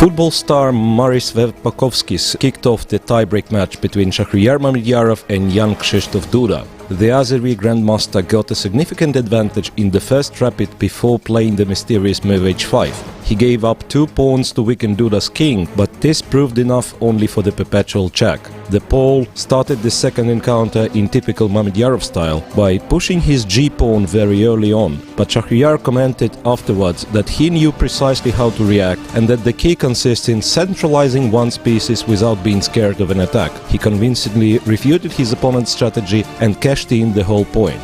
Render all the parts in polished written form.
Football star Maris Vepakovskis kicked off the tiebreak match between Shakhriyar Mamedyarov and Jan-Krzysztof Duda. The Azeri Grandmaster got a significant advantage in the first rapid before playing the mysterious move h5. He gave up 2 pawns to weaken Duda's king, but this proved enough only for the perpetual check. The Pole started the second encounter in typical Mamedyarov style by pushing his g-pawn very early on, but Shakhriyar commented afterwards that he knew precisely how to react and that the key consists in centralizing one's pieces without being scared of an attack. He convincingly refuted his opponent's strategy and cashed in the whole point.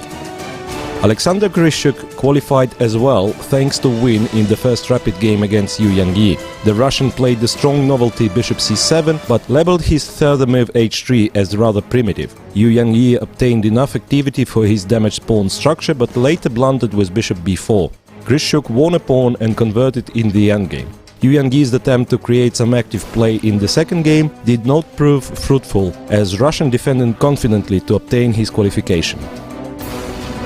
Alexander Grischuk qualified as well thanks to win in the first rapid game against Yangyi. The Russian played the strong novelty bishop c7 but labeled his third move h3 as rather primitive. Yangyi obtained enough activity for his damaged pawn structure but later blundered with bishop b4. Grischuk won a pawn and converted in the endgame. Yangyi's attempt to create some active play in the second game did not prove fruitful, as Russian defended confidently to obtain his qualification.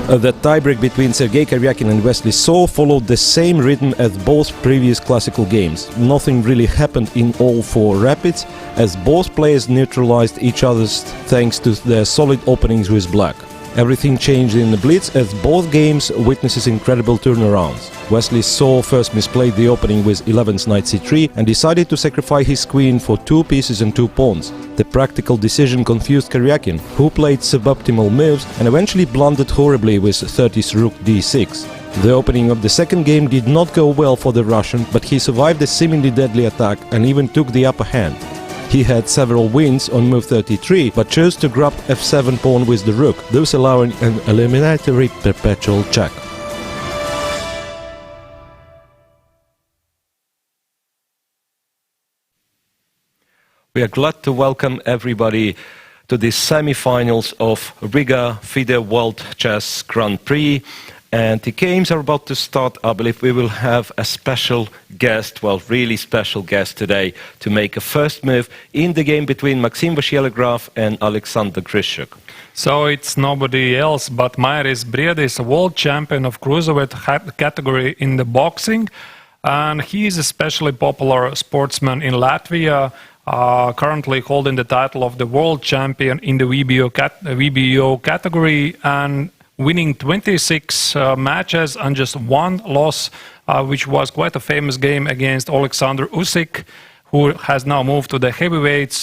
The tiebreak between Sergey Karjakin and Wesley So followed the same rhythm as both previous classical games. Nothing really happened in all 4 rapids, as both players neutralized each other's thanks to their solid openings with black. Everything changed in the Blitz as both games witnesses incredible turnarounds. Wesley So first misplayed the opening with 11th knight c3 and decided to sacrifice his queen for 2 pieces and 2 pawns. The practical decision confused Karjakin, who played suboptimal moves and eventually blundered horribly with 30th rook d6. The opening of the second game did not go well for the Russian, but he survived a seemingly deadly attack and even took the upper hand. He had several wins on move 33, but chose to grab f7 pawn with the rook, thus allowing an eliminatory perpetual check. We are glad to welcome everybody to the semi-finals of Riga FIDE World Chess Grand Prix. And the games are about to start. I believe we will have a special guest, well, really special guest today, to make a first move in the game between Maxime Vachier-Lagrave and Alexander Grischuk. So it's nobody else but Mairis Briedis, a world champion of cruiserweight category in the boxing. And he is a especially popular sportsman in Latvia, currently holding the title of the world champion in the VBO category and winning 26 matches and just 1 loss, which was quite a famous game against Alexander Usyk, who has now moved to the heavyweight.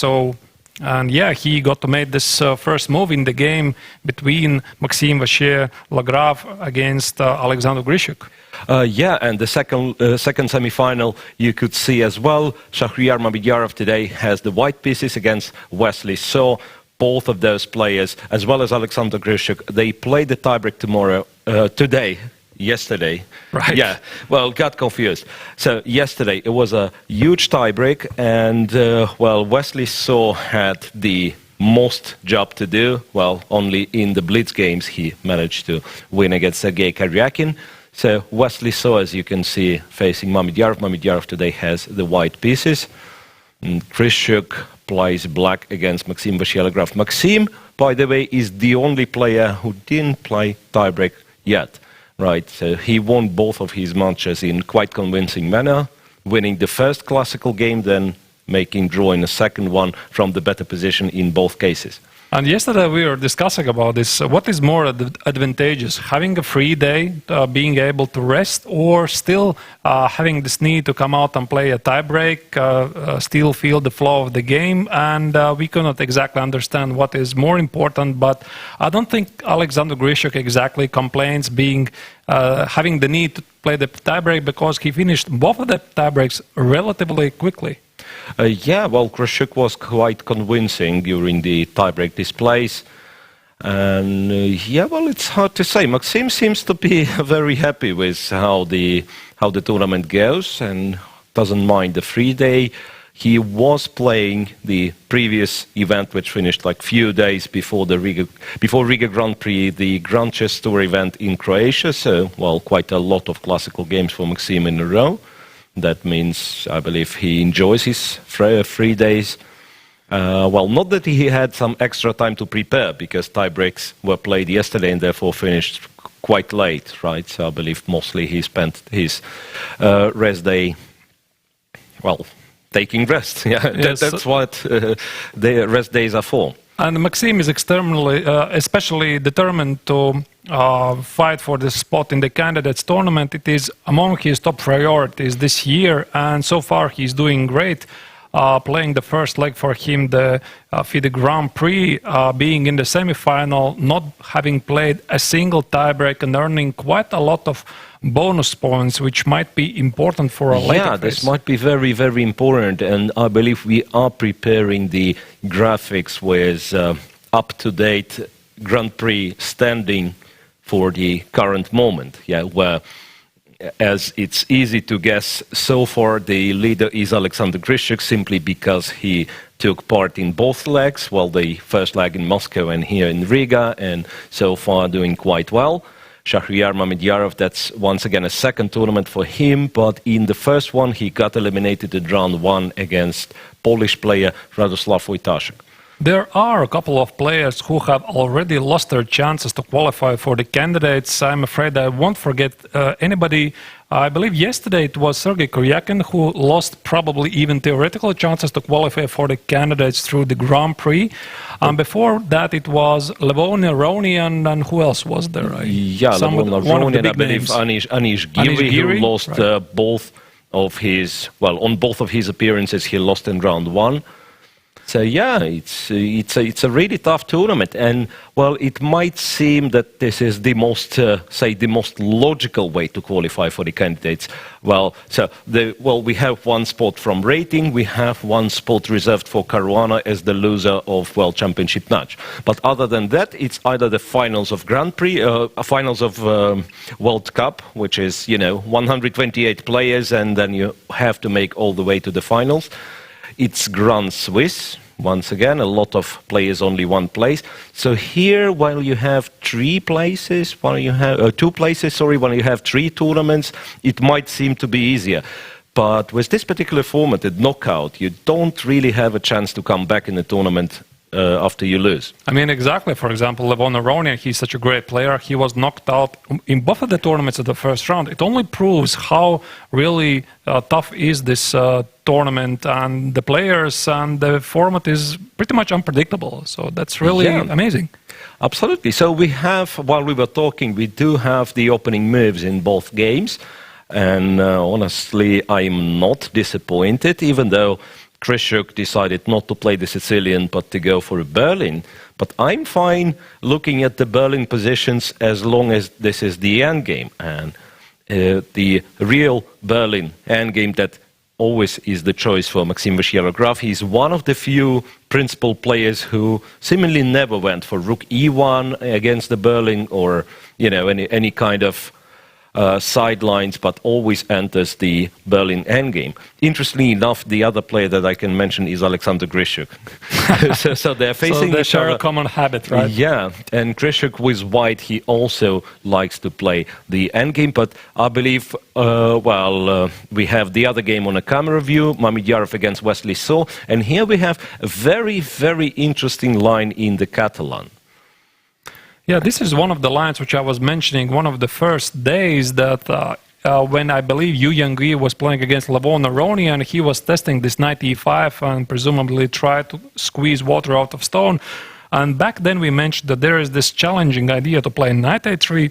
And yeah, he got to make this first move in the game between Maxime Vachier-Lagrave against Alexander Grischuk. Yeah, and the second semi-final you could see as well. Shakhriyar Mamedyarov today has the white pieces against Wesley So. Both of those players, as well as Alexander Grischuk, they play the tiebreak yesterday. Right. Yeah, well, got confused. So yesterday it was a huge tiebreak, and well, Wesley So had the most job to do. Well, only in the Blitz games he managed to win against Sergey Karjakin. So Wesley So, as you can see, facing Mamedyarov. Mamedyarov today has the white pieces. And Grischuk plays black against Maxime Vachier-Lagrave. Maxime, by the way, is the only player who didn't play tiebreak yet, right? So he won both of his matches in quite convincing manner, winning the first classical game, then making draw in the second one from the better position in both cases. And yesterday we were discussing about this. What is more advantageous, having a free day, being able to rest, or still having this need to come out and play a tiebreak, still feel the flow of the game? And we cannot exactly understand what is more important, but I don't think Alexander Grischuk exactly complains having the need to play the tiebreak, because he finished both of the tiebreaks relatively quickly. Yeah, well, Grischuk was quite convincing during the tiebreak displays. And yeah, well, it's hard to say. Maxime seems to be very happy with how the tournament goes and doesn't mind the free day. He was playing the previous event, which finished like few days before the Riga Grand Prix, the Grand Chess Tour event in Croatia. So, well, quite a lot of classical games for Maxime in a row. That means, I believe, he enjoys his free days. Well, not that he had some extra time to prepare, because tiebreaks were played yesterday and therefore finished quite late, right? So I believe mostly he spent his rest day, well, taking rest. Yeah, Yes. that's what the rest days are for. And Maxime is especially determined to fight for this spot in the candidates tournament. It is among his top priorities this year, and so far he's doing great. Playing the first leg for him, the FIDE Grand Prix, being in the semi-final, not having played a single tiebreak and earning quite a lot of bonus points, which might be important for a later phase. This might be very, very important, and I believe we are preparing the graphics with up-to-date Grand Prix standing for the current moment, where, as it's easy to guess, so far the leader is Alexander Grischuk, simply because he took part in both legs, the first leg in Moscow and here in Riga, and so far doing quite well. Shakhriyar Mamedyarov, that's once again a second tournament for him, but in the first one he got eliminated in round 1 against Polish player Radoslav Wojtaszek. There are a couple of players who have already lost their chances to qualify for the candidates. I'm afraid I won't forget anybody. I believe yesterday it was Sergey Karjakin who lost probably even theoretical chances to qualify for the candidates through the Grand Prix. Before that it was Levon Aronian, and who else was there? Levon Aronian, I believe Anish Giri, who lost both of his, on both of his appearances he lost in round 1. So it's a really tough tournament, and it might seem that this is the most the most logical way to qualify for the candidates. We have one spot from rating, we have one spot reserved for Caruana as the loser of World Championship match. But other than that, it's either the finals of Grand Prix, finals of World Cup, which is 128 players, and then you have to make all the way to the finals. It's Grand Swiss, once again, a lot of players, only one place. So here, while you have 2 places, while you have 3 tournaments, it might seem to be easier. But with this particular format, the knockout, you don't really have a chance to come back in the tournament after you lose. I mean, exactly. For example, Levon Aronian, he's such a great player. He was knocked out in both of the tournaments at the first round. It only proves how really tough is this tournament, and the players and the format is pretty much unpredictable. So that's really amazing. Absolutely. So we have, while we were talking, we do have the opening moves in both games. And honestly, I'm not disappointed, even though Grischuk decided not to play the Sicilian, but to go for a Berlin. But I'm fine looking at the Berlin positions as long as this is the endgame. And the real Berlin endgame that always is the choice for Maxime Vachier-Lagrave. He's one of the few principal players who seemingly never went for Rook E1 against the Berlin or any kind of sidelines, but always enters the Berlin endgame. Interestingly enough, the other player that I can mention is Alexander Grischuk. so they're facing they each share other. a common habit, right? Yeah, and Grischuk with white, he also likes to play the endgame, but I believe, we have the other game on a camera view, Mamedyarov against Wesley So, and here we have a very, very interesting line in the Catalan. Yeah, this is one of the lines which I was mentioning one of the first days that when I believe Yangyi was playing against Levon Aronian, he was testing this knight e5 and presumably tried to squeeze water out of stone. And back then we mentioned that there is this challenging idea to play knight a3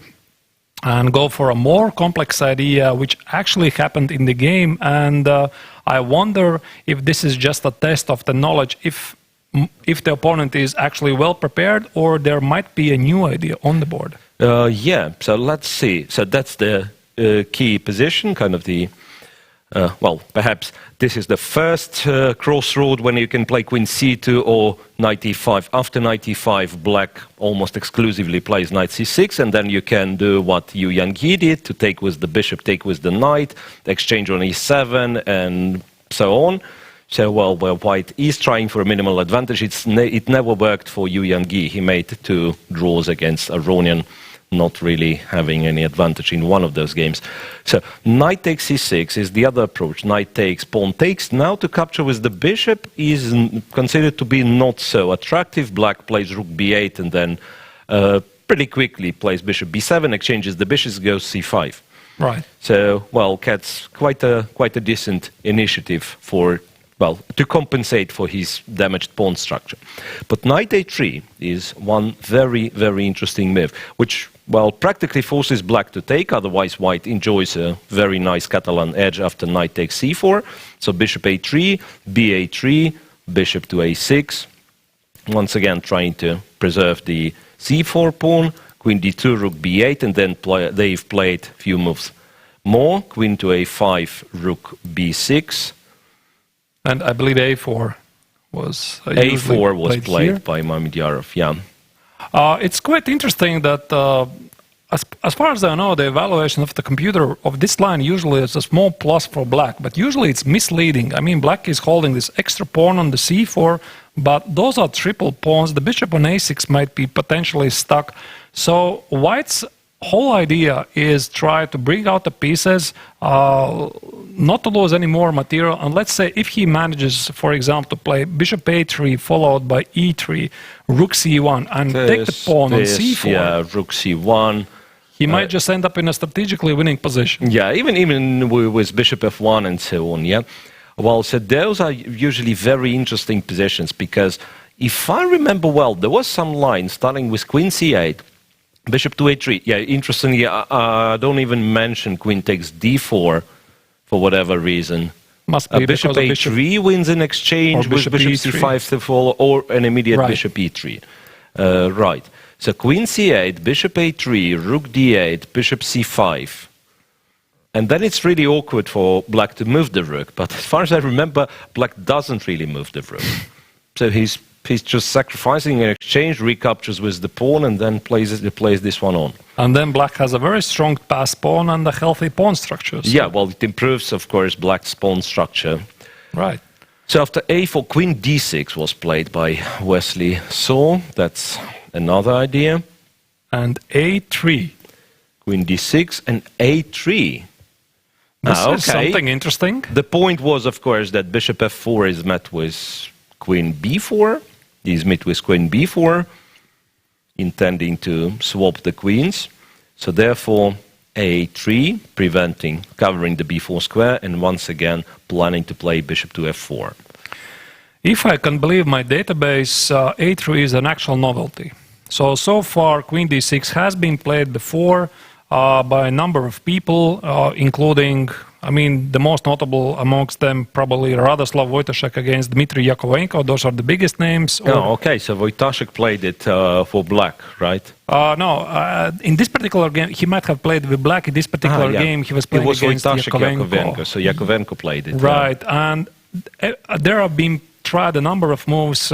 and go for a more complex idea, which actually happened in the game. And I wonder if this is just a test of the knowledge, if the opponent is actually well prepared, or there might be a new idea on the board. So let's see. So that's the key position, kind of the, perhaps this is the first crossroad when you can play queen c2 or knight e5. After knight e5, black almost exclusively plays knight c6, and then you can do what Yangyi did, to take with the bishop, take with the knight, exchange on e7, and so on. So, where white is trying for a minimal advantage, it never worked for Yangyi. He made 2 draws against Aronian, not really having any advantage in one of those games. So, knight takes c6 is the other approach. Knight takes, pawn takes. Now to capture with the bishop is considered to be not so attractive. Black plays rook b8 and then pretty quickly plays bishop b7, exchanges the bishops, goes c5. Right. So, gets quite a decent initiative for well, to compensate for his damaged pawn structure. But knight a3 is one very, very interesting move, which, well, practically forces black to take, otherwise white enjoys a very nice Catalan edge after knight takes c4. So bishop a3, ba3, bishop to a6, once again trying to preserve the c4 pawn, queen d2, rook b8, and then they've played a few moves more, queen to a5, rook b6. And I believe a4 was a4 was played here by Mamedyarov, yeah. It's quite interesting that, as far as I know, the evaluation of the computer of this line usually is a small plus for black, but usually it's misleading. I mean, black is holding this extra pawn on the c4, but those are triple pawns. The bishop on a6 might be potentially stuck. So white's whole idea is try to bring out the pieces, not to lose any more material. And let's say if he manages, for example, to play bishop a3 followed by e3, rook c1, and take the pawn on c4. Yeah, rook c1. He might just end up in a strategically winning position. Yeah, even with bishop f1 and so on, yeah. Well, so those are usually very interesting positions, because if I remember well, there was some line starting with queen c8, bishop to a3. Yeah, interestingly, I don't even mention queen takes d4 for whatever reason. Must be bishop a3 wins in exchange with bishop c5 to follow, or an immediate bishop e3. Right. So queen c8, bishop a3, rook d8, bishop c5. And then it's really awkward for black to move the rook. But as far as I remember, black doesn't really move the rook. So he's just sacrificing in exchange, recaptures with the pawn, and then plays this one on. And then black has a very strong pass pawn and a healthy pawn structure. So. Yeah, well, it improves, of course, black's pawn structure. Right. So after a4, queen d6 was played by Wesley So. That's another idea. And a3. Queen d6 and a3. This is something interesting. The point was, of course, that bishop f4 is met with queen b4. He's met with queen b4, intending to swap the queens. So therefore, a3, covering the b4 square, and once again planning to play bishop to f4. If I can believe my database, a3 is an actual novelty. So far, queen d6 has been played before by a number of people, including, I mean, the most notable amongst them probably Radoslav Wojtaszek against Dmitry Yakovenko. Those are the biggest names. Oh, okay. So Wojtaszek played it for black, right? No. In this particular game, he might have played with black. In this particular game, he was playing against Yakovenko. So Yakovenko played it. Right. And there have been tried a number of moves.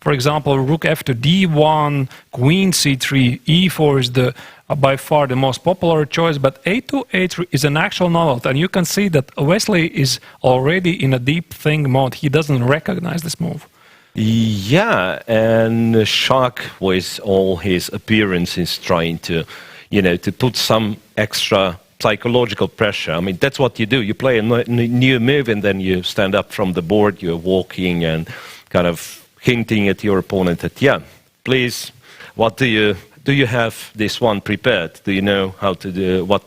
For example, rook f to d1, queen c3, e4 is by far the most popular choice, but a2, a3 is an actual novelty, and you can see that Wesley is already in a deep think mode. He doesn't recognize this move. Yeah, and Shak, with all his appearances, trying to, to put some extra psychological pressure. I mean, that's what you do. You play a new move, and then you stand up from the board, you're walking and kind of hinting at your opponent that, yeah, please, what do you have this one prepared? Do you know what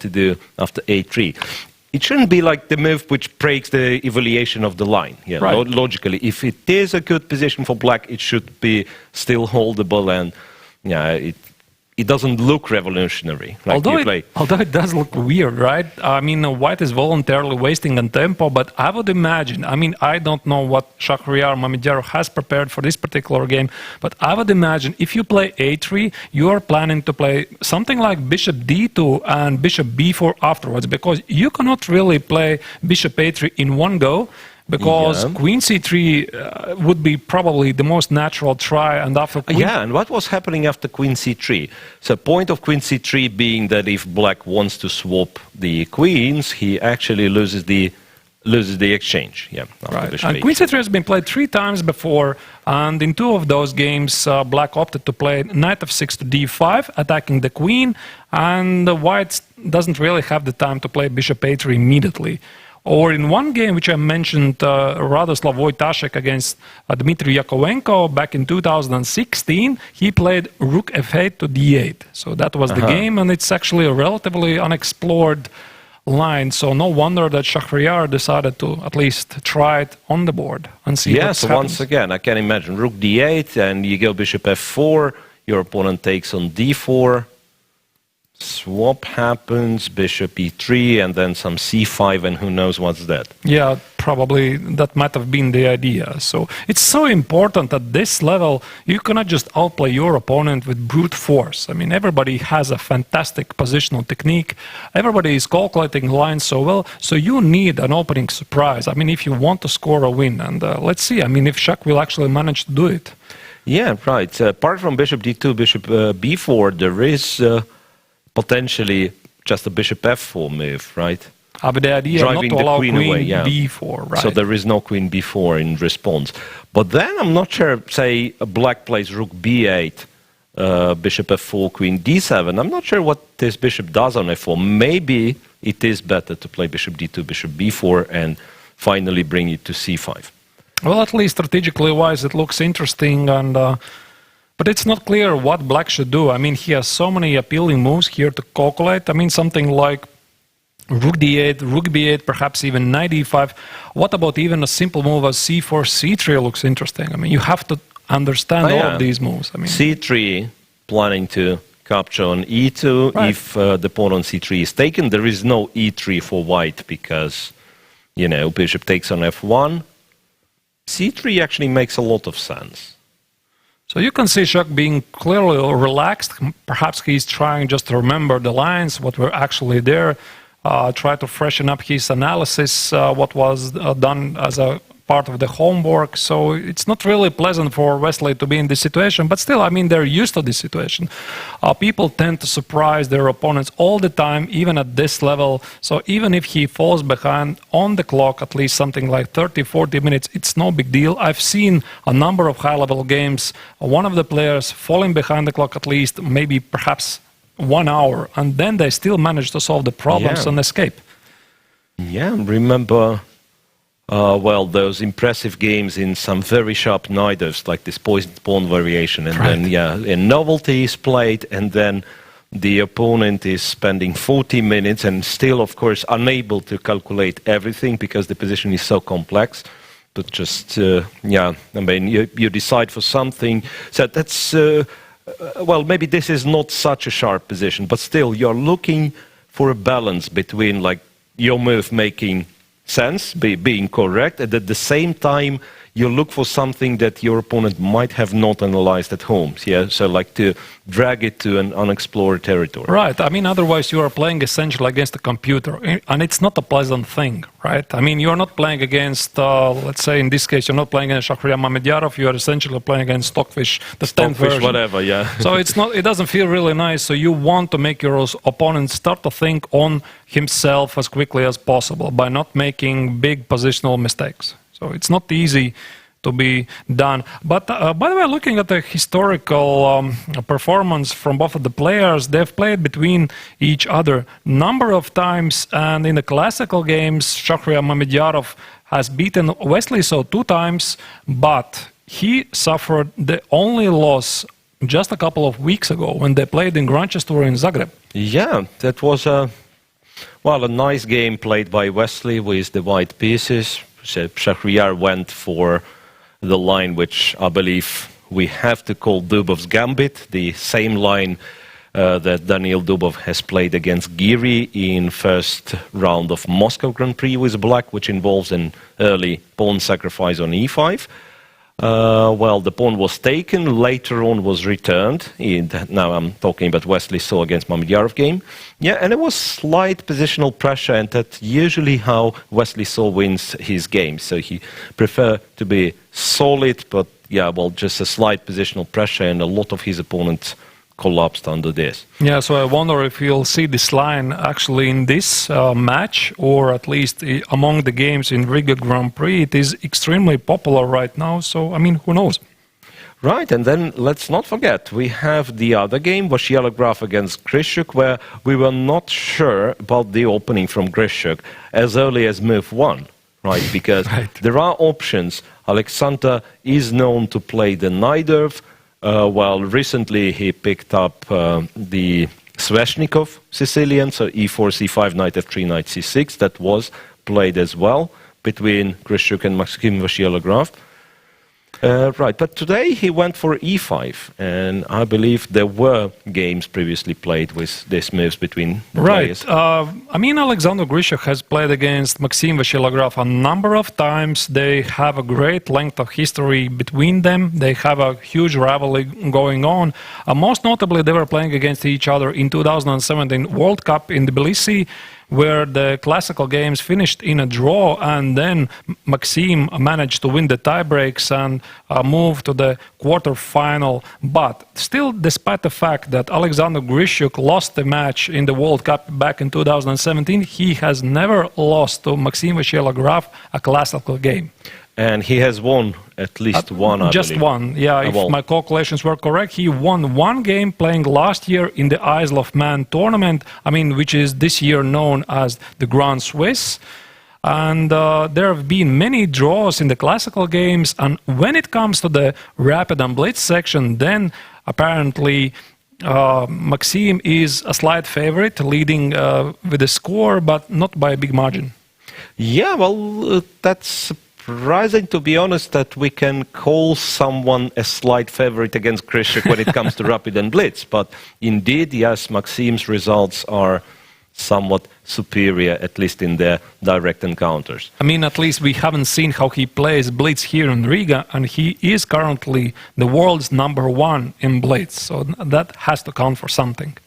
to do after a3? It shouldn't be like the move which breaks the evaluation of the line. Yeah, right. Logically, if it is a good position for black, it should be still holdable, and yeah, it doesn't look revolutionary. Like although it does look weird, right? I mean, white is voluntarily wasting on tempo, but I would imagine, I mean, I don't know what Shakhriyar Mamedyarov has prepared for this particular game, but I would imagine if you play a3, you are planning to play something like bishop d2 and bishop b4 afterwards, because you cannot really play bishop a3 in one go, because queen c3 would be probably the most natural try, and after queen... Yeah, and what was happening after queen c3? So point of queen c3 being that if black wants to swap the queens, he actually loses the exchange. Yeah, right. And queen c3 has been played 3 times before, and in 2 of those games, black opted to play knight f6 to d5, attacking the queen, and white doesn't really have the time to play bishop a3 immediately. Or in one game, which I mentioned, Radoslav Wojtaszek against Dmitry Yakovenko back in 2016, he played rook f8 to d8. So that was the game, and it's actually a relatively unexplored line. So no wonder that Shakhriyar decided to at least try it on the board and see what happens. Yes, once again, I can imagine rook d8, and you go bishop f4, your opponent takes on d4, swap happens, bishop e3, and then some c5, and who knows what's that. Yeah, probably that might have been the idea. So it's so important at this level, you cannot just outplay your opponent with brute force. I mean, everybody has a fantastic positional technique. Everybody is calculating lines so well. So you need an opening surprise. I mean, if you want to score a win. And let's see, I mean, if Shak will actually manage to do it. Yeah, right. Apart from bishop d2, bishop b4, there is potentially just a bishop f4 move, right? But the idea driving not to allow queen away, yeah. b4, right? So there is no queen b4 in response. But then I'm not sure, say, black plays rook b8, bishop f4, queen d7. I'm not sure what this bishop does on f4. Maybe it is better to play bishop d2, bishop b4, and finally bring it to c5. Well, at least strategically wise, it looks interesting, and but it's not clear what black should do. I mean, he has so many appealing moves here to calculate. I mean, something like rook d8, rook b8, perhaps even knight e5. What about even a simple move as c4, c3 looks interesting. I mean, you have to understand all of these moves. I mean, c3, planning to capture on e2. Right. If the pawn on c3 is taken, there is no e3 for white because, you know, bishop takes on f1. c3 actually makes a lot of sense. So you can see Shak being clearly relaxed. Perhaps he's trying just to remember the lines, what were actually there. Try to freshen up his analysis, what was done as a part of the homework. So it's not really pleasant for Wesley to be in this situation, but still, I mean, they're used to this situation. People tend to surprise their opponents all the time, even at this level. So even if he falls behind on the clock, at least something like 30, 40 minutes, it's no big deal. I've seen a number of high-level games, one of the players falling behind the clock at least, maybe perhaps 1 hour, and then they still manage to solve the problems and escape. Yeah, remember, well, those impressive games in some very sharp niders, like this poisoned pawn variation, and then, a novelty is played, and then the opponent is spending 40 minutes and still, of course, unable to calculate everything because the position is so complex. But just, I mean, you decide for something. So that's... well, maybe this is not such a sharp position, but still you're looking for a balance between like your move making sense, being correct, and at the same time you look for something that your opponent might have not analyzed at home. Yeah, so like to drag it to an unexplored territory. Right. I mean, otherwise you are playing essentially against a computer, and it's not a pleasant thing, right? I mean, you're not playing against, let's say in this case, you're not playing against Shakhriyar Mamedyarov. You are essentially playing against Stockfish, the 10th version. Whatever, yeah. So it's not. It doesn't feel really nice. So you want to make your opponent start to think on himself as quickly as possible by not making big positional mistakes. So it's not easy to be done. But by the way, looking at the historical performance from both of the players, they've played between each other number of times. And in the classical games, Shakhriyar Mamedyarov has beaten Wesley So 2 times, but he suffered the only loss just a couple of weeks ago when they played in Grandchester in Zagreb. Yeah, that was a nice game played by Wesley with the white pieces. Shakhriyar went for the line which I believe we have to call Dubov's Gambit, the same line that Daniil Dubov has played against Giri in first round of Moscow Grand Prix with black, which involves an early pawn sacrifice on e5. Well, the pawn was taken, later on was returned. Now I'm talking about Wesley So against Mamedyarov game. Yeah, and it was slight positional pressure, and that's usually how Wesley So wins his game. So he preferred to be solid, but yeah, well, just a slight positional pressure, and a lot of his opponents collapsed under this. Yeah, so I wonder if you'll see this line actually in this match, or at least among the games in Riga Grand Prix. It is extremely popular right now, so I mean, who knows? Right, and then let's not forget, we have the other game, Vachier-Lagrave against Grischuk, where we were not sure about the opening from Grischuk as early as move 1. Right, because there are options. Alexander is known to play the Najdorf, while recently he picked up the Sveshnikov Sicilian, so e4, c5, knight f3, knight c6, that was played as well between Grischuk and Maxime Vachier-Lagrave. Right, but today he went for e5, and I believe there were games previously played with these moves between the players. I mean, Alexander Grischuk has played against Maxime Vachier-Lagrave a number of times. They have a great length of history between them. They have a huge rivalry going on. Most notably, they were playing against each other in 2017 World Cup in Tbilisi, where the classical games finished in a draw, and then Maxime managed to win the tiebreaks and move to the quarterfinal. But still, despite the fact that Alexander Grischuk lost the match in the World Cup back in 2017, he has never lost to Maxime Vachier-Lagrave a classical game. And he has won at least one, I Just believe. one, yeah. If my calculations were correct, he won one game playing last year in the Isle of Man tournament, which is this year known as the Grand Swiss. And there have been many draws in the classical games. And when it comes to the rapid and blitz section, then apparently Maxime is a slight favorite, leading with the score, but not by a big margin. Yeah, well, that's surprising, to be honest, that we can call someone a slight favorite against Grischuk when it comes to rapid and blitz. But indeed, yes, Maxime's results are somewhat superior, at least in their direct encounters. At least we haven't seen how he plays blitz here in Riga, and he is currently the world's #1 in blitz. So that has to count for something.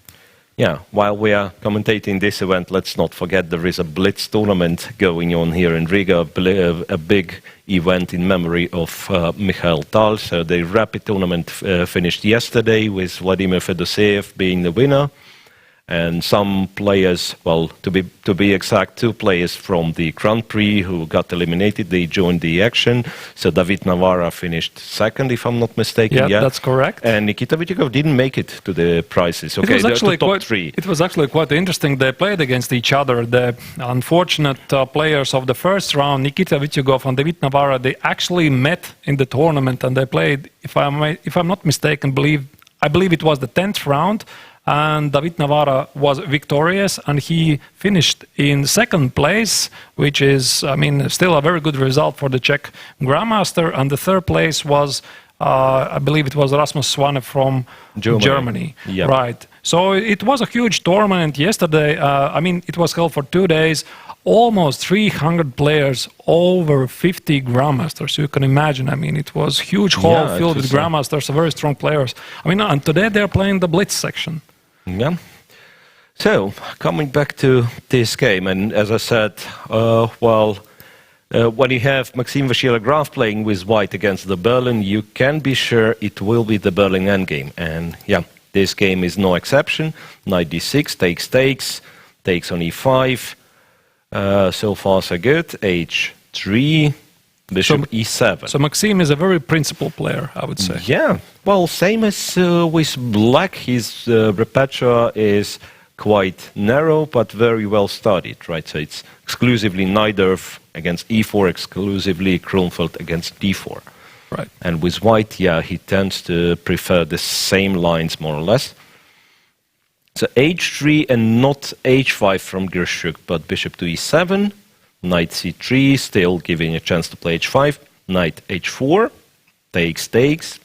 Yeah, while we are commentating this event, let's not forget there is a blitz tournament going on here in Riga, a big event in memory of Mikhail Tal. So the rapid tournament finished yesterday with Vladimir Fedoseev being the winner. And some players, well, to be exact, 2 players from the Grand Prix who got eliminated, they joined the action. So David Navara finished second, if I'm not mistaken. Yeah, that's correct. And Nikita Vitiugov didn't make it to the prizes. Okay, it was actually top 3. It was actually quite interesting. They played against each other. The unfortunate players of the first round, Nikita Vitiugov and David Navara, they actually met in the tournament, and they played, if I'm not mistaken, I believe it was the 10th round. And David Navara was victorious, and he finished in second place, which is, still a very good result for the Czech Grandmaster. And the third place was, I believe it was Rasmus Swane from Germany. Yep. Right. So it was a huge tournament yesterday. It was held for 2 days. Almost 300 players, over 50 Grandmasters. You can imagine. It was a huge hall filled with Grandmasters, very strong players. And today they're playing the blitz section. Yeah. So, coming back to this game, and as I said, when you have Maxime Vachier-Lagrave playing with white against the Berlin, you can be sure it will be the Berlin endgame. And yeah, this game is no exception. Knight d6, takes on e5. So far so good. h3, bishop e7. So Maxime is a very principled player, I would say. Yeah, well, same as with black. His repertoire is quite narrow, but very well studied, right? So it's exclusively Najdorf against e4, exclusively Kronfeld against d4. Right. And with white, yeah, he tends to prefer the same lines, more or less. So h3 and not h5 from Grischuk, but bishop to e7, knight c3, still giving a chance to play h5, knight h4, takes,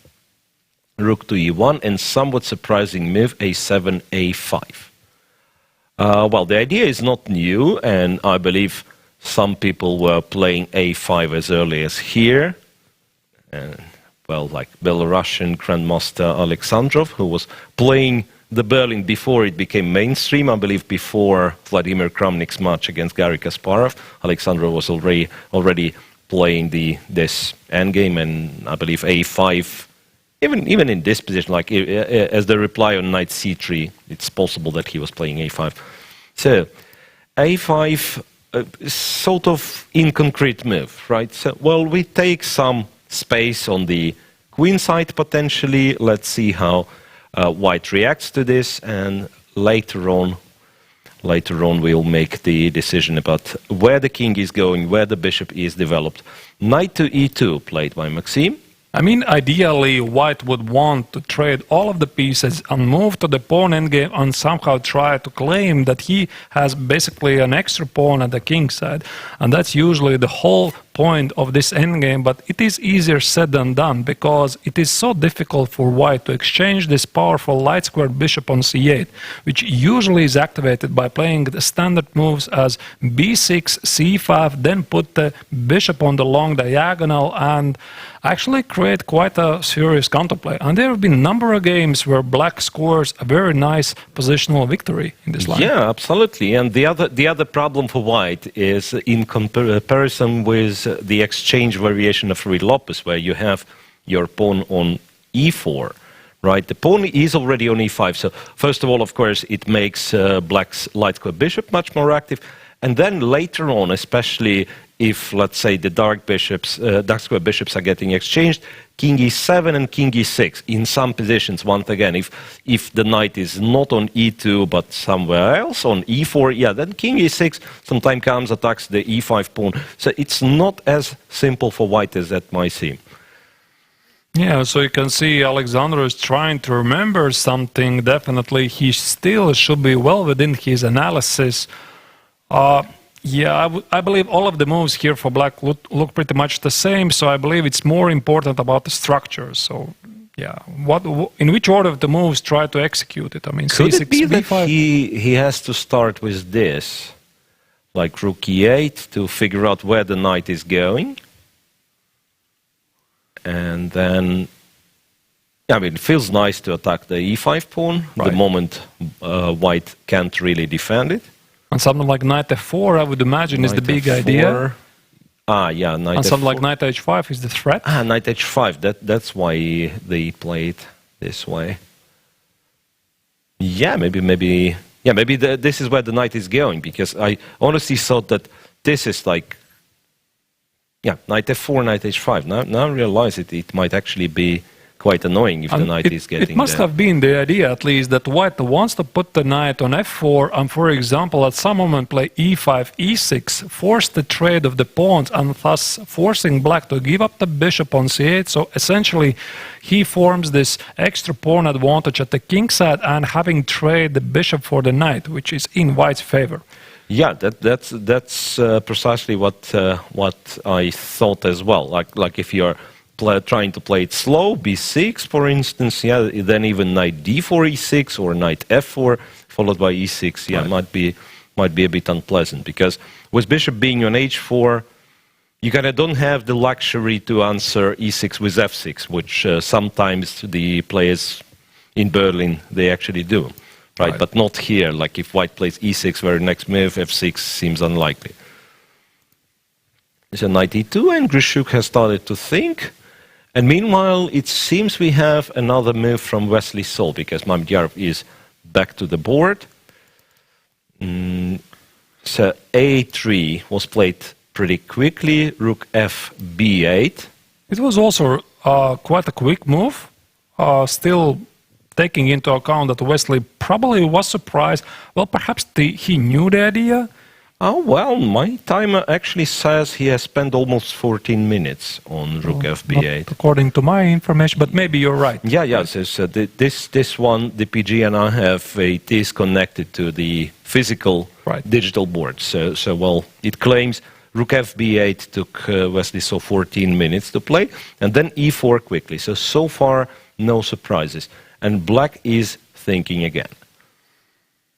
rook to e1, and somewhat surprising move, a7, a5. Well, the idea is not new, and I believe some people were playing a5 as early as here. Like Belarusian Grandmaster Alexandrov, who was playing the Berlin before it became mainstream, I believe before Vladimir Kramnik's match against Garry Kasparov. Alexandrov was already playing this endgame, and I believe a5, even in this position, like as the reply on knight c3, it's possible that he was playing a5. So a5, sort of inconcrete move, right? So, well, we take some space on the queen side potentially. Let's see how white reacts to this, and later on we'll make the decision about where the king is going, where the bishop is developed. Knight to e2 played by Maxime. I mean, ideally, White would want to trade all of the pieces and move to the pawn endgame and somehow try to claim that he has basically an extra pawn at the king side. And that's usually the whole point of this endgame, but it is easier said than done because it is so difficult for White to exchange this powerful light squared bishop on c8, which usually is activated by playing the standard moves as b6, c5, then put the bishop on the long diagonal and actually create quite a serious counterplay. And there have been a number of games where Black scores a very nice positional victory in this line. Yeah, absolutely. And the other problem for White is in comparison with the exchange variation of Ruy Lopez, where you have your pawn on e4, right? The pawn is already on e5. So first of all, of course, it makes Black's light square bishop much more active. And then later on, especially if, let's say, the dark square bishops are getting exchanged, king e7 and king e6 in some positions. Once again, if the knight is not on e2 but somewhere else on e4, yeah, then king e6 sometimes comes, attacks the e5 pawn. So it's not as simple for White as that might seem. Yeah, so you can see Alexander is trying to remember something. Definitely, he still should be well within his analysis. Yeah, I believe all of the moves here for Black look pretty much the same, so I believe it's more important about the structure. So, yeah, in which order of the moves try to execute it? I mean, could c6, it be b5? that he has to start with this, like rook e8, to figure out where the knight is going? And then, I mean, it feels nice to attack the e5 pawn, Right. the moment White can't really defend it. And something like knight f4, I would imagine, is the big F4. idea. Ah, yeah, knight And f4. something like knight h5 is the threat. Ah, knight h5. That's why they play it this way. Yeah, maybe. Yeah, maybe this is where the knight is going, because I honestly thought that this is like, yeah, knight f4, knight h5. Now I realize it might actually be quite annoying if the knight is getting It must there. have been the idea, at least, that White wants to put the knight on f4 and, for example, at some moment play e5, e6, force the trade of the pawns and thus forcing Black to give up the bishop on c8. So essentially, he forms this extra pawn advantage at the king side and having trade the bishop for the knight, which is in White's favor. Yeah, that's precisely what I thought as well. Like if you're trying to play it slow, b6, for instance, yeah, then even knight d4, e6, or knight f4 followed by e6, yeah, Right. might be a bit unpleasant, because with bishop being on h4, you kind of don't have the luxury to answer e6 with f6, which sometimes the players in Berlin they actually do, right? But not here. Like if White plays e6, where next move f6 seems unlikely. So knight e2, and Grischuk has started to think. And meanwhile, it seems we have another move from Wesley So, because Mamedyarov is back to the board. So a3 was played pretty quickly, rook f b8. It was also quite a quick move, still taking into account that Wesley probably was surprised. Well, perhaps he knew the idea. Oh, well, my timer actually says he has spent almost 14 minutes on rook f b8. Not according to my information, but maybe you're right. Yeah. So this one, the PG and I have, it is connected to the physical digital board. So well, it claims rook f b8 took Wesley So 14 minutes to play, and then e4 quickly. So far, no surprises. And Black is thinking again.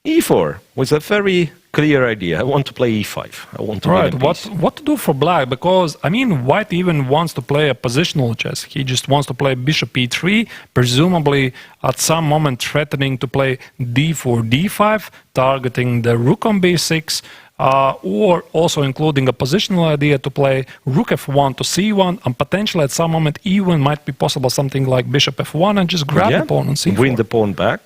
e4 was a very clear idea. I want to play e5. I want to win a piece. What to do for Black? Because, I mean, White even wants to play a positional chess. He just wants to play bishop e3, presumably at some moment threatening to play d4, d5, targeting the rook on b6, or also including a positional idea to play rook f1 to c1, and potentially at some moment even might be possible something like bishop f1 and just grab the pawn on c4. Win the pawn back.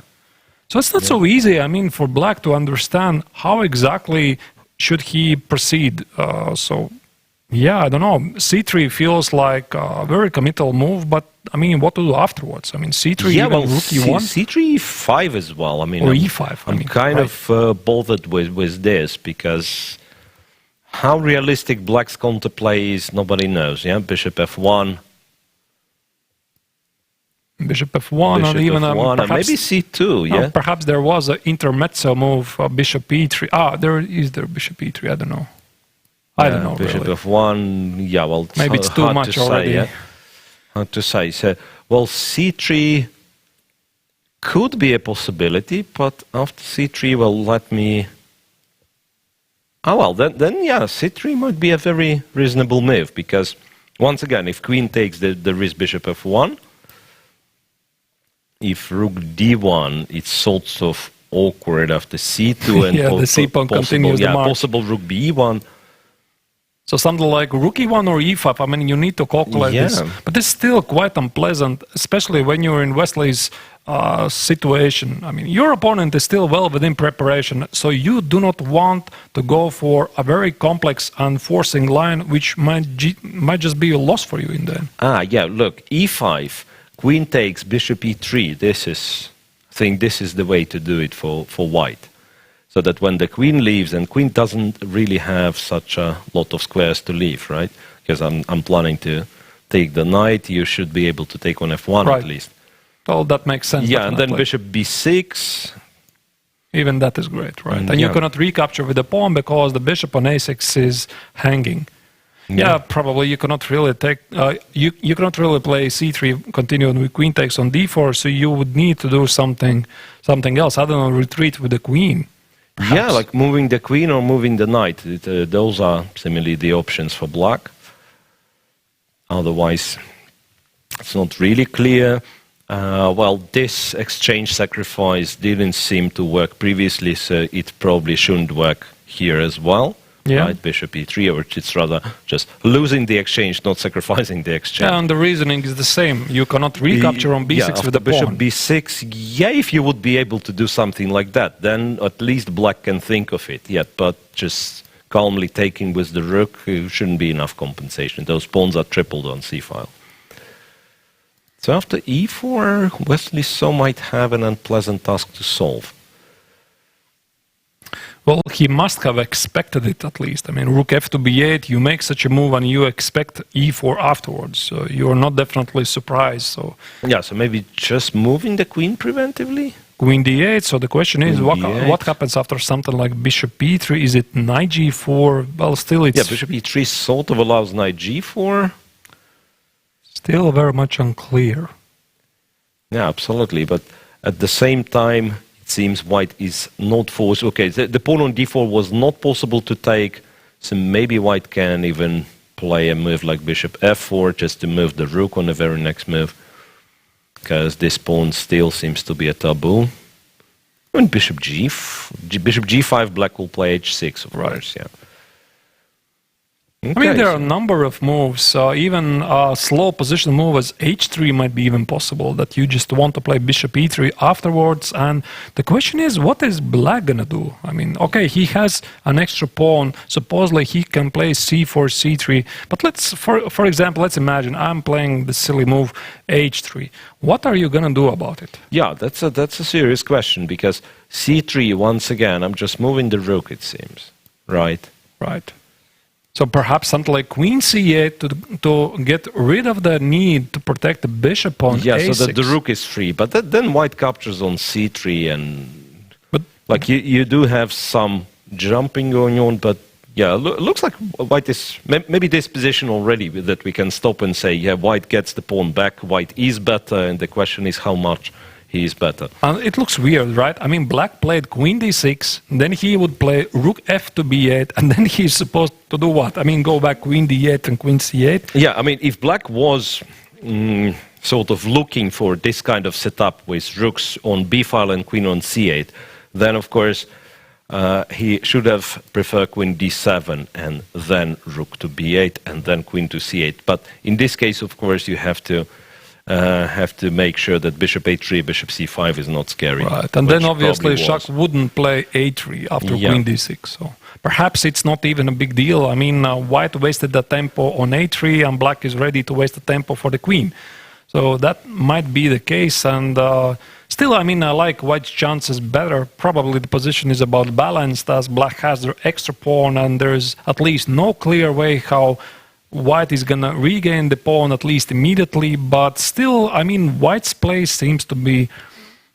So it's not so easy, I mean, for Black to understand how exactly should he proceed. So, yeah, I don't know. c3 feels like a very committal move, but, I mean, what to do afterwards? I mean, c3, yeah, even well, rook e1? c3, e5 as well. I mean, or e5. I'm kind of bothered with this, because how realistic Black's counterplay is, nobody knows. Yeah, bishop f1. Bishop f1, Bishop or even f1, and perhaps, maybe c2, yeah? perhaps there was an intermezzo move, bishop e3. There is bishop e3, I don't know. I don't know, Bishop really. f1, yeah, well, Maybe it's too much already. Say, yeah? Hard to say. So, well, c3 could be a possibility, but after c3, well, let me... Oh, well, then yeah, c3 might be a very reasonable move, because, once again, if queen takes, there is bishop f1. If rook d1, it's sort of awkward after c2, and yeah, the c pawn continues the march. Possible rook b1. So something like rook e1 or e5, I mean, you need to calculate this. But it's still quite unpleasant, especially when you're in Wesley's situation. I mean, your opponent is still well within preparation, so you do not want to go for a very complex and forcing line, which might just be a loss for you in the end. Yeah, look, e5, queen takes, bishop e3. I think this is the way to do it for white. So that when the queen leaves, and queen doesn't really have such a lot of squares to leave, right? Because I'm planning to take the knight, you should be able to take on f1 at least. Well, that makes sense. Yeah, and then bishop b6. Even that is great, right? And you cannot recapture with the pawn because the bishop on a6 is hanging. Yeah, probably you cannot really take, you cannot really play c3 continuing with queen takes on d4, so you would need to do something else. I don't know, retreat with the queen. Perhaps. Yeah, like moving the queen or moving the knight. Those are similarly the options for black. Otherwise, it's not really clear. Well, this exchange sacrifice didn't seem to work previously, so it probably shouldn't work here as well. Yeah. Right? Bishop e3, or it's rather just losing the exchange, not sacrificing the exchange. Yeah, and the reasoning is the same. You cannot recapture on b6 with the bishop pawn. b6, yeah, if you would be able to do something like that, then at least black can think of it. Yeah, but just calmly taking with the rook shouldn't be enough compensation. Those pawns are tripled on c-file. So after e4, Wesley So might have an unpleasant task to solve. Well, he must have expected it at least. I mean, rook f to b8, you make such a move and you expect e4 afterwards. So you're not definitely surprised. So yeah, so maybe just moving the queen preventively? Queen d8, so the question is, what happens after something like bishop e3? Is it knight g4? Well, still it's... Yeah, bishop e3 sort of allows knight g4. Still very much unclear. Yeah, absolutely, but at the same time, it seems white is not forced. Okay, the pawn on d4 was not possible to take, so maybe white can even play a move like bishop f4 just to move the rook on the very next move, because this pawn still seems to be a taboo. And bishop g5, black will play h6, of course, yeah. Okay, I mean, there are a number of moves. Even a slow position move as h3 might be even possible, that you just want to play bishop e3 afterwards. And the question is, what is black going to do? I mean, okay, he has an extra pawn. Supposedly he can play c4, c3. But let's, for example, let's imagine I'm playing the silly move h3. What are you going to do about it? Yeah, that's a serious question, because c3, once again, I'm just moving the rook, it seems. Right? Right. So perhaps something like queen c8 to get rid of the need to protect the bishop on a6. Yeah, so that the rook is free. But then white captures on c3, and like you do have some jumping going on. But yeah, looks like white is maybe this position already that we can stop and say, yeah, white gets the pawn back. White is better, and the question is how much he is better. And it looks weird, right? I mean, black played queen d6, then he would play rook f to b8, and then he's supposed to do what? I mean, go back queen d8 and queen c8? Yeah, I mean, if black was sort of looking for this kind of setup with rooks on b file and queen on c8, then of course he should have preferred queen d7 and then rook to b8 and then queen to c8. But in this case, of course, you have to make sure that bishop a3, bishop c5 is not scary. Right, and then obviously Shak wouldn't play a3 after queen d6. So perhaps it's not even a big deal. I mean, white wasted the tempo on a3, and black is ready to waste the tempo for the queen. So that might be the case. And still, I mean, I like white's chances better. Probably the position is about balanced, as black has their extra pawn, and there's at least no clear way how White is going to regain the pawn at least immediately, but still, I mean, White's play seems to be,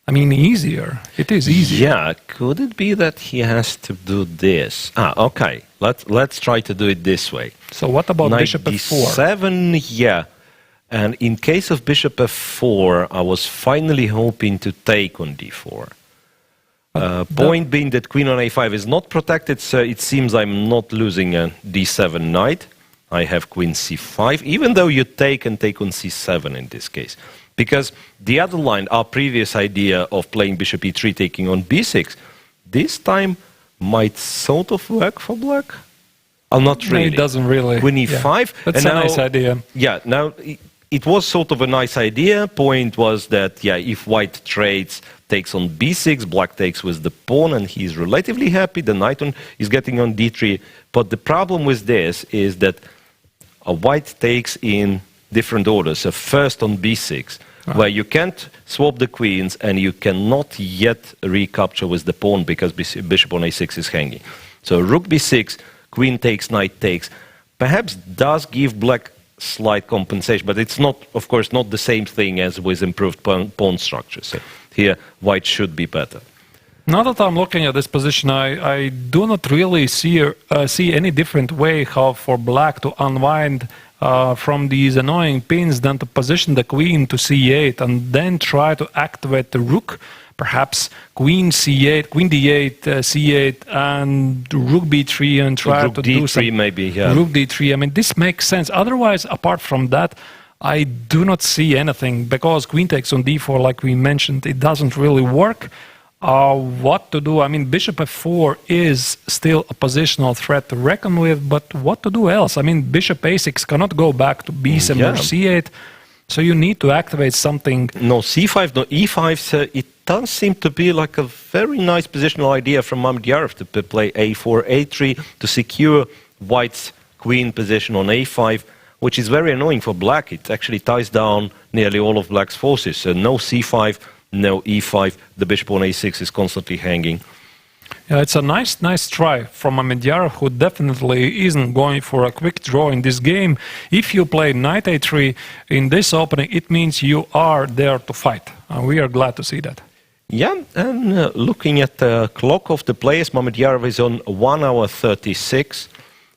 I mean, easier. It is easier. Yeah, could it be that he has to do this? Okay. Let's try to do it this way. So what about bishop f4? 7, yeah. And in case of bishop f4, I was finally hoping to take on d4. Point being that queen on a5 is not protected, so it seems I'm not losing a d7 knight. I have queen c5, even though you take and take on c7 in this case. Because the other line, our previous idea of playing bishop e3 taking on b6, this time might sort of work for black. Not really. No, it doesn't really. Queen e5. Yeah. That's a nice idea. Yeah, now it was sort of a nice idea. Point was that, yeah, if white trades, takes on b6, black takes with the pawn, and he's relatively happy. The knight is getting on d3. But the problem with this is that white takes in different orders. So first on b6, where you can't swap the queens and you cannot yet recapture with the pawn because bishop on a6 is hanging. So rook b6, queen takes, knight takes, perhaps does give black slight compensation, but it's not, of course, not the same thing as with improved pawn structure. So here, white should be better. Now that I'm looking at this position, I do not really see any different way how for black to unwind from these annoying pins than to position the queen to c8 and then try to activate the rook. Perhaps queen c8, queen d8, c8, and rook b3, and try to do some maybe, yeah. Rook d3. I mean, this makes sense. Otherwise, apart from that, I do not see anything because queen takes on d4, like we mentioned, it doesn't really work. What to do? I mean, bishop f4 is still a positional threat to reckon with, but what to do else? I mean, bishop a6 cannot go back to b7 or c8, so you need to activate something. No, c5, no, e5, so it does seem to be like a very nice positional idea from Mamedyarov to play a4, a3 to secure white's queen position on a5, which is very annoying for black. It actually ties down nearly all of black's forces. So no c5, no e5, the bishop on a6 is constantly hanging. Yeah, it's a nice try from Mamedyarov, who definitely isn't going for a quick draw in this game. If you play knight a3 in this opening, it means you are there to fight. And we are glad to see that. Yeah, and looking at the clock of the players, Mamedyarov is on 1 hour 36.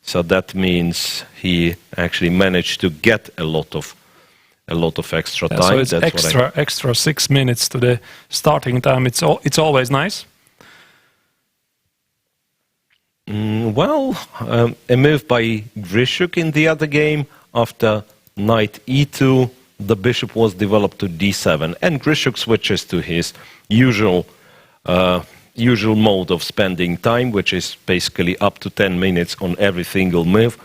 So that means he actually managed to get a lot of extra time. So it's extra 6 minutes to the starting time. It's always nice. Well, a move by Grischuk in the other game. After knight e2, the bishop was developed to d7, and Grischuk switches to his usual mode of spending time, which is basically up to 10 minutes on every single move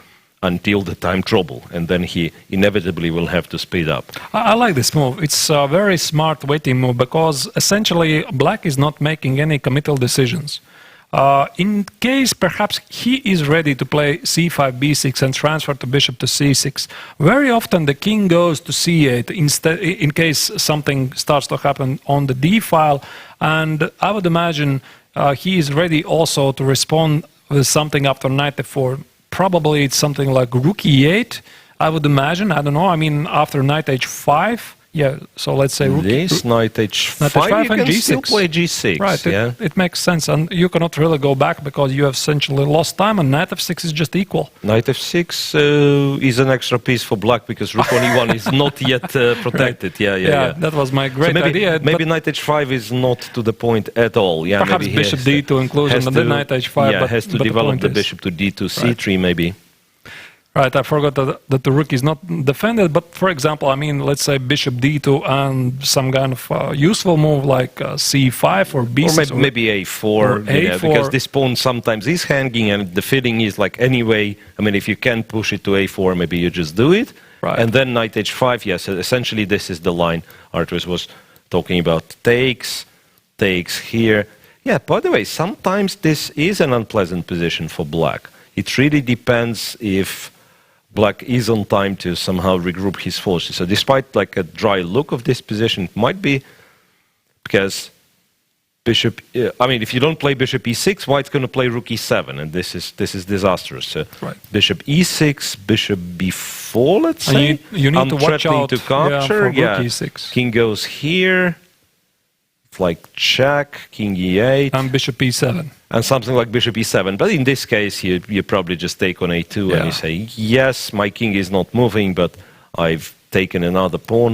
until the time trouble, and then he inevitably will have to speed up. I like this move. It's a very smart waiting move because essentially black is not making any committal decisions. In case perhaps he is ready to play c5, b6 and transfer the bishop to c6, very often the king goes to c8 instead, in case something starts to happen on the d file, and I would imagine he is ready also to respond with something after knight f4. Probably it's something like rook e8, I would imagine. I don't know. I mean, after knight h5, yeah. So let's say rook, knight h5, you and can g6. still play g6. Right. Yeah? It makes sense, and you cannot really go back because you have essentially lost time, and knight f6 is just equal. Knight f6 is an extra piece for black because rook on e1 is not yet protected. Right. Yeah. That was my great idea. Maybe knight h5 is not to the point at all. Yeah, perhaps maybe bishop d2 inclusion and then knight h5. Yeah, but, has to develop the bishop to d2, c3 maybe. Right, I forgot that the rook is not defended, but for example, I mean, let's say bishop d2 and some kind of useful move like c5 or b6. Or maybe a4, yeah, because this pawn sometimes is hanging and the fitting is like anyway, I mean, if you can push it to a4, maybe you just do it. Right. And then knight h5, yes, essentially this is the line Arturs was talking about. Takes here. Yeah, by the way, sometimes this is an unpleasant position for black. It really depends if black is on time to somehow regroup his forces. So despite like a dry look of this position, it might be because bishop. I mean, if you don't play bishop e6, white's going to play rook e7, and this is disastrous. So Right. bishop e6, bishop b4. Let's And say you need to watch threatening out to capture. for rook e6. King goes here. It's like check, king e8. And bishop e7. And something like bishop e7. But in this case, you probably just take on a2 and you say, yes, my king is not moving, but I've taken another pawn.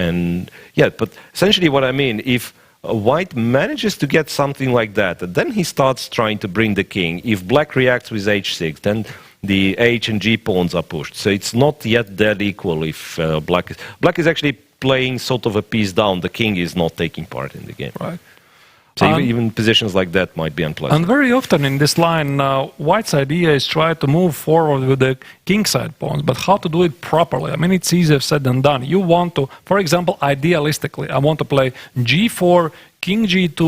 And yeah, but essentially what I mean, if white manages to get something like that, and then he starts trying to bring the king. If black reacts with h6, then the h and g pawns are pushed. So it's not yet dead equal if black is actually playing sort of a piece down. The king is not taking part in the game. Right. So even positions like that might be unpleasant. And very often in this line, white's idea is try to move forward with the kingside pawns, but how to do it properly? I mean, it's easier said than done. You want to, for example, idealistically, I want to play g4, king g2,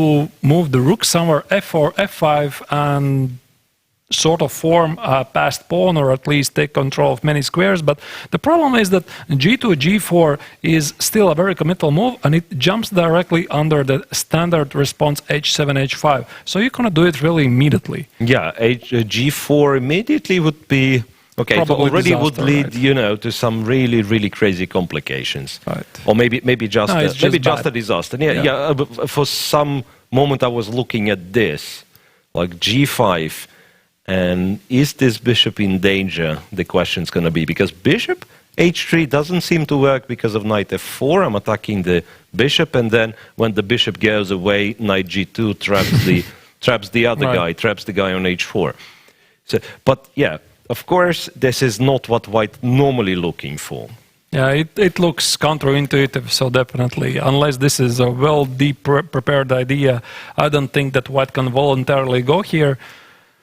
move the rook somewhere, f4, f5, and sort of form a passed pawn, or at least take control of many squares. But the problem is that g2, g4 is still a very committal move, and it jumps directly under the standard response h7, h5. So you're going to do it really immediately. Yeah, g4 immediately would be... Okay, it already disaster, would lead, right. you know, to some really, really crazy complications. Right. Or maybe just, just a disaster. Yeah, but for some moment I was looking at this, like g5, and is this bishop in danger? The question's going to be, because bishop h3 doesn't seem to work because of knight f4. I'm attacking the bishop, and then when the bishop goes away, knight g2 traps the other guy, traps the guy on h4. So, but yeah, of course, this is not what white normally looking for. Yeah, it looks counterintuitive, so definitely, unless this is a well deep prepared idea, I don't think that white can voluntarily go here.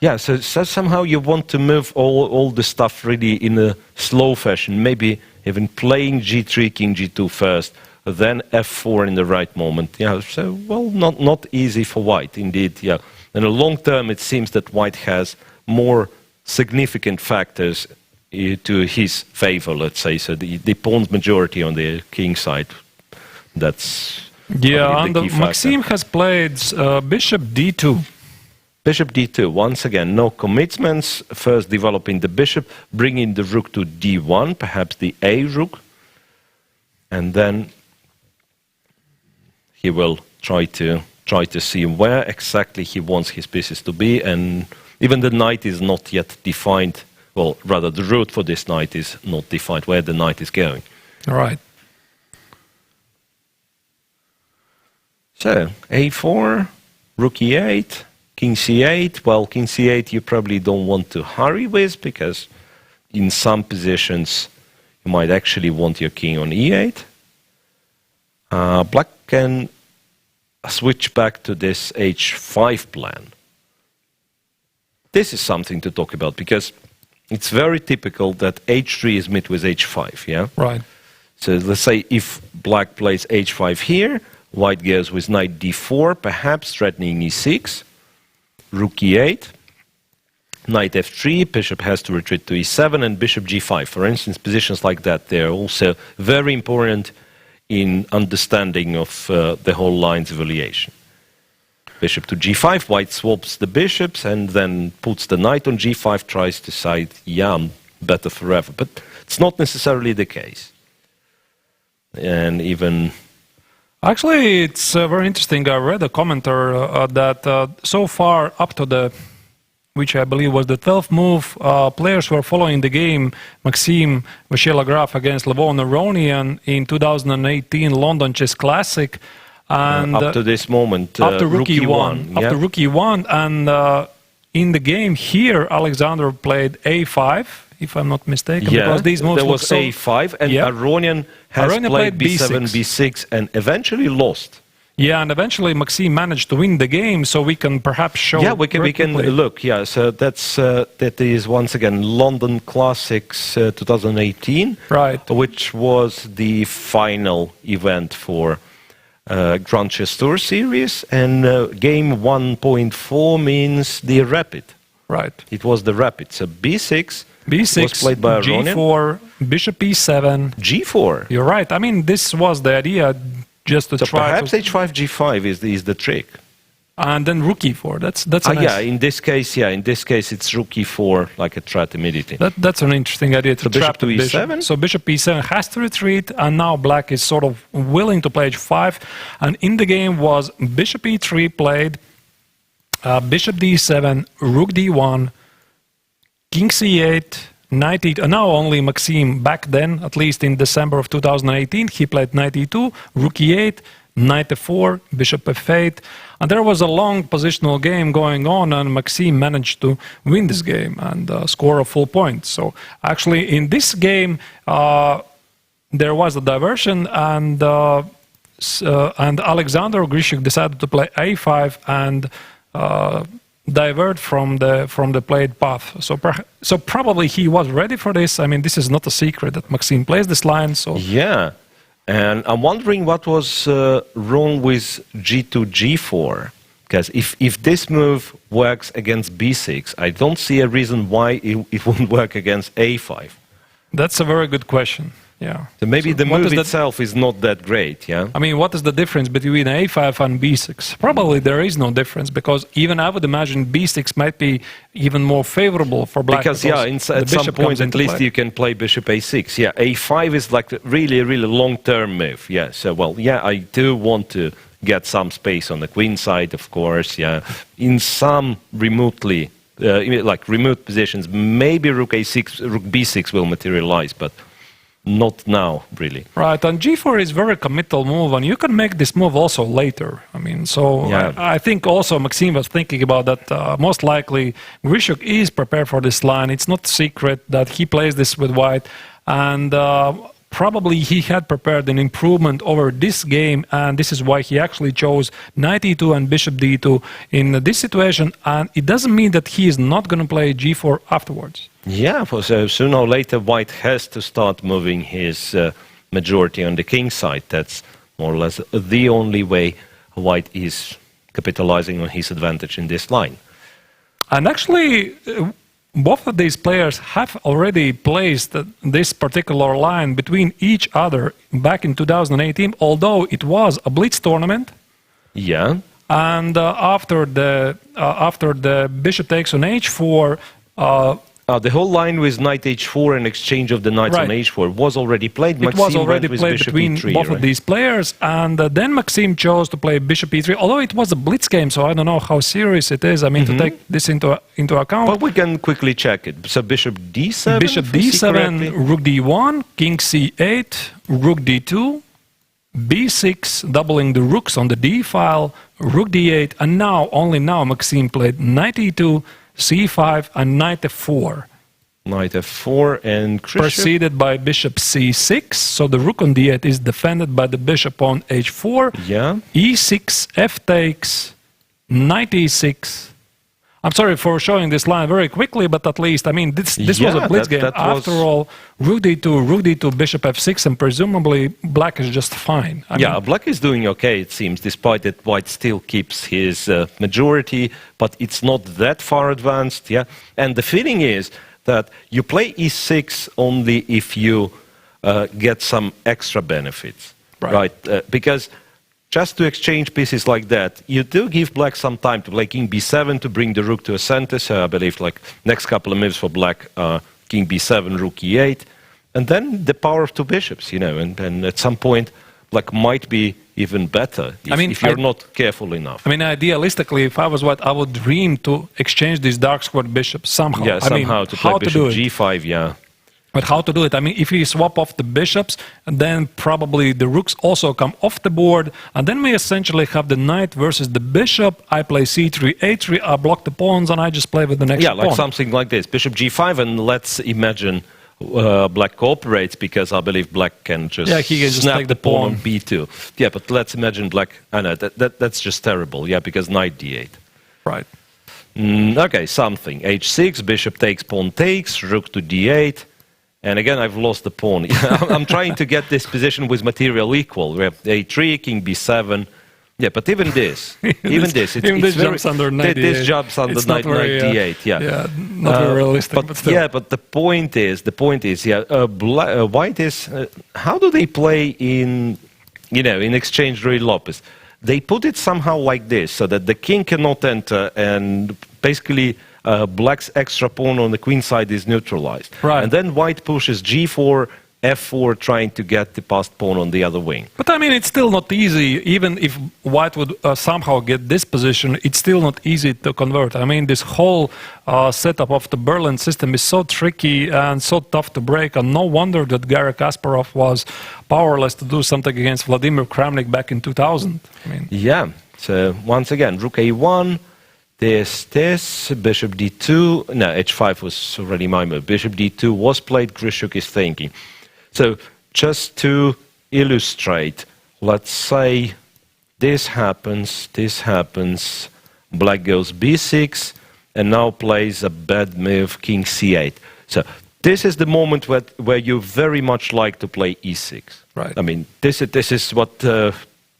Yeah, so somehow you want to move all the stuff really in a slow fashion, maybe even playing g3, king g2 first, then f4 in the right moment. Yeah, so, well, not easy for white, indeed, yeah. In the long term, it seems that white has more significant factors to his favor, let's say. So the pawn's majority on the king side, that's... Yeah, and Maxime has played bishop d2. Bishop d2, once again, no commitments. First developing the bishop, bringing the rook to d1, perhaps the a rook. And then he will try to see where exactly he wants his pieces to be. And even the knight is not yet defined. Well, rather, the route for this knight is not defined, where the knight is going. All right. So, a4, rook e8. King c8, well, king c8 you probably don't want to hurry with, because in some positions you might actually want your king on e8. Black can switch back to this h5 plan. This is something to talk about, because it's very typical that h3 is met with h5, yeah? Right. So let's say if black plays h5 here, white goes with knight d4, perhaps threatening e6. Rook e8, knight f3, bishop has to retreat to e7, and bishop g5. For instance, positions like that, they're also very important in understanding of the whole line's evaluation. Bishop to g5, white swaps the bishops and then puts the knight on g5, tries to say, yeah, I'm better forever. But it's not necessarily the case. And even... Actually, it's very interesting. I read a commenter that so far up to the, which I believe was the 12th move, players were following the game Maxime Vachier-Lagrave against Levon Aronian in 2018 London Chess Classic. And up to this moment, after rook e1. After rook e1, and in the game here, Alexander played a5, if I'm not mistaken, because these moves there was a5, and Aronian has played b7, b6, and eventually lost. Yeah, and eventually Maxime managed to win the game, so we can perhaps show... Yeah, we can look, yeah, so that is, once again, London Classics 2018, right, which was the final event for Grand Chess Tour series, and game 1.4 means the rapid. Right. It was the rapid, so b6... b6, was played by Aronian. g4, bishop e7. g4. You're right. I mean, this was the idea, just to try perhaps h5, g5 is the trick. And then rook e4. That's a nice. Yeah. In this case, it's rook e4, like a threat immediately. That's an interesting idea to So trap bishop to the bishop. e7? So bishop e7 has to retreat, and now black is sort of willing to play h5. And in the game was bishop e3 played, bishop d7, rook d1, king c8, knight e2. Now only Maxime, back then, at least in December of 2018, he played knight e2, rook e8, knight f4, bishop f8. And there was a long positional game going on, and Maxime managed to win this game and score a full point. So actually in this game, there was a diversion, and Alexander Grischuk decided to play a5 and divert from the played path. So probably he was ready for this. I mean, this is not a secret that Maxime plays this line. So Yeah, and I'm wondering what was wrong with g2, g4. Because if this move works against b6, I don't see a reason why it wouldn't work against a5. that's a very good question. Yeah. So maybe the what move is itself is not that great, yeah? I mean, what is the difference between a5 and b6? Probably there is no difference, because even I would imagine b6 might be even more favorable for black. Because at some point at least you can play bishop a6. Yeah, a5 is like a really long-term move. Yeah, so I do want to get some space on the queen side, of course. Yeah, in some remotely remote positions, maybe rook a6, rook b6 will materialize, but not now, really. Right, and g4 is very committal move, and you can make this move also later. I mean, so Yeah. I think also Maxime was thinking about that. Most likely, Grischuk is prepared for this line. It's not secret that he plays this with white, and probably he had prepared an improvement over this game, and this is why he actually chose knight e2 and bishop d2 in this situation. And it doesn't mean that he is not going to play g4 afterwards. Yeah, so sooner or later white has to start moving his majority on the king side. That's more or less the only way white is capitalizing on his advantage in this line. And actually, both of these players have already placed this particular line between each other back in 2018, although it was a blitz tournament. Yeah. And after the bishop takes on h4, the whole line with knight h4 and exchange of the knights on h4 was already played. It was already played between e3, both of these players, and then Maxime chose to play bishop e3, although it was a blitz game, so I don't know how serious it is. I mean, to take this into account. But we can quickly check it. So bishop d7? Bishop d7, rook d1, king c8, rook d2, b6, doubling the rooks on the d file, rook d8, and now, only now, Maxime played knight e2, c5, and knight f4. Knight f4 and Grischuk. Preceded by bishop c6, so the rook on d8 is defended by the bishop on h4. Yeah. e6, f takes, knight e6. I'm sorry for showing this line very quickly, but at least, I mean, this was a blitz game. After all, rook d2, bishop f6, and presumably black is just fine. I mean, black is doing okay, it seems, despite that white still keeps his majority, but it's not that far advanced, yeah? And the feeling is that you play e6 only if you get some extra benefits, right? Because just to exchange pieces like that, you do give black some time to play king b7 to bring the rook to a center. So I believe like next couple of moves for black are king b7, rook e8, and then the power of two bishops, you know, and at some point black might be even better if you're not careful enough. I mean, idealistically, if I was white, I would dream to exchange these dark squared bishops somehow. Yeah, somehow to play bishop g5, yeah. But how to do it? I mean, if you swap off the bishops, then probably the rooks also come off the board, and then we essentially have the knight versus the bishop. I play c3, a3, I block the pawns, and I just play with the next pawn. Yeah, like something like this. Bishop g5, and let's imagine black cooperates, because I believe black can just snap the pawn on b2. Yeah, but let's imagine black... I know, that's just terrible, yeah, because knight d8. Right. Okay, something. h6, bishop takes, pawn takes, rook to d8. And again, I've lost the pawn. I'm trying to get this position with material equal. We have a3, king b7. Yeah, but even this, this jumps under knight d8. This jumps under knight d8. Yeah, not very realistic. But still. Yeah, but the point is, white is. How do they play in exchange Ruy Lopez? they put it somehow like this, so that the king cannot enter, and basically black's extra pawn on the queen side is neutralized. Right. And then white pushes g4, f4, trying to get the passed pawn on the other wing. But I mean, it's still not easy. Even if white would somehow get this position, it's still not easy to convert. I mean, this whole setup of the Berlin system is so tricky and so tough to break, and no wonder that Garry Kasparov was powerless to do something against Vladimir Kramnik back in 2000. I mean, yeah, so once again, rook a1, this, bishop d2, no, h5 was already my move, bishop d2 was played, Grischuk is thinking. So, just to illustrate, let's say this happens, black goes b6, and now plays a bad move, king c8. So, this is the moment where you very much like to play e6. Right. I mean, this is what,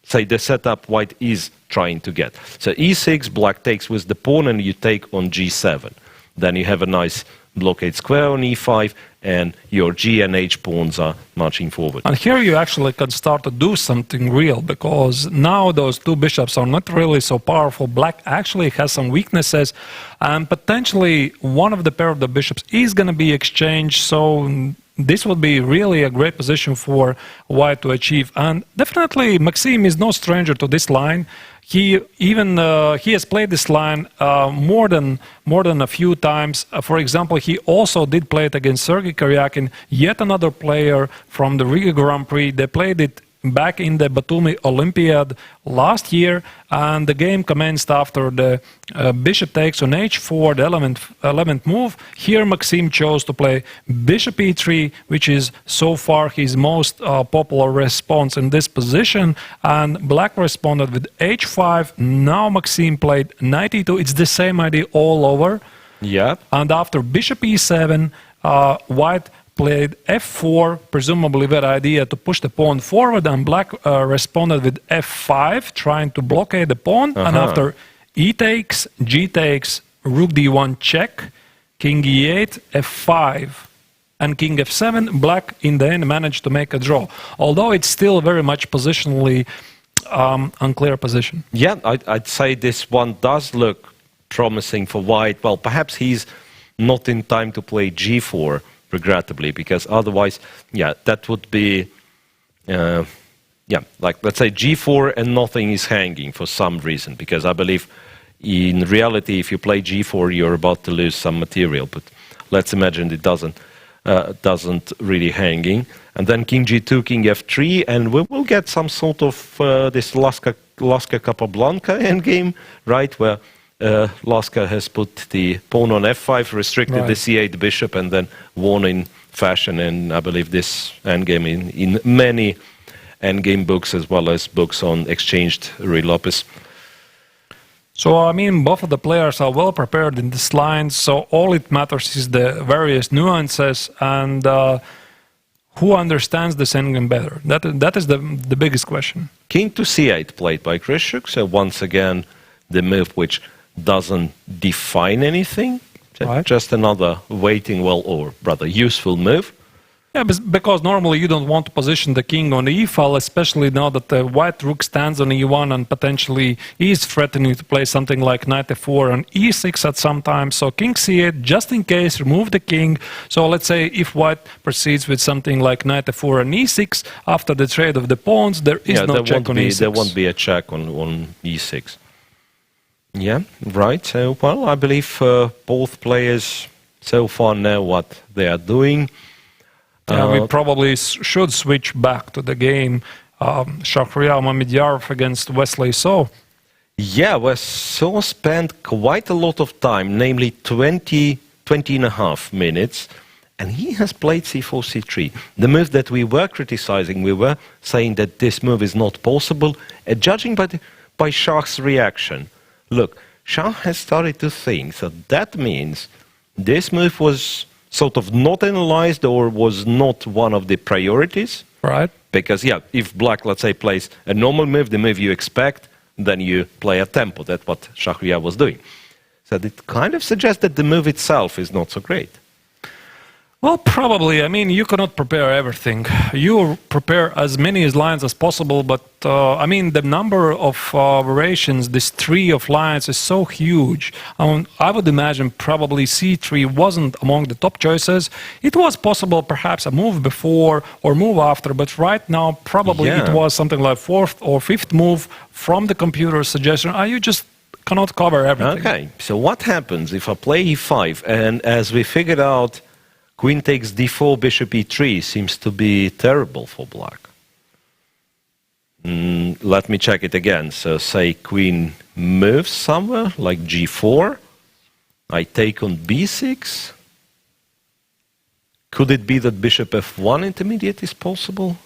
say, the setup white is trying to get. So, e6, black takes with the pawn, and you take on g7. Then you have a nice blockade square on e5, and your g and h pawns are marching forward. And here you actually can start to do something real, because now those two bishops are not really so powerful. Black actually has some weaknesses, and potentially one of the pair of the bishops is going to be exchanged, so this would be really a great position for white to achieve. And definitely Maxime is no stranger to this line. He has played this line more than a few times. For example, he also did play it against Sergey Karjakin, yet another player from the Riga Grand Prix. They played it back in the Batumi Olympiad last year, and the game commenced after the bishop takes on h4, the 11th move. Here Maxime chose to play bishop e3, which is so far his most popular response in this position, and black responded with h5. Now Maxime played knight e2. It's the same idea all over. Yeah. And after bishop e7, white played f4, presumably that idea to push the pawn forward, and black responded with f5, trying to blockade the pawn. And after e takes, g takes, rook d1 check, king e8, f5, and king f7, black in the end managed to make a draw. Although it's still very much positionally unclear position. Yeah, I'd say this one does look promising for white. Well, perhaps he's not in time to play g4, regrettably, because otherwise, yeah, that would be, like, let's say g4 and nothing is hanging for some reason, because I believe in reality, if you play g4, you're about to lose some material, but let's imagine it doesn't really hanging. And then king g2, king f3, and we will get some sort of this Laska-Capablanca endgame, right, where Laska has put the pawn on f5, restricted the c8 bishop, and then won in fashion. And I believe this endgame in many endgame books, as well as books on exchanged Ruy Lopez. So, I mean, both of the players are well prepared in this line, so all it matters is the various nuances and who understands this endgame better. That is the biggest question. King to c8 played by Grischuk, so once again, the move which doesn't define anything, Right. Just another waiting, well, or rather useful move. Yeah, because normally you don't want to position the king on the e file, especially now that the white rook stands on e1 and potentially is threatening to play something like knight f4 and e6 at some time. So king c8, just in case, remove the king. So let's say if white proceeds with something like knight f4 and e6, after the trade of the pawns, there is no check on e6. There won't be a check on e6. Yeah, right. So, well, I believe both players so far know what they are doing. We probably should switch back to the game. Shakhriyar Mamedyarov against Wesley So. Yeah, So spent quite a lot of time, namely 20 and a half minutes, and he has played c4, c3. The move that we were criticizing, we were saying that this move is not possible, judging by Shah's reaction. Look, Shah has started to think that means this move was sort of not analyzed or was not one of the priorities. Right. Because, yeah, if black, let's say, plays a normal move, the move you expect, then you play a tempo. That's what Shakhriyar was doing. So it kind of suggests that the move itself is not so great. Well, probably. I mean, you cannot prepare everything. You prepare as many lines as possible, but I mean, the number of variations, this tree of lines is so huge. I would imagine probably C3 wasn't among the top choices. It was possible perhaps a move before or move after, but right now probably it was something like fourth or fifth move from the computer suggestion. You just cannot cover everything. Okay, so what happens if I play e5 and as we figured out, queen takes d4, bishop e3 seems to be terrible for black. Let me check it again. So say queen moves somewhere, like g4. I take on b6. Could it be that bishop f1 intermediate is possible?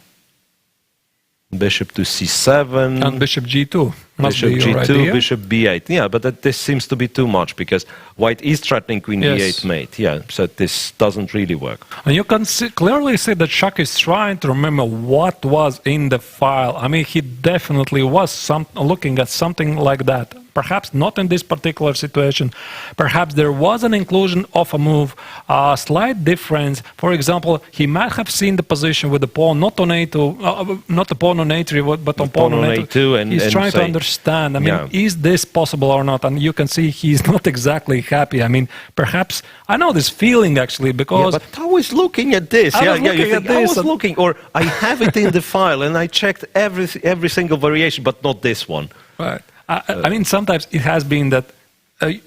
Bishop to c7. And bishop g2. Bishop g2, bishop b8. Yeah, but this seems to be too much because white is threatening queen d8 mate. Yeah, so this doesn't really work. And you can clearly see that Shak is trying to remember what was in the file. I mean, he definitely was looking at something like that. Perhaps not in this particular situation. Perhaps there was an inclusion of a move, a slight difference. For example, he might have seen the position with the pawn not on a2, not the pawn on a3, but on pawn on a2. And he's trying to understand. I mean, is this possible or not? And you can see he's not exactly happy. I mean, perhaps I know this feeling actually because. Yeah, but I was looking at this. I was looking, or I have it in the file, and I checked every single variation, but not this one. Right. I mean, sometimes it has been that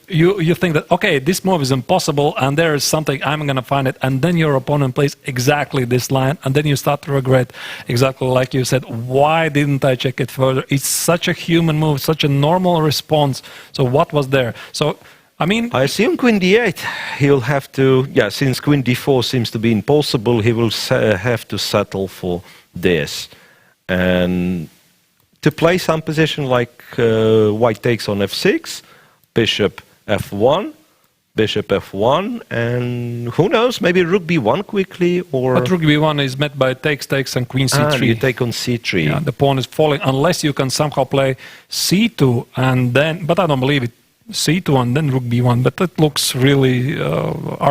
you think that, okay, this move is impossible, and there is something, I'm going to find it, and then your opponent plays exactly this line, and then you start to regret, exactly like you said, why didn't I check it further? It's such a human move, such a normal response. So what was there? So, I mean... I assume queen d8, he'll have to, since queen d4 seems to be impossible, he will have to settle for this. And... to play some position like white takes on f6, bishop f1, bishop f1, and who knows, maybe rook b1 quickly, or... But rook b1 is met by takes, and queen c3. You take on c3. Yeah, the pawn is falling, unless you can somehow play c2, and then... But I don't believe it. c2 and then rook b1, but that looks really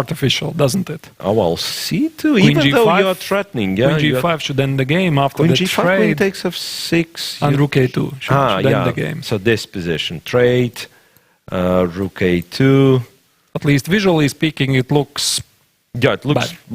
artificial, doesn't it? Oh, well, c2, queen even G5, though you are threatening. Yeah, queen g5 should end the game after queen the G5, trade. Queen takes f6. And rook a2 should end the game. So this position, trade, rook a2. At least visually speaking, it looks... Yeah, it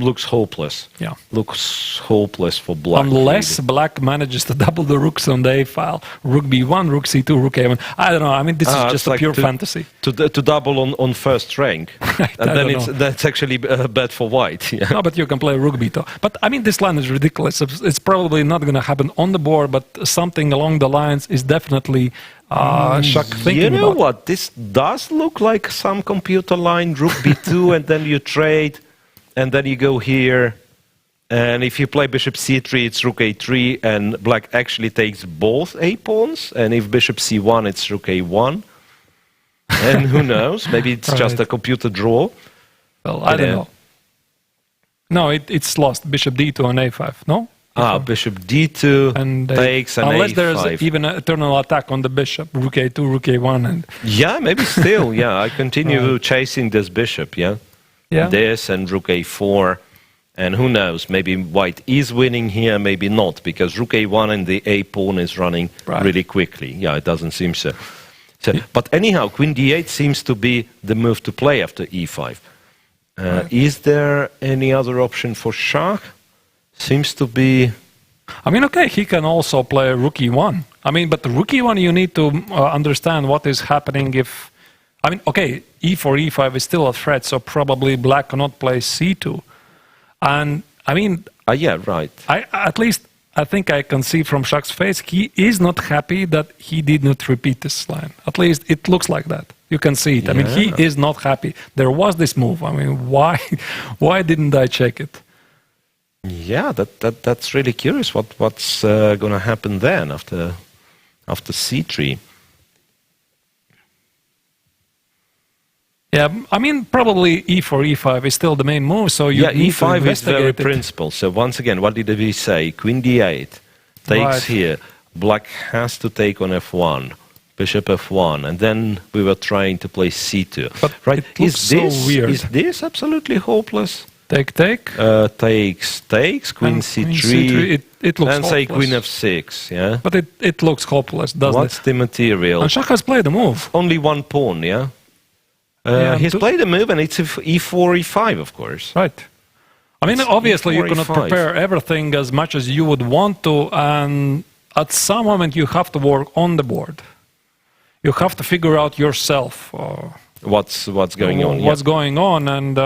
looks hopeless. Yeah. Looks hopeless for black. Unless black manages to double the rooks on the A file. Rook b1, rook c2, rook a1. I don't know. I mean, this is just a pure fantasy. To double on first rank. Right, and then that's actually bad for white. Yeah. No, but you can play rook b2. But I mean, this line is ridiculous. It's probably not going to happen on the board, but something along the lines is definitely Shak thinking about. You know what? This does look like some computer line, rook b2, and then you trade. And then you go here, and if you play bishop c3, it's rook a3, and black actually takes both a-pawns, and if bishop c1, it's rook a1. And who knows, maybe it's just a computer draw. Well, I don't know. No, it's lost, bishop d2 and a5, no? Bishop d2 and takes an unless a5. There's even an eternal attack on the bishop, rook a2, rook a1. And yeah, maybe still, I continue chasing this bishop, this and rook a4, and who knows, maybe white is winning here, maybe not, because rook a1 and the a-pawn is running really quickly. Yeah, it doesn't seem so. But anyhow, queen d8 seems to be the move to play after e5. Is there any other option for Shak? Seems to be... I mean, okay, he can also play rook e1. I mean, but rook e1, you need to understand what is happening if... I mean, okay, e4, e5 is still a threat, so probably black cannot play c2. And, I mean... yeah, right. At least, I think I can see from Shak's face, he is not happy that he did not repeat this line. At least, it looks like that. You can see it. I mean, he is not happy. There was this move. I mean, why didn't I check it? Yeah, that's really curious. What's going to happen then after c3? Yeah, I mean, probably e4, e5 is still the main move, so you need to e5 is very it. principal. So once again, what did we say? Queen d8 takes here. Black has to take on f1, bishop f1, and then we were trying to play c2. But it looks so weird. Is this absolutely hopeless? Take. Takes, queen c3. It looks and hopeless. say queen f6, yeah? But it looks hopeless, doesn't What's it? the material? And Shak has played a move. Only one pawn, yeah? He's played a move, and it's e4, e5, of course. Right. I mean, obviously, you E4, cannot E5. prepare everything as much as you would want to, and at some moment you have to work on the board. You have to figure out yourself What's going on? What's going on, and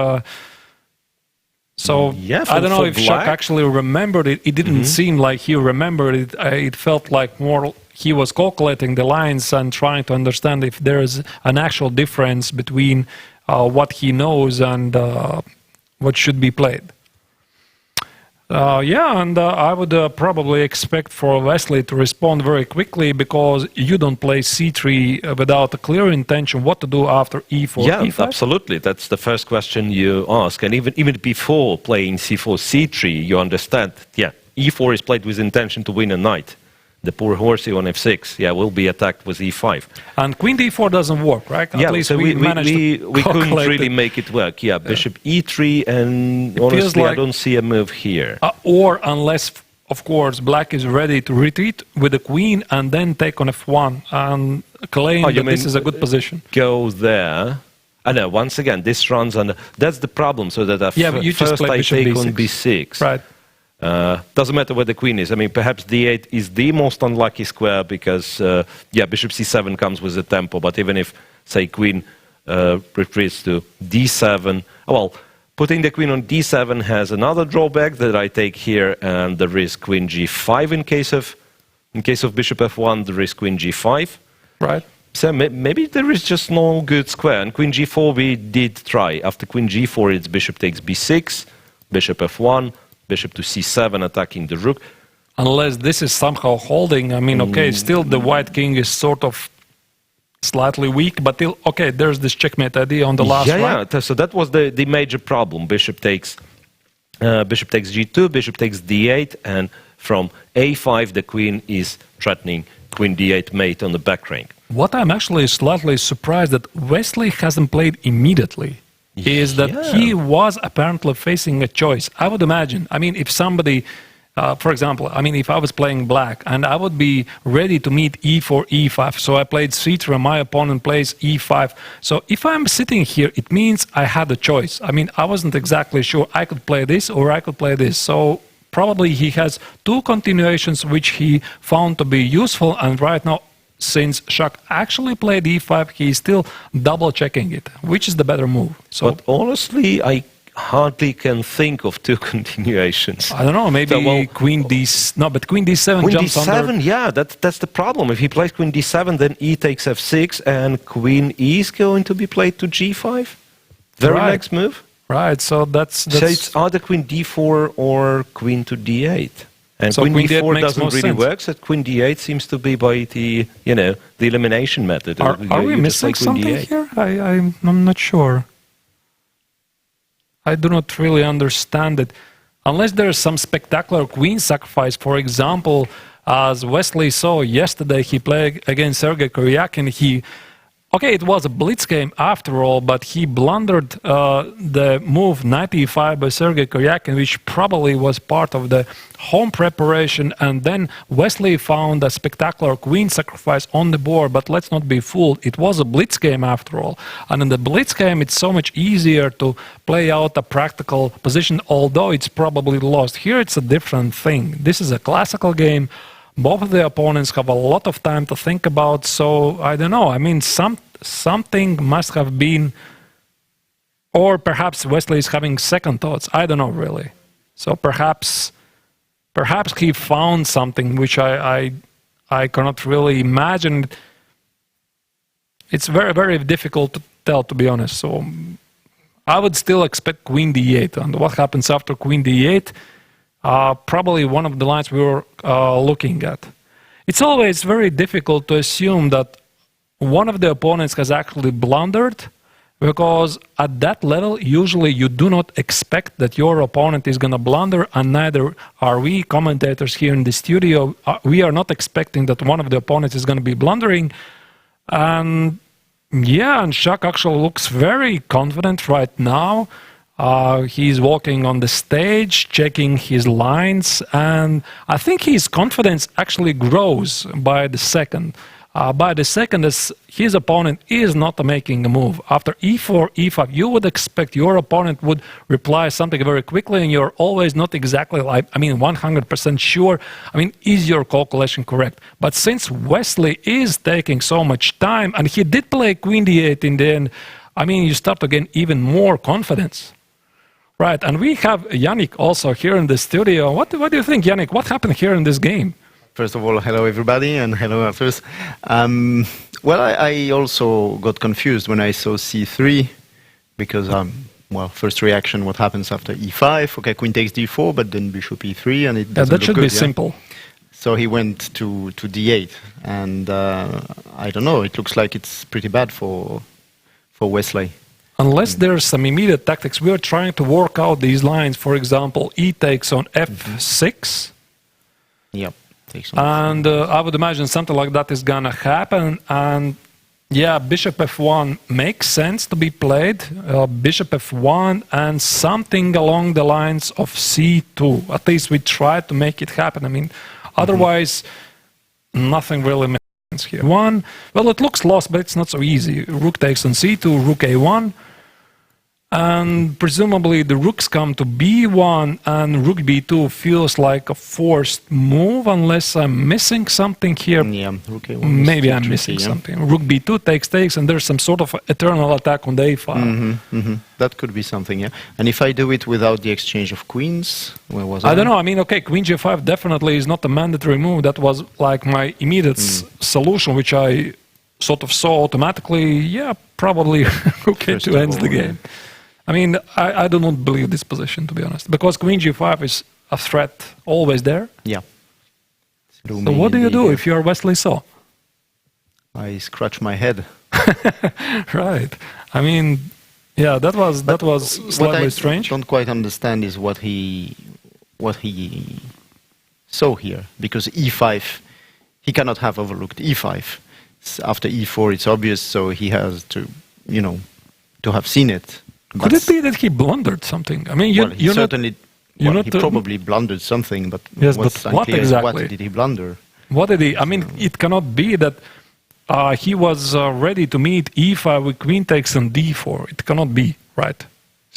so I don't know if Shak actually remembered it. It didn't seem like he remembered it. It felt like more he was calculating the lines and trying to understand if there is an actual difference between what he knows and what should be played. And I would probably expect for Wesley to respond very quickly, because you don't play c3 without a clear intention what to do after e4, yeah, e5. absolutely. That's the first question you ask. And even before playing c4, c3, you understand, e4 is played with intention to win a knight. The poor horsey on f6, will be attacked with e5. And queen d4 doesn't work, right? At least so we managed to we couldn't really it. make it work. Yeah, bishop e3, and honestly, I don't see a move here. Or unless, of course, black is ready to retreat with the queen and then take on f1 and claim that this is a good position. Go there. I know, once again, this runs on... That's the problem, so that first I take on b6. Right. Doesn't matter where the queen is. I mean, perhaps d8 is the most unlucky square because, bishop c7 comes with a tempo. But even if, say, queen retreats to d7, well, putting the queen on d7 has another drawback that I take here, and there is queen g5 in case of bishop f1. There is queen g5. Right. So maybe there is just no good square. And queen g4 we did try. After queen g4, it's bishop takes b6, bishop f1. Bishop to c7, attacking the rook. Unless this is somehow holding, I mean, okay, still the white king is sort of slightly weak, but still, okay, there's this checkmate idea on the last round. Yeah, so that was the major problem. Bishop takes g2, bishop takes d8, and from a5 the queen is threatening queen d8 mate on the back rank. What I'm actually slightly surprised that Wesley hasn't played immediately is that he was apparently facing a choice. I would imagine, I mean, if somebody, for example, I mean, if I was playing black and I would be ready to meet e4, e5, so I played c3 and my opponent plays e5. So if I'm sitting here, it means I had a choice. I mean, I wasn't exactly sure I could play this or I could play this. So probably he has two continuations which he found to be useful, and right now, since Shak actually played e5, he's still double-checking it. Which is the better move? So, but honestly, I hardly can think of two continuations. I don't know, maybe queen d... No, but queen d7 queen jumps d7, under... yeah, that's the problem. If he plays queen d7, then e takes f6, and queen e is going to be played to g5? Very next move? Right, so that's... So it's either queen d4 or queen to d8. And so queen d4 doesn't really sense. work, so queen d8 seems to be by the, the elimination method. Are we missing something here? I'm not sure. I do not really understand it. Unless there's some spectacular queen sacrifice, for example, as Wesley saw yesterday, he played against Sergey Karjakin. Okay, it was a blitz game after all, but he blundered the move knight e5 by Sergey Karjakin, which probably was part of the home preparation, and then Wesley found a spectacular queen sacrifice on the board, but let's not be fooled, it was a blitz game after all. And in the blitz game, it's so much easier to play out a practical position, although it's probably lost. Here it's a different thing. This is a classical game. Both of the opponents have a lot of time to think about, so I don't know. I mean, something must have been, or perhaps Wesley is having second thoughts. I don't know really. So perhaps he found something which I cannot really imagine. It's very, very difficult to tell, to be honest. So I would still expect queen d8, and what happens after queen d8? Probably one of the lines we were looking at. It's always very difficult to assume that one of the opponents has actually blundered, because at that level, usually you do not expect that your opponent is going to blunder, and neither are we commentators here in the studio. We are not expecting that one of the opponents is going to be blundering. And yeah, and Shak actually looks very confident right now. He's walking on the stage, checking his lines, and I think his confidence actually grows by the second. As his opponent is not making a move. After e4, e5, you would expect your opponent would reply something very quickly, and you're always not exactly 100% sure. Is your calculation correct? But since Wesley is taking so much time, and he did play queen d8 in the end, you start to gain even more confidence. Right, and we have Yannick also here in the studio. What do you think, Yannick? What happened here in this game? First of all, hello everybody, and hello Arthurs. Well, I also got confused when I saw c3, because, first reaction, what happens after e5? Okay, queen takes d4, but then bishop e3, and it doesn't that should look good, be simple. So he went to d8, and I don't know, it looks like it's pretty bad for Wesley. Unless there's some immediate tactics, we're trying to work out these lines. For example, e takes on f6. Yep. And I would imagine something like that is gonna happen. And yeah, bishop f1 makes sense to be played. Bishop f1 and something along the lines of c2. At least we try to make it happen. Otherwise, nothing really makes sense here. Well, it looks lost, but it's not so easy. Rook takes on c2, rook a1. And presumably the rooks come to b1, and rook b2 feels like a forced move, unless I'm missing something here. Yeah, rook a1 maybe I'm missing something. Rook b2 takes, and there's some sort of eternal attack on the a file. That could be something, yeah. And if I do it without the exchange of queens, where was I? I don't know. Okay, queen g5 definitely is not a mandatory move. That was like my immediate solution, which I sort of saw automatically. Yeah, probably okay to end the game. I do not believe this position, to be honest, because queen g5 is a threat always there. Yeah. So what do you do if you are Wesley So? I scratch my head. Right. Yeah, that was slightly strange. What I don't quite understand is what he saw here, because e5, he cannot have overlooked e5. After e4, it's obvious, so he has to, to have seen it. Could it be that he blundered something? He probably blundered something, but yes, but what exactly? What did he blunder? What did he? It cannot be that he was ready to meet e5 with queen takes on d4. It cannot be, right?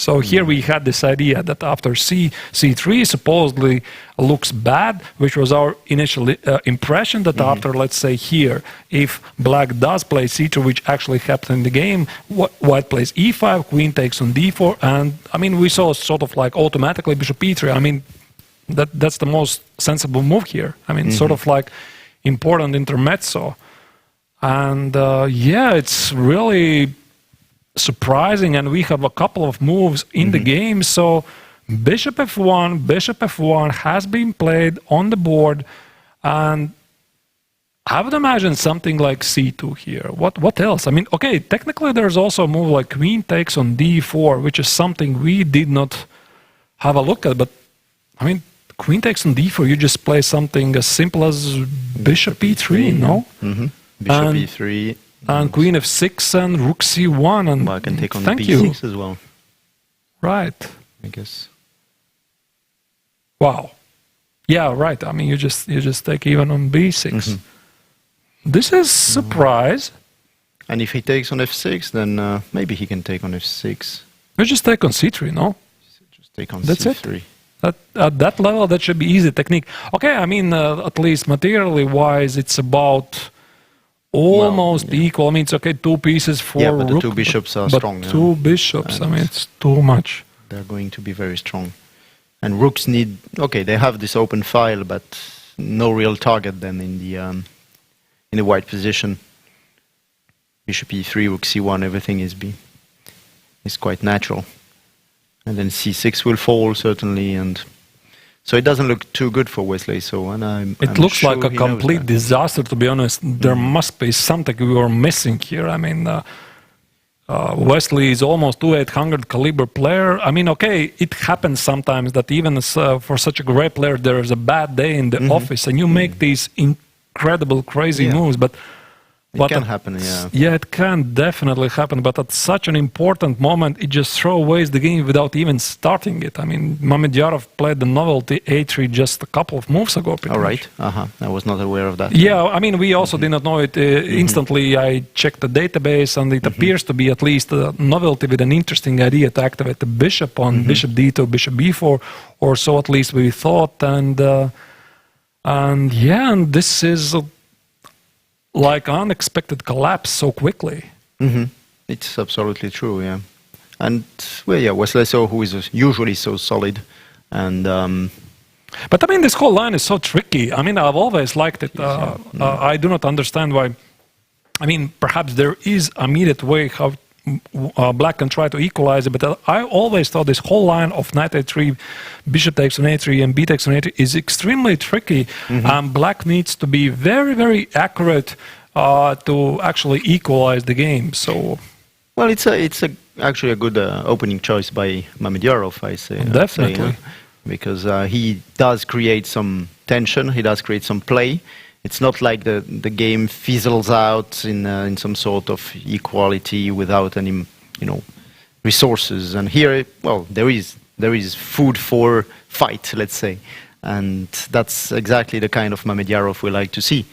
So here we had this idea that after c3 supposedly looks bad, which was our initial impression, that after, let's say here, if black does play c2, which actually happened in the game, white plays e5, queen takes on d4, and we saw sort of like automatically bishop e3. That's the most sensible move here. Sort of like important intermezzo. And yeah, it's really surprising, and we have a couple of moves in the game. So bishop f1 has been played on the board, and I would imagine something like c2 here. What else? Okay, technically there's also a move like queen takes on d4, which is something we did not have a look at, but queen takes on d4, you just play something as simple as bishop e3, no? Bishop e3. And queen f6 and rook c1, and I can take on b6 as well. Right. I guess. Wow. Yeah, right. You just take even on b6. This is surprise. And if he takes on f6, then maybe he can take on f6. You just take on c3, no? Just take on That's c3. It. At that level, that should be easy technique. Okay, at least materially wise, it's about almost equal. It's okay, two pieces for but the rook, two bishops are but strong. Two bishops, it's too much. They're going to be very strong. And rooks need, okay, they have this open file, but no real target then in the white position. Bishop e3, rook c1, everything is quite natural. And then c6 will fall, certainly, and so it doesn't look too good for Wesley So, and it looks like a complete disaster, to be honest. There must be something we were missing here. Wesley is almost 2,800 caliber player. Okay, it happens sometimes that even for such a great player, there is a bad day in the office, and you make these incredible, crazy moves. But It can happen, yeah. Yeah, it can definitely happen, but at such an important moment, it just throws away the game without even starting it. I mean, Mamedyarov played the novelty A3 just a couple of moves ago. All right. I was not aware of that. Yeah, I mean, we also did not know it instantly. I checked the database, and it appears to be at least a novelty with an interesting idea to activate the bishop on bishop d2, bishop b4, or so at least we thought. And this is like unexpected collapse so quickly. It's absolutely true, yeah. And well, yeah, Wesley So, who is usually so solid, and but I mean, this whole line is so tricky. I mean, I've always liked it. I do not understand why. I mean, perhaps there is an immediate way how Black can try to equalize it, but I always thought this whole line of knight a3, bishop takes on a3, and b takes on a3 is extremely tricky. Black needs to be very, very accurate to actually equalize the game. So, well, it's actually a good opening choice by Mamedyarov, I say. Definitely. Because he does create some tension, he does create some play. It's not like the game fizzles out in some sort of equality without any, resources. And here, well, there is food for fight, let's say, and that's exactly the kind of Mamedyarov we like to see,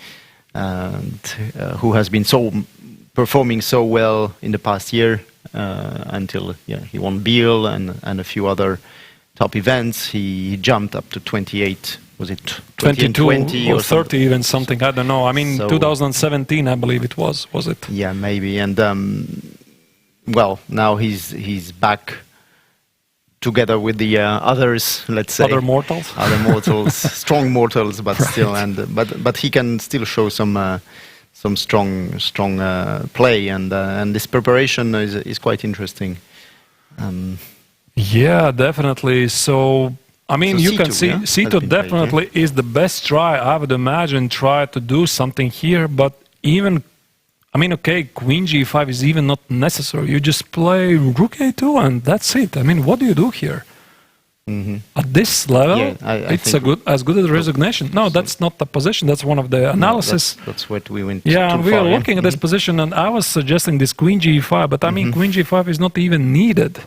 and who has been performing so well in the past year until he won Biel and a few other top events. He jumped up to 28. Was it 22 or 30 even, something, I don't know. I mean, so, 2017, I believe it was it? Yeah, maybe. And, well, now he's back together with the others, let's say. Other mortals? Other mortals, strong mortals, but right. Still. But he can still show some strong play, and this preparation is quite interesting. Yeah, definitely. So, I mean, you can see C2 definitely is the best try. I would imagine try to do something here, but even, I mean, okay, Queen G5 is even not necessary. You just play Rook A2 and that's it. I mean, what do you do here? At this level, it's as good as resignation. No, that's not the position. That's one of the analysis. No, that's what we went. Yeah, we are looking at this position, and I was suggesting this Queen G5, but I mean, Queen G5 is not even needed.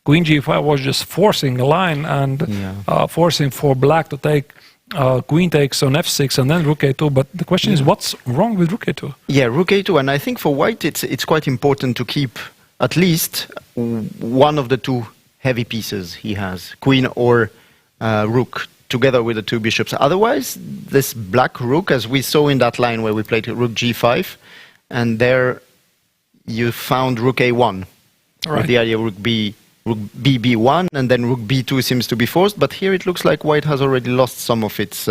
Queen G5 was just forcing a line and forcing for Black to take Queen takes on F6 and then Rook A2. But the question is, what's wrong with Rook A2? Yeah, Rook A2, and I think for White it's quite important to keep at least one of the two heavy pieces he has, Queen or Rook, together with the two bishops. Otherwise, this Black Rook, as we saw in that line where we played Rook G5, and there you found Rook A1, with the idea Rook B1, and then Rook B2 seems to be forced, but here it looks like White has already lost some of its,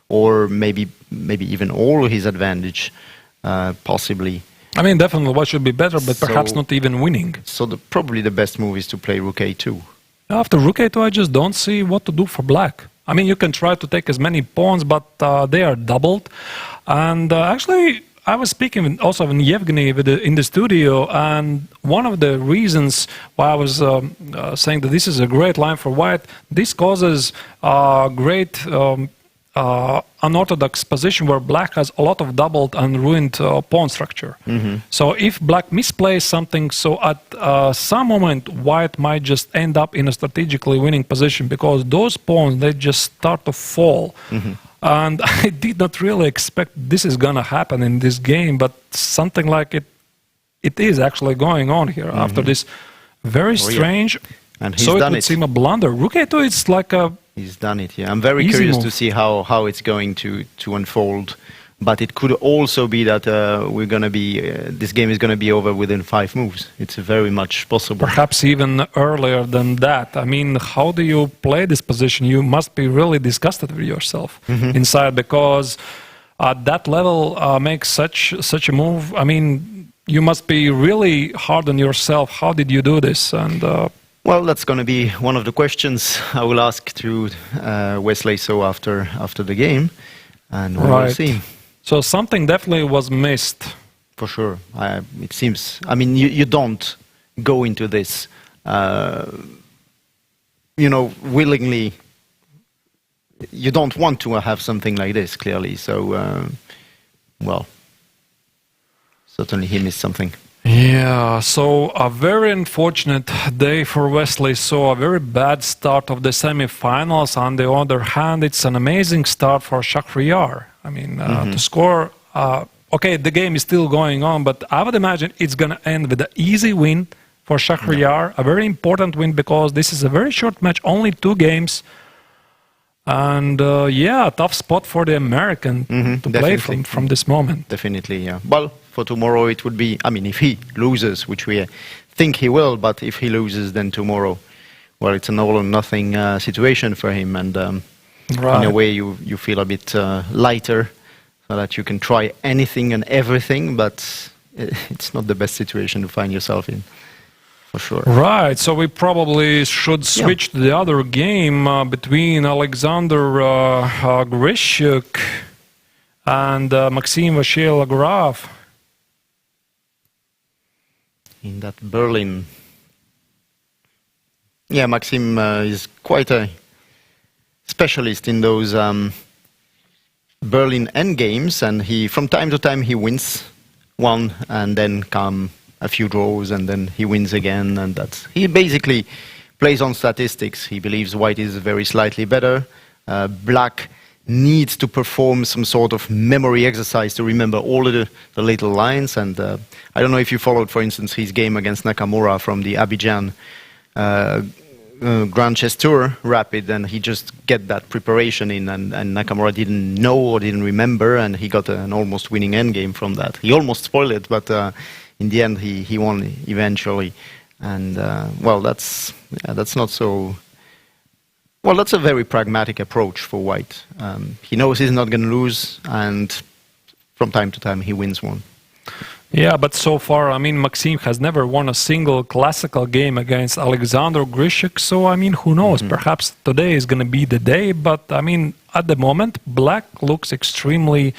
or maybe even all his advantage, possibly. I mean, definitely White should be better, but perhaps not even winning. So probably the best move is to play Rook A2. After Rook A2, I just don't see what to do for Black. I mean, you can try to take as many pawns, but they are doubled. And actually, I was speaking also with Yevgeny in the studio, and one of the reasons why I was saying that this is a great line for White, this causes great unorthodox position where Black has a lot of doubled and ruined pawn structure. So if Black misplays something, so at some moment White might just end up in a strategically winning position, because those pawns, they just start to fall. And I did not really expect this is going to happen in this game, but something like it is actually going on here after this very strange, and he's so done it would seem a blunder. Rook A2, it's like a... He's done it, yeah. I'm very curious to see how it's going to unfold. But it could also be that we're going to be this game is going to be over within 5 moves. It's very much possible. Perhaps even earlier than that. I mean, how do you play this position? You must be really disgusted with yourself inside, because at that level, make such a move. I mean, you must be really hard on yourself. How did you do this? And well, that's going to be one of the questions I will ask to Wesley So after the game, and we will see. So something definitely was missed. For sure. It seems, I mean, you don't go into this, willingly. You don't want to have something like this, clearly. So, well, certainly he missed something. Yeah, so a very unfortunate day for Wesley So, a very bad start of the semi-finals. On the other hand, it's an amazing start for Shakhriyar. I mean, to score... okay, the game is still going on, but I would imagine it's going to end with an easy win for Shakhriyar, a very important win because this is a very short match, only 2 games. And yeah, a tough spot for the American to play from this moment. Definitely, yeah. Well, for tomorrow it would be, I mean, if he loses, which we think he will, but if he loses, then tomorrow, well, it's an all or nothing situation for him. And in a way, you feel a bit lighter, so that you can try anything and everything, but it's not the best situation to find yourself in. For sure. Right, so we probably should switch to the other game between Alexander Grischuk and Maxime Vachier-Lagrave. In that Berlin. Yeah, Maxime is quite a specialist in those Berlin endgames, and he, from time to time, he wins one and then come a few draws and then he wins again, and he basically plays on statistics. He believes white is very slightly better. Black needs to perform some sort of memory exercise to remember all of the little lines, and I don't know if you followed, for instance, his game against Nakamura from the Abidjan Grand Chess Tour Rapid, and he just get that preparation in, and Nakamura didn't know or didn't remember, and he got an almost winning endgame from that. He almost spoiled it, but in the end he won eventually. And well, that's not so... Well, that's a very pragmatic approach for white. He knows he's not going to lose, and from time to time he wins one. Yeah, but so far, I mean, Maxime has never won a single classical game against Alexander Grischuk, so, I mean, who knows? Perhaps today is going to be the day, but, I mean, at the moment, black looks extremely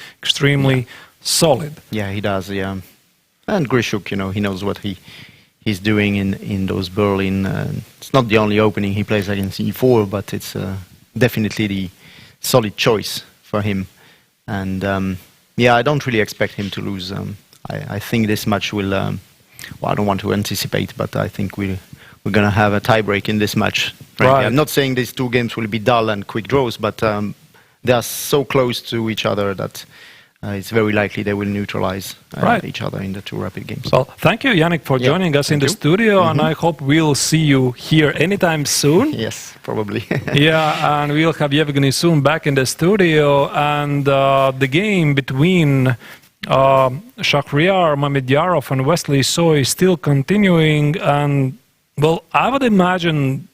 solid. Yeah, he does, yeah. And Grischuk, you know, he knows what he's doing in those Berlin. It's not the only opening he plays against E4, but it's definitely the solid choice for him. And, yeah, I don't really expect him to lose. I think this match will, well, I don't want to anticipate, but I think we're going to have a tiebreak in this match. Right. I'm not saying these two games will be dull and quick draws, but they are so close to each other that it's very likely they will neutralize each other in the two rapid games. Well, thank you, Yannick, for joining us in the studio, and I hope we'll see you here anytime soon. Yes, probably. Yeah, and we'll have Yevgeny soon back in the studio, and the game between Shakhriyar Mamedyarov and Wesley So is still continuing, and well, I would imagine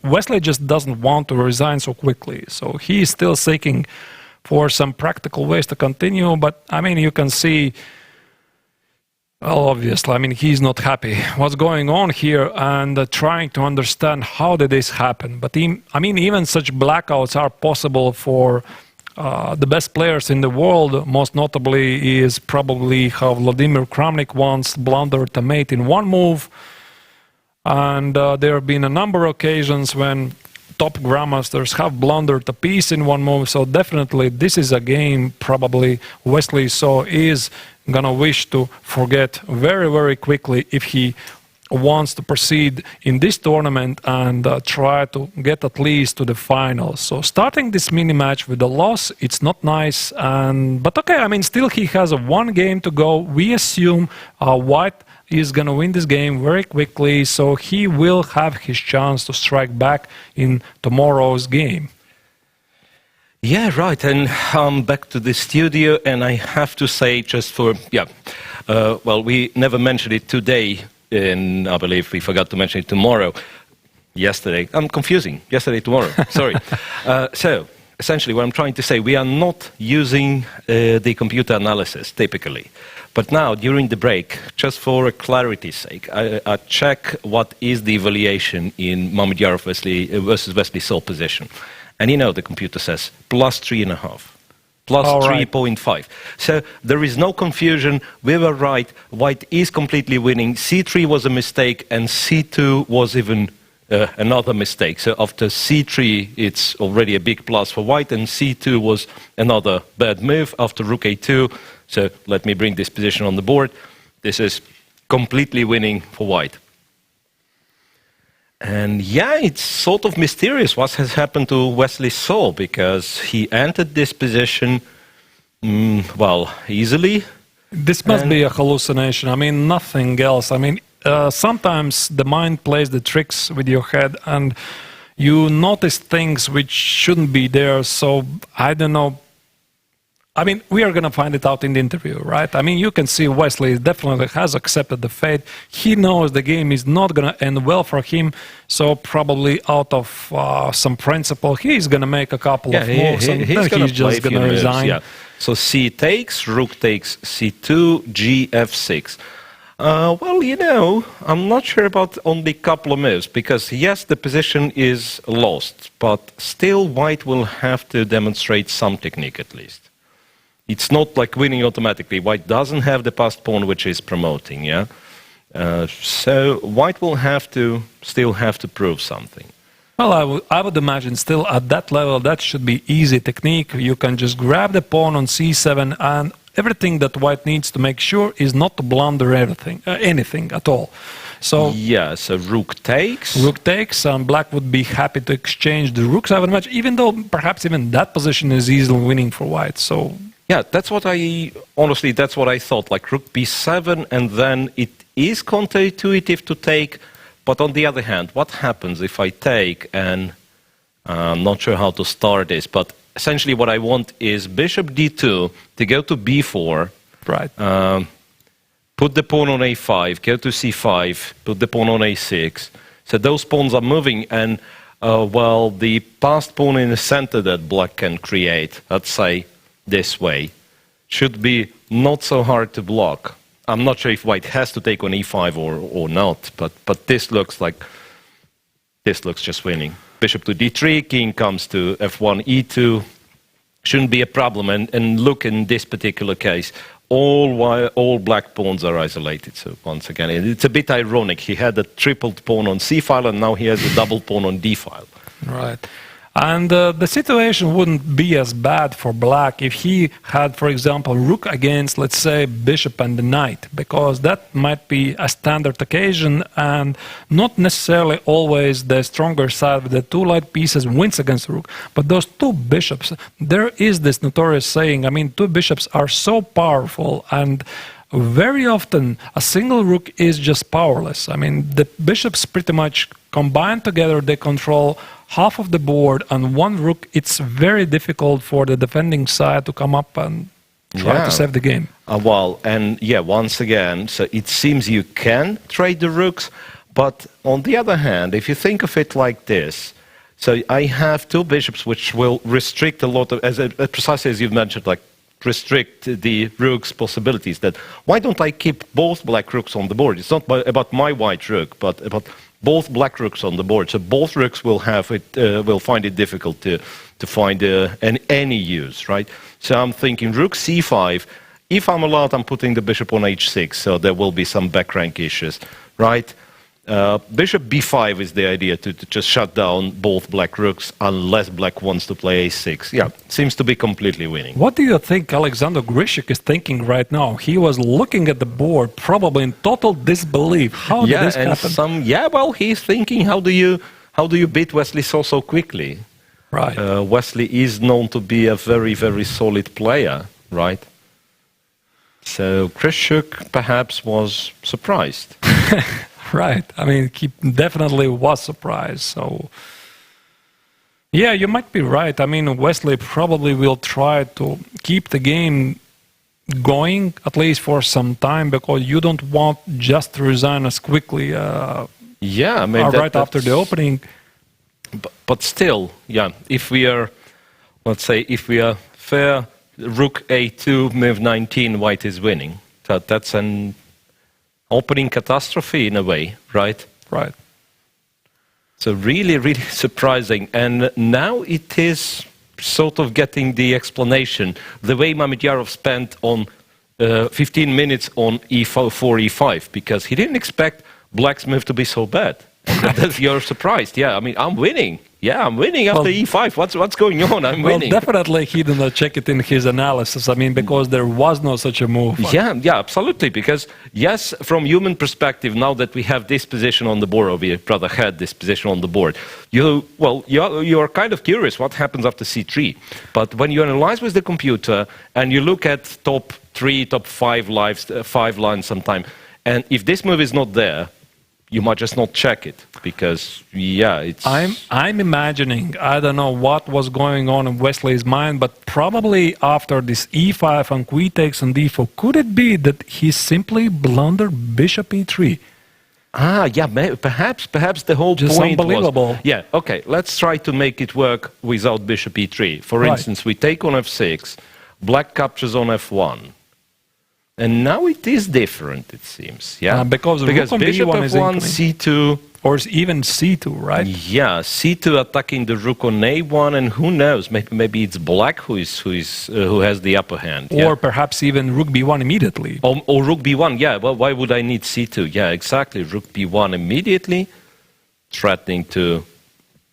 Wesley just doesn't want to resign so quickly, so he is still seeking for some practical ways to continue, but I mean, you can see, well, obviously, I mean, he's not happy what's going on here, and trying to understand how did this happen. But I mean, even such blackouts are possible for the best players in the world. Most notably is probably how Vladimir Kramnik once blundered a mate in one move, and there have been a number of occasions when top grandmasters have blundered a piece in one move. So definitely this is a game probably Wesley So is gonna wish to forget very, very quickly if he wants to proceed in this tournament and try to get at least to the finals. So starting this mini match with a loss, it's not nice, but okay, I mean, still he has one game to go. We assume white is going to win this game very quickly, so he will have his chance to strike back in tomorrow's game. Yeah, right, and I'm back to the studio, and I have to say, just for, well, we never mentioned it today, and I believe we forgot to mention it tomorrow. Yesterday, I'm confusing, yesterday, tomorrow, sorry. So, essentially what I'm trying to say, we are not using the computer analysis, typically. But now, during the break, just for clarity's sake, I check what is the evaluation in Mamedyarov versus Wesley So position. And you know, the computer says +3.5, plus 3.5. So there is no confusion. We were right. White is completely winning. C3 was a mistake, and C2 was even another mistake. So after c3, it's already a big plus for white, and c2 was another bad move after rook a2. So let me bring this position on the board. This is completely winning for white. And yeah, it's sort of mysterious what has happened to Wesley So, because he entered this position, well, easily. This must be a hallucination. I mean, nothing else. I mean, sometimes the mind plays the tricks with your head and you notice things which shouldn't be there. So, I don't know. I mean, we are going to find it out in the interview, right? I mean, you can see Wesley definitely has accepted the fate. He knows the game is not going to end well for him. So probably out of some principle, he's going to make a couple of moves and then he's just going to resign. Yeah. So c takes, rook takes c2, g f6. Well, you know, I'm not sure about only a couple of moves, because yes, the position is lost, but still white will have to demonstrate some technique at least. It's not like winning automatically. White doesn't have the passed pawn which is promoting, yeah? So white will still have to prove something. Well, I would imagine still at that level, that should be easy technique. You can just grab the pawn on c7, and everything that white needs to make sure is not to blunder anything at all. So yeah, so rook takes. Rook takes, and black would be happy to exchange the rooks, I would imagine, even though perhaps even that position is easily winning for white. So yeah, that's what honestly, that's what I thought, like rook b7, and then it is counterintuitive to take, but on the other hand, what happens if I take, and I'm not sure how to start this, but essentially what I want is bishop d2 to go to b4, right. Put the pawn on a5, go to c5, put the pawn on a6, so those pawns are moving, and well, the passed pawn in the center that black can create, let's say, this way, should be not so hard to block. I'm not sure if white has to take on e5 or not, but this looks just winning. Bishop to d3, king comes to f1, e2, shouldn't be a problem. And look, in this particular case, all black pawns are isolated. So once again, it's a bit ironic. He had a tripled pawn on c file, and now he has a double pawn on d file. Right. And the situation wouldn't be as bad for black if he had, for example, rook against, let's say, bishop and the knight, because that might be a standard occasion and not necessarily always the stronger side with the two light pieces wins against rook. But those two bishops, there is this notorious saying, I mean, two bishops are so powerful, and very often a single rook is just powerless. I mean, the bishops pretty much combined together, they control half of the board, and one rook, it's very difficult for the defending side to come up and try to save the game. Well, and yeah, once again, so it seems you can trade the rooks, but on the other hand, if you think of it like this, so I have two bishops which will restrict a lot of, precisely as you've mentioned, like restrict the rook's possibilities. That why don't I keep both black rooks on the board? It's not about my white rook, but about both black rooks on the board. So both rooks will have it, will find it difficult to find any use, right? So I'm thinking rook c5. If I'm allowed, I'm putting the bishop on h6, so there will be some back rank issues, right? Bishop b5 is the idea, to just shut down both black rooks unless black wants to play a6. Yeah, seems to be completely winning. What do you think Alexander Grischuk is thinking right now? He was looking at the board, probably in total disbelief. How did this happen? Well, he's thinking, how do you beat Wesley So quickly? Right. Wesley is known to be a very, very solid player, right? So Grischuk perhaps was surprised. Right. I mean, he definitely was surprised. So, yeah, you might be right. I mean, Wesley probably will try to keep the game going, at least for some time, because you don't want just to resign as quickly I mean, right after the opening. But still, yeah, if we are, let's say, if we are fair, rook a2, move 19, white is winning. So that's an opening catastrophe in a way, right? Right. So really, really surprising. And now it is sort of getting the explanation. The way Mamedyarov spent on 15 minutes on e4, e5, because he didn't expect black's move to be so bad. You're surprised. Yeah, I mean, I'm winning. Yeah, I'm winning after e5. What's going on? I'm winning. Well, definitely he did not check it in his analysis. I mean, because there was no such a move. Yeah, absolutely. Because yes, from human perspective, now that we have this position on the board, or we rather had this position on the board, you're kind of curious what happens after c3. But when you analyze with the computer and you look at top 3, top 5 lines sometime, and if this move is not there, you might just not check it, because it's. I'm imagining, I don't know what was going on in Wesley's mind, but probably after this e5 and queen takes on d4, could it be that he simply blundered bishop e3? Perhaps the whole just point unbelievable. was. Okay, let's try to make it work without bishop e3. For instance, we take on f6, black captures on f1. And now it is different, it seems. Because bishop b1 is f1, c2, or even c2, right? Yeah, c2 attacking the rook on a1, and who knows? Maybe it's black who has the upper hand. Or perhaps even rook b1 immediately. Or rook b1. Yeah. Well, why would I need c2? Yeah, exactly. Rook b1 immediately, threatening to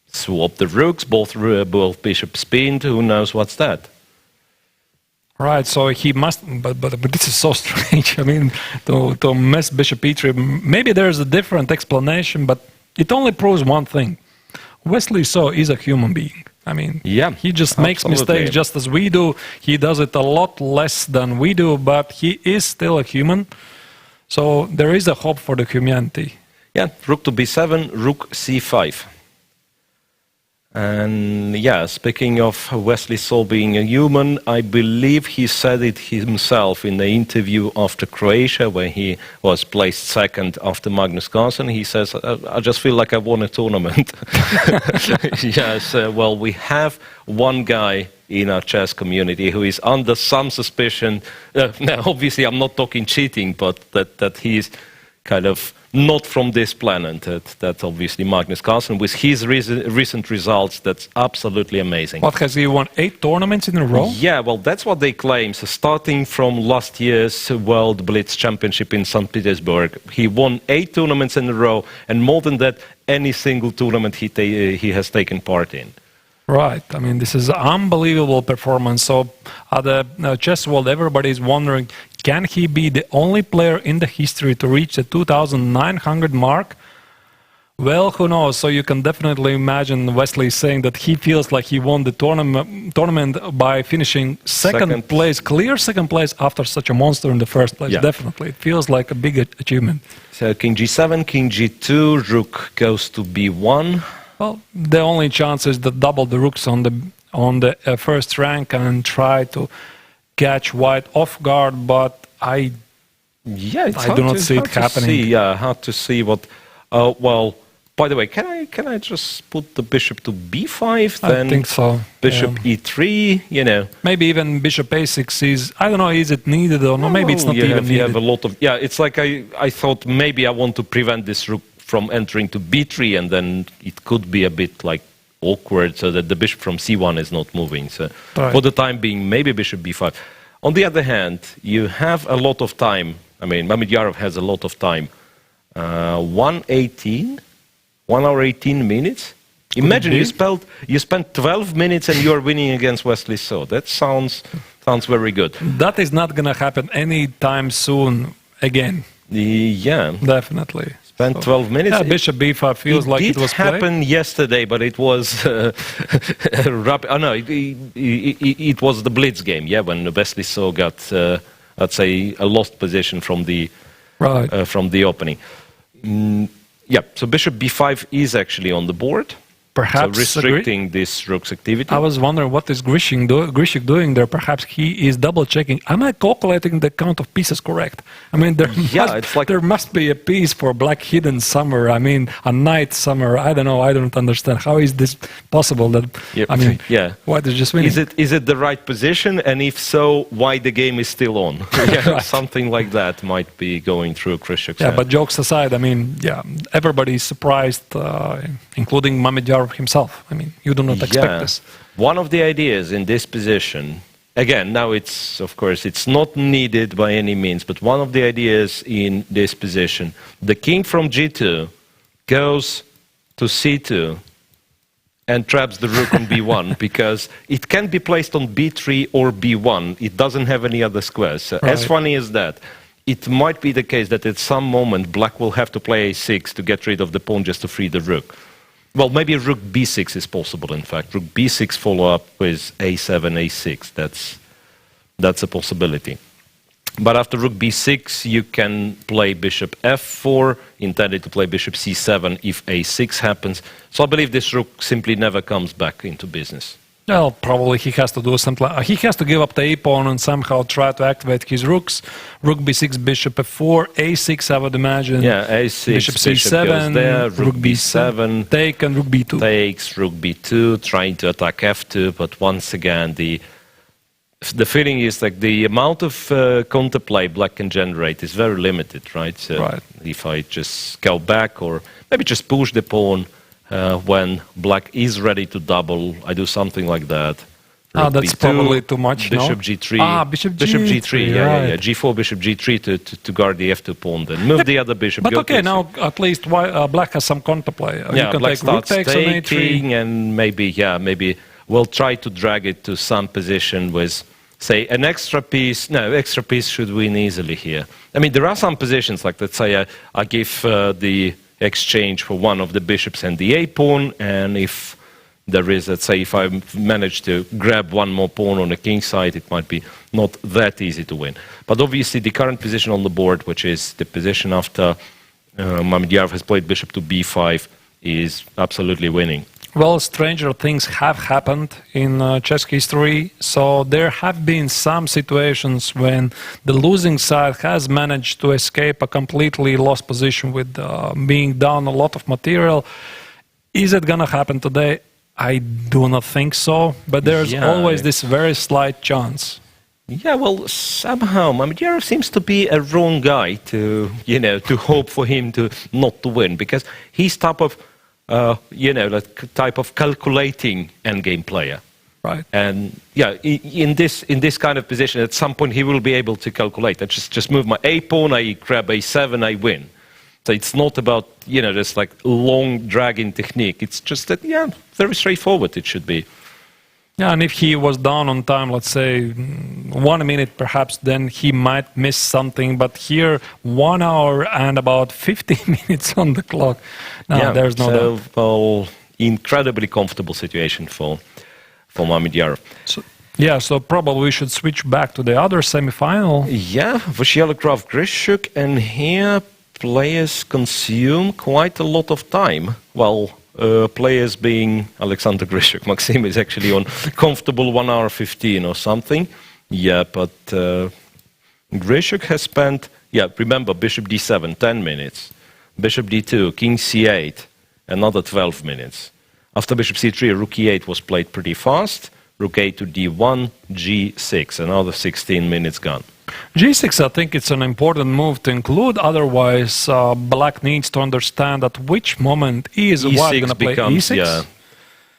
swap the rooks. Both bishops pinned. Who knows what's that? Right, so he must, but this is so strange. I mean, to mess bishop e3, maybe there's a different explanation, but it only proves one thing. Wesley So is a human being. I mean, he just makes mistakes just as we do. He does it a lot less than we do, but he is still a human. So there is a hope for the humanity. Yeah, rook to b7, rook c5. And speaking of Wesley So being a human, I believe he said it himself in the interview after Croatia, where he was placed second after Magnus Carlsen. He says, I just feel like I won a tournament. Yes, well, we have one guy in our chess community who is under some suspicion. Now, obviously, I'm not talking cheating, but that he's kind of not from this planet. That's obviously Magnus Carlsen. With his recent results, that's absolutely amazing. What, has he won 8 tournaments in a row? Yeah, well, that's what they claim. So starting from last year's World Blitz Championship in St. Petersburg, he won 8 tournaments in a row, and more than that, any single tournament he has taken part in. Right. I mean, this is unbelievable performance. So at the chess world, everybody is wondering, can he be the only player in the history to reach the 2,900 mark? Well, who knows? So you can definitely imagine Wesley saying that he feels like he won the tournament by finishing second place, clear second place after such a monster in the first place. Yeah. Definitely. It feels like a big achievement. So king g7, king g2, rook goes to b1. Well, the only chance is to double the rooks on the first rank and try to catch white off guard, but I do not see it happening. Hard to see what. Well, by the way, can I just put the bishop to b5? Then I think so. Bishop e3. You know. Maybe even bishop a6 is. I don't know. Is it needed or no? Maybe it's not even needed. You have a lot of. Yeah, it's like I thought maybe I want to prevent this rook from entering to b3, and then it could be a bit like awkward, so that the bishop from c1 is not moving. So for the time being, maybe bishop b5. On the other hand, you have a lot of time. I mean, Mamedyarov has a lot of time. 1 hour 18 minutes. Imagine you spent 12 minutes and you're winning against Wesley So. That sounds very good. That is not going to happen anytime soon again. Yeah, definitely. Spent 12 minutes. Yeah, bishop b5 feels like it was played. It happened yesterday, but it was rapid. Oh no, it was the blitz game. Yeah, when Wesley So got, let's say, a lost position from the opening. Yeah, so bishop b5 is actually on the board. Perhaps restricting this rook's activity. I was wondering what is Grischuk doing there. Perhaps he is double checking. Am I calculating the count of pieces correct? I mean, there must be a piece for black hidden somewhere. I mean, a knight somewhere. I don't know. I don't understand. How is this possible? That why did just win? Is it the right position? And if so, why the game is still on? Something like that might be going through Grischuk's head. But jokes aside, I mean, everybody is surprised, including Mamedyarov himself. I mean, you do not expect this. One of the ideas in this position, again, now of course, it's not needed by any means, but one of the ideas in this position, the king from g2 goes to c2 and traps the rook on b1 because it can be placed on b3 or b1. It doesn't have any other squares. So as funny as that, it might be the case that at some moment black will have to play a6 to get rid of the pawn just to free the rook. Well, maybe rook b6 is possible, in fact. Rook b6 follow up with a7, a6. That's a possibility. But after rook b6, you can play bishop f4, intended to play bishop c7 if a6 happens. So I believe this rook simply never comes back into business. Well, probably he has to do something. He has to give up the a-pawn and somehow try to activate his rooks. Rook b6, bishop f4, a6, I would imagine. Yeah, a6, bishop c7, goes there, rook b7, take, and rook b2. Takes, rook b2, trying to attack f2, but once again, the feeling is like the amount of counterplay black can generate is very limited, right? So if I just go back or maybe just push the pawn when black is ready to double, I do something like that. That's b2, probably too much, bishop no? g3. Bishop g3, yeah. G4, bishop g3 to guard the f2 pawn, then move the other bishop. But okay, now at least black has some counterplay. Yeah, you can black take rook starts takes on a3. taking, and maybe we'll try to drag it to some position with, say, an extra piece. No, extra piece should win easily here. I mean, there are some positions, like let's say I give the exchange for one of the bishops and the a-pawn, and if there is, let's say, if I manage to grab one more pawn on the king side, it might be not that easy to win. But obviously the current position on the board, which is the position after Mamedyarov has played bishop to b5, is absolutely winning. Well, stranger things have happened in chess history. So there have been some situations when the losing side has managed to escape a completely lost position with being down a lot of material. Is it going to happen today? I do not think so, but there's always this very slight chance. Yeah, well, somehow Mamedyarov seems to be a wrong guy to, to hope for him to not to win, because he's type of type of calculating endgame player. Right. And yeah, in this kind of position, at some point he will be able to calculate. I just move my a-pawn, I grab a7, I win. So it's not about, this like long dragging technique. It's just that, very straightforward it should be. Yeah, and if he was down on time, let's say 1 minute perhaps, then he might miss something. But here, 1 hour and about 50 minutes on the clock. No, there's no doubt. Well, incredibly comfortable situation for Mamedyarov. So probably we should switch back to the other semifinal. Yeah, Vachier-Lagrave, Grischuk, and here players consume quite a lot of time. Well, players being Alexander Grischuk. Maxime is actually on comfortable 1 hour 15 or something. Yeah, but Grischuk has spent, remember, bishop d7, 10 minutes. Bishop d2, king c8, another 12 minutes. After bishop c3, rook e8 was played pretty fast. Rook a to d1, g6, another 16 minutes gone. G6, I think it's an important move to include. Otherwise, black needs to understand at which moment is white going to play e6. Yeah,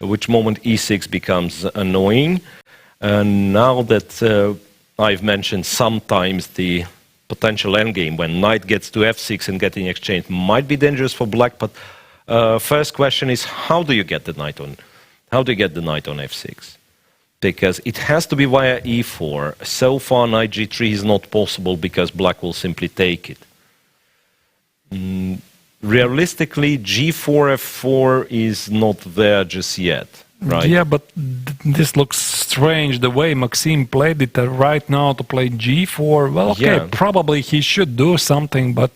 which moment e6 becomes annoying. And now that I've mentioned sometimes the potential endgame when knight gets to f6 and getting exchanged might be dangerous for black. But first question is, how do you get the knight on? How do you get the knight on f6? Because it has to be via e4. So far, knight g3 is not possible because black will simply take it. Realistically, g4, f4 is not there just yet, right? Yeah, but this looks strange, the way Maxime played it right now to play g4. Well, okay, probably he should do something, but...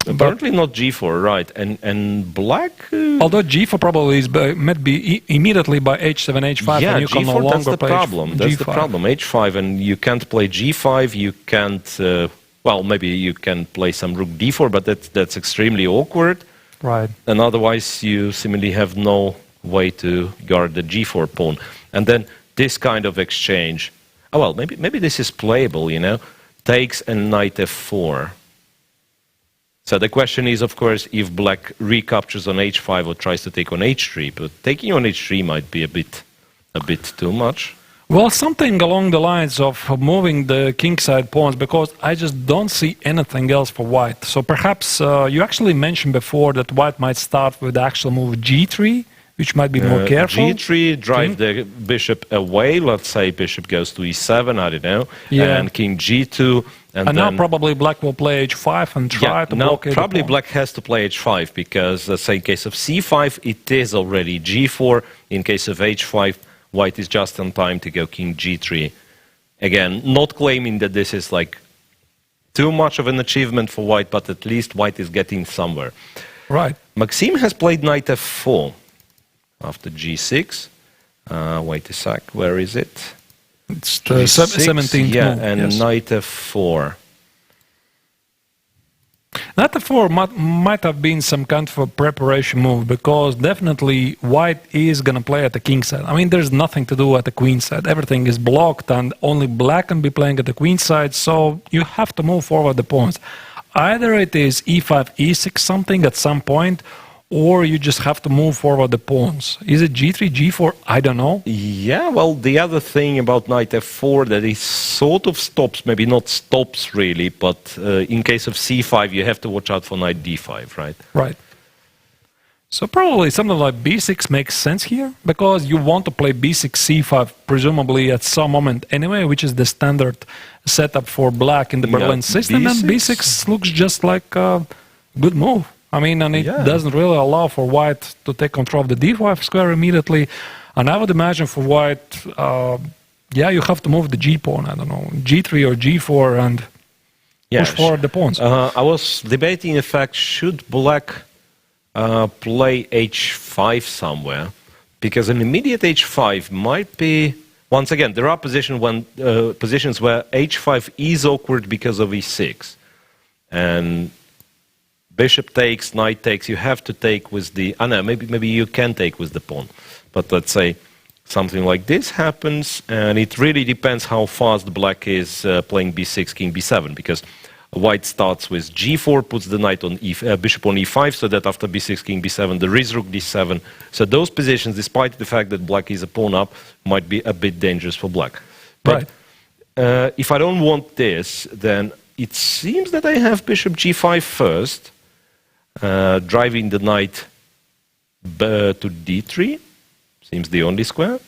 Apparently not g4, right? And black... Although g4 probably is met be immediately by h7, h5, and you can no longer that's the play problem. That's the problem. h5, and you can't play g5. You can't. Well, maybe you can play some rook d4, but that's extremely awkward. Right. And otherwise, you seemingly have no way to guard the g4 pawn. And then this kind of exchange. Oh well, maybe this is playable. Takes and knight f4. So the question is, of course, if black recaptures on h5 or tries to take on h3, but taking on h3 might be a bit too much. Well, something along the lines of moving the kingside pawns, because I just don't see anything else for white. So perhaps you actually mentioned before that white might start with the actual move g3, which might be more careful. G3, drive the bishop away. Let's say bishop goes to e7, I don't know. Yeah. And king g2. And now then, probably black will play h5 and try to block it. Probably black has to play h5 because, let's say, in case of c5, it is already g4. In case of h5, white is just on time to go king g3. Again, not claiming that this is like too much of an achievement for white, but at least white is getting somewhere. Right. Maxime has played knight f4 after g6. Wait a sec, where is it? It's the 17th yeah, move. and yes. knight f4. Knight f4 might have been some kind of a preparation move, because definitely white is going to play at the king side. I mean, there's nothing to do at the queen side. Everything is blocked, and only black can be playing at the queen side, so you have to move forward the pawns. Either it is e5, e6 something at some point, or you just have to move forward the pawns. Is it g3, g4? I don't know. Yeah, well, the other thing about knight f4 that it sort of stops, maybe not stops really, but in case of c5, you have to watch out for knight d5, right? Right. So probably something like b6 makes sense here, because you want to play b6, c5, presumably at some moment anyway, which is the standard setup for black in the Berlin system, and b6 looks just like a good move. I mean, and it doesn't really allow for white to take control of the d5 square immediately. And I would imagine for white, you have to move the g-pawn, I don't know, g3 or g4, and push forward the pawns. I was debating, in fact, should black play h5 somewhere, because an immediate h5 might be... Once again, there are positions where h5 is awkward because of e6. And bishop takes, knight takes, you have to take with the... no, maybe you can take with the pawn. But let's say something like this happens, and it really depends how fast black is playing b6, king b7, because white starts with g4, puts the knight on bishop on e5, so that after b6, king b7, there is rook d7. So those positions, despite the fact that black is a pawn up, might be a bit dangerous for black. But if I don't want this, then it seems that I have bishop g5 first, driving the knight to d3. Seems the only square.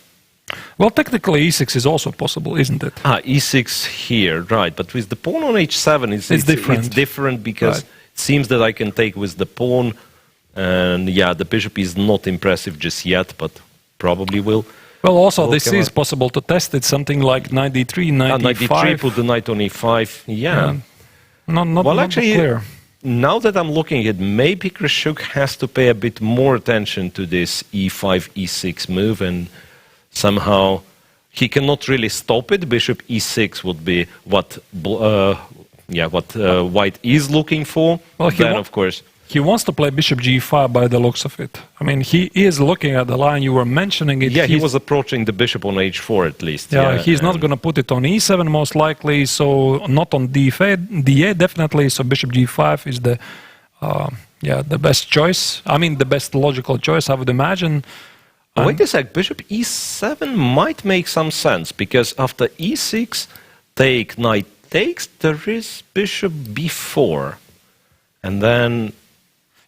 Well, technically e6 is also possible, isn't it? E6 here, right. But with the pawn on h7, it's different. It's different because it seems that I can take with the pawn. And the bishop is not impressive just yet, but probably will. Well, also, this is possible to test it. Something like knight d3, knight d5. Put the knight on e5. Not clear. Now that I'm looking at it, maybe Grischuk has to pay a bit more attention to this e5, e6 move, and somehow he cannot really stop it. Bishop e6 would be what white is looking for. Well, then, of course, he wants to play bishop g5 by the looks of it. I mean, he is looking at the line, you were mentioning it. Yeah, he was approaching the bishop on h4 at least. Yeah, he's not going to put it on e7 most likely, so not on d8 definitely, so bishop g5 is the best choice. I mean, the best logical choice, I would imagine. Wait a sec, bishop e7 might make some sense, because after e6, take, knight takes, there is bishop b4. And then...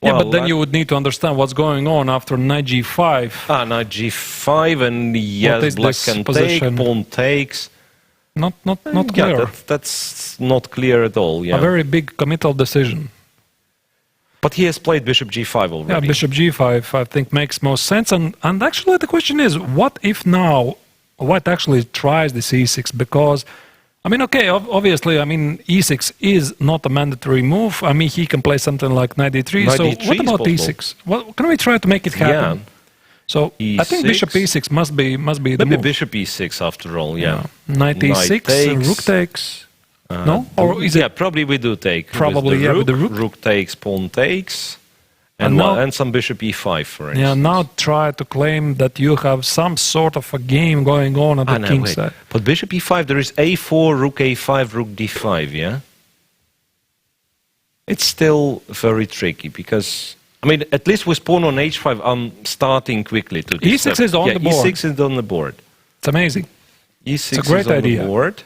Well, but then you would need to understand what's going on after knight g5. Knight g5, and yes, black can take, pawn takes. Not clear. Yeah, that's not clear at all, A very big committal decision. But he has played bishop g5 already. Yeah, bishop g5, I think, makes most sense. And actually, the question is, what if now white actually tries this e6? Because, I mean, okay, obviously, I mean, e6 is not a mandatory move. I mean, he can play something like knight d3. So what about e6? Well, can we try to make it happen? Yeah. So E6? I think bishop e6 must be the move. Maybe bishop e6 after all, Knight e6, rook takes. No? Or is it? Probably we do take. Probably, with the rook. Rook takes, pawn takes, and some bishop e5, for instance. Yeah, now try to claim that you have some sort of a game going on at the king side. But bishop e5, there is a4, rook a5, rook d5, yeah? It's still very tricky, because... I mean, at least with pawn on h5, I'm starting quickly to... e6 is on the board. e6 is on the board. It's amazing. E6 It's a great is on idea. the board.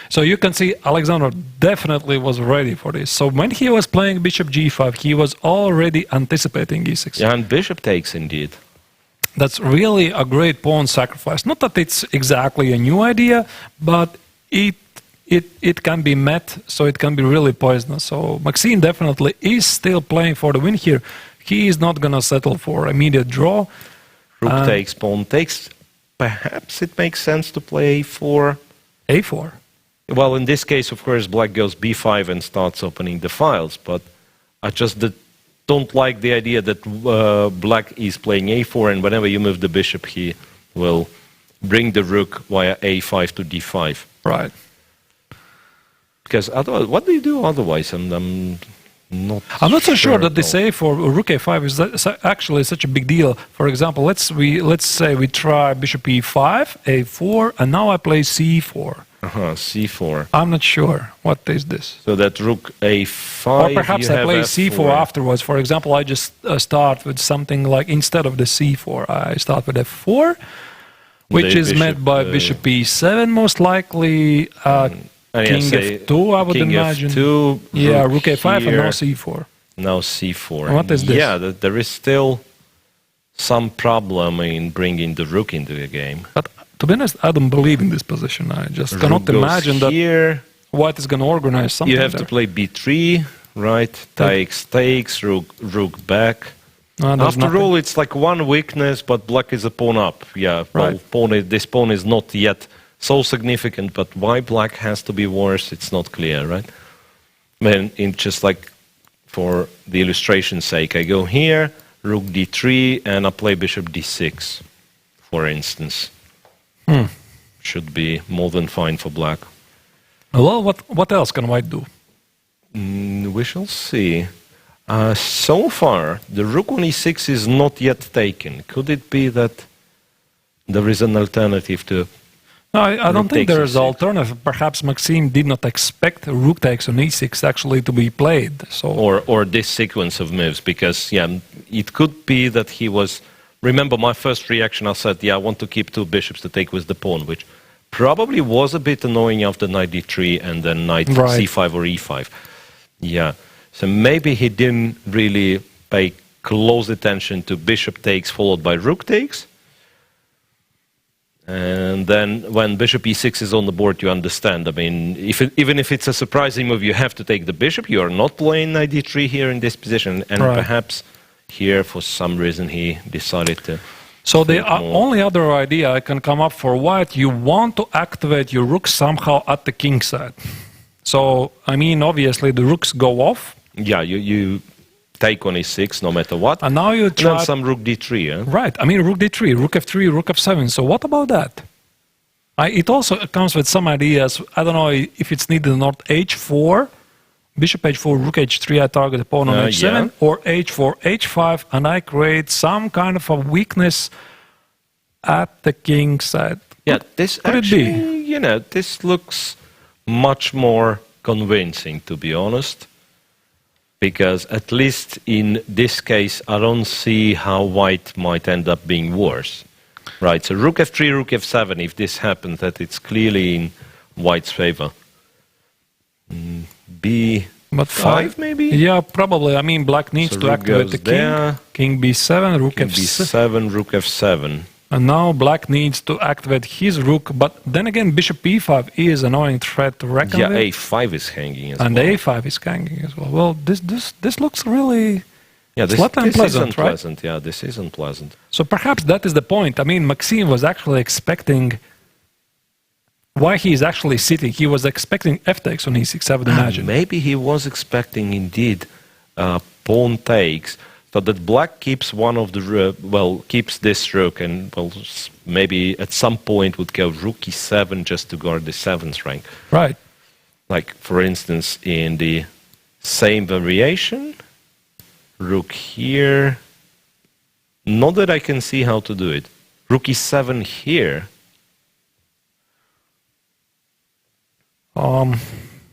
So you can see Alexander definitely was ready for this. So when he was playing bishop g5, he was already anticipating e6. Yeah, and bishop takes indeed. That's really a great pawn sacrifice. Not that it's exactly a new idea, but it can be met, so it can be really poisonous. So Maxime definitely is still playing for the win here. He is not going to settle for immediate draw. Rook takes, pawn takes. Perhaps it makes sense to play a4. a4. Well, in this case, of course, black goes b5 and starts opening the files, but I just don't like the idea that black is playing a4, and whenever you move the bishop, he will bring the rook via a5 to d5. Right. Because otherwise, what do you do otherwise? And I'm not so sure that this a4 rook a5 is actually such a big deal. For example, let's say we try bishop e5, a4, and now I play c4. C4. I'm not sure. What is this? So that rook a5. Or perhaps I play c4 afterwards. For example, I just start with something like, instead of the c4, I start with f4, which is met by bishop e7 most likely. King f2, I would imagine. F2, yeah, rook a5 and now c4. Now c4. And what is this? Yeah, there is still some problem in bringing the rook into the game. But to be honest, I don't believe in this position. I just cannot imagine that white is going to organize something. You have to play b3, right? Takes, rook back. After all, it's like one weakness, but black is a pawn up. Yeah, right. Well, this pawn is not yet so significant, but why black has to be worse, it's not clear, right? Just like for the illustration's sake, I go here, rook d3, and I play bishop d6, for instance. Should be more than fine for black. Well, what else can white do? We shall see. So far, the rook on e6 is not yet taken. Could it be that there is an alternative to... No, I don't think there is an alternative. Perhaps Maxime did not expect rook takes on e6 actually to be played. So or this sequence of moves, because it could be that he was... Remember my first reaction, I said, I want to keep two bishops to take with the pawn, which probably was a bit annoying after knight d3 and then knight c5 or e5. Yeah, so maybe he didn't really pay close attention to bishop takes followed by rook takes. And then when bishop e6 is on the board, you understand. I mean, even if it's a surprising move, you have to take the bishop. You are not playing knight d3 here in this position, and perhaps here, for some reason, he decided to... So the only other idea I can come up for white, you want to activate your rook somehow at the king side. So, I mean, obviously the rooks go off. Yeah, you take on e6 no matter what. And now you try... And then some rook d3, Right, I mean rook d3, rook f3, rook f7. So what about that? It also comes with some ideas. I don't know if it's needed or not. h4... Bishop h4, rook h3, I target the pawn on h7, or h4, h5, and I create some kind of a weakness at the king side. Yeah, this actually, this looks much more convincing, to be honest, because at least in this case, I don't see how white might end up being worse. Right, so rook f3, rook f7, if this happens, that it's clearly in white's favor. b5 maybe? Yeah, probably. I mean, black needs to activate the king. King b7, rook b7, rook f7. And now black needs to activate his rook, but then again, bishop e5 is an annoying threat to reckon with. Yeah, a5 is hanging as well. And a5 is hanging as well. Well, this looks really... Yeah, this isn't pleasant. Yeah, this isn't pleasant. So perhaps that is the point. I mean, Maxime was actually expecting... Why he is actually sitting, he was expecting f takes on e6, I would imagine. Maybe he was expecting indeed pawn takes, so that black keeps one of the keeps this rook, and maybe at some point would go rook e7 just to guard the 7th rank. Right. Like for instance in the same variation, rook here. Not that I can see how to do it. Rook e7 here.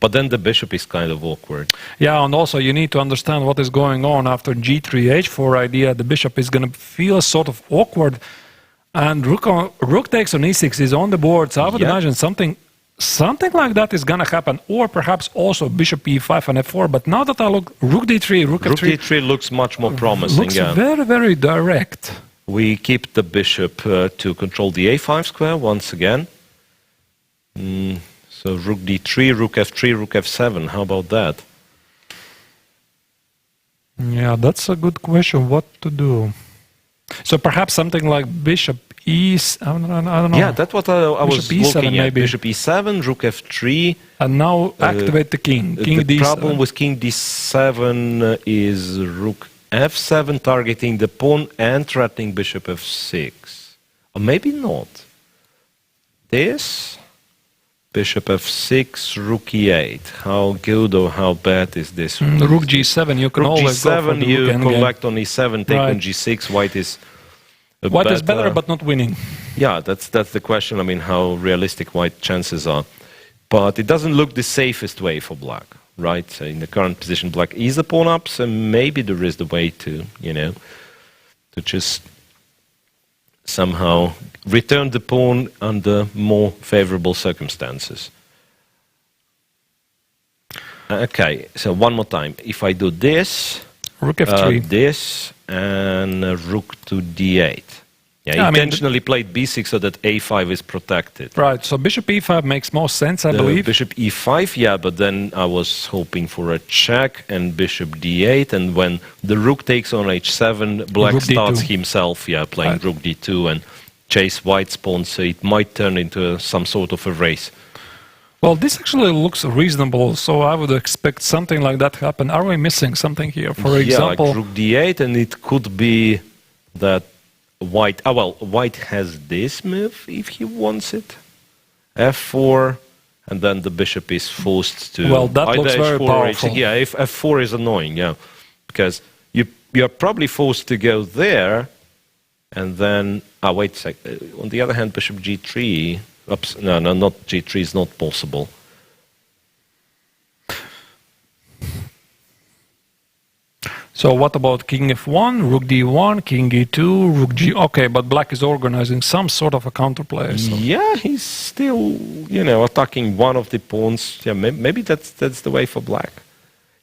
But then the bishop is kind of awkward. Yeah, and also you need to understand what is going on after g3, h4 idea. The bishop is going to feel sort of awkward And rook takes on e6 is on the board, so I would imagine something like that is going to happen, or perhaps also bishop e5 and f4. But now that I look, rook d3, rook f3... Rook d3 looks much more promising. Looks very, very direct. We keep the bishop to control the a5 square once again. So rook d3, rook f3, rook f7. How about that? Yeah, that's a good question. What to do? So perhaps something like bishop I don't know. Yeah, that's what I was E7 looking at. maybe. Bishop e7, rook f3. And now activate the king. King the d7. problem with king d7 is rook f7 targeting the pawn and threatening bishop f6. Or maybe not. This, bishop f6, rook e8. How good or how bad is this? Rook g7, you can rook always go for g7, the you rook endgame. collect on e7, take on g6. White is better but not winning. Yeah, that's the question. I mean, how realistic white chances are. But it doesn't look the safest way for black, right? So in the current position, black is the pawn up, so maybe there is the way to, to just somehow return the pawn under more favorable circumstances. Okay, so one more time. If I do this, rook f3, this, and rook to d8. Yeah, intentionally played b6 so that a5 is protected. Right, so bishop e5 makes more sense, I believe. Bishop e5, yeah, but then I was hoping for a check and bishop d8, and when the rook takes on h7, black rook starts d2. himself, playing rook d2 and chase white's pawn, so it might turn into some sort of a race. Well, this actually looks reasonable, so I would expect something like that to happen. Are we missing something here? For example, like rook d8, and it could be that white... white has this move if he wants it. f4, and then the bishop is forced to... Well, that looks very powerful. Yeah, if f4 is annoying, because you're probably forced to go there, and then... wait a sec. On the other hand, bishop g3... Oops, no, not g3 is not possible. So what about king f1, rook d1, king e2, rook g... Okay, but black is organizing some sort of a counterplay. So. Yeah, he's still, attacking one of the pawns. Yeah, maybe that's the way for black.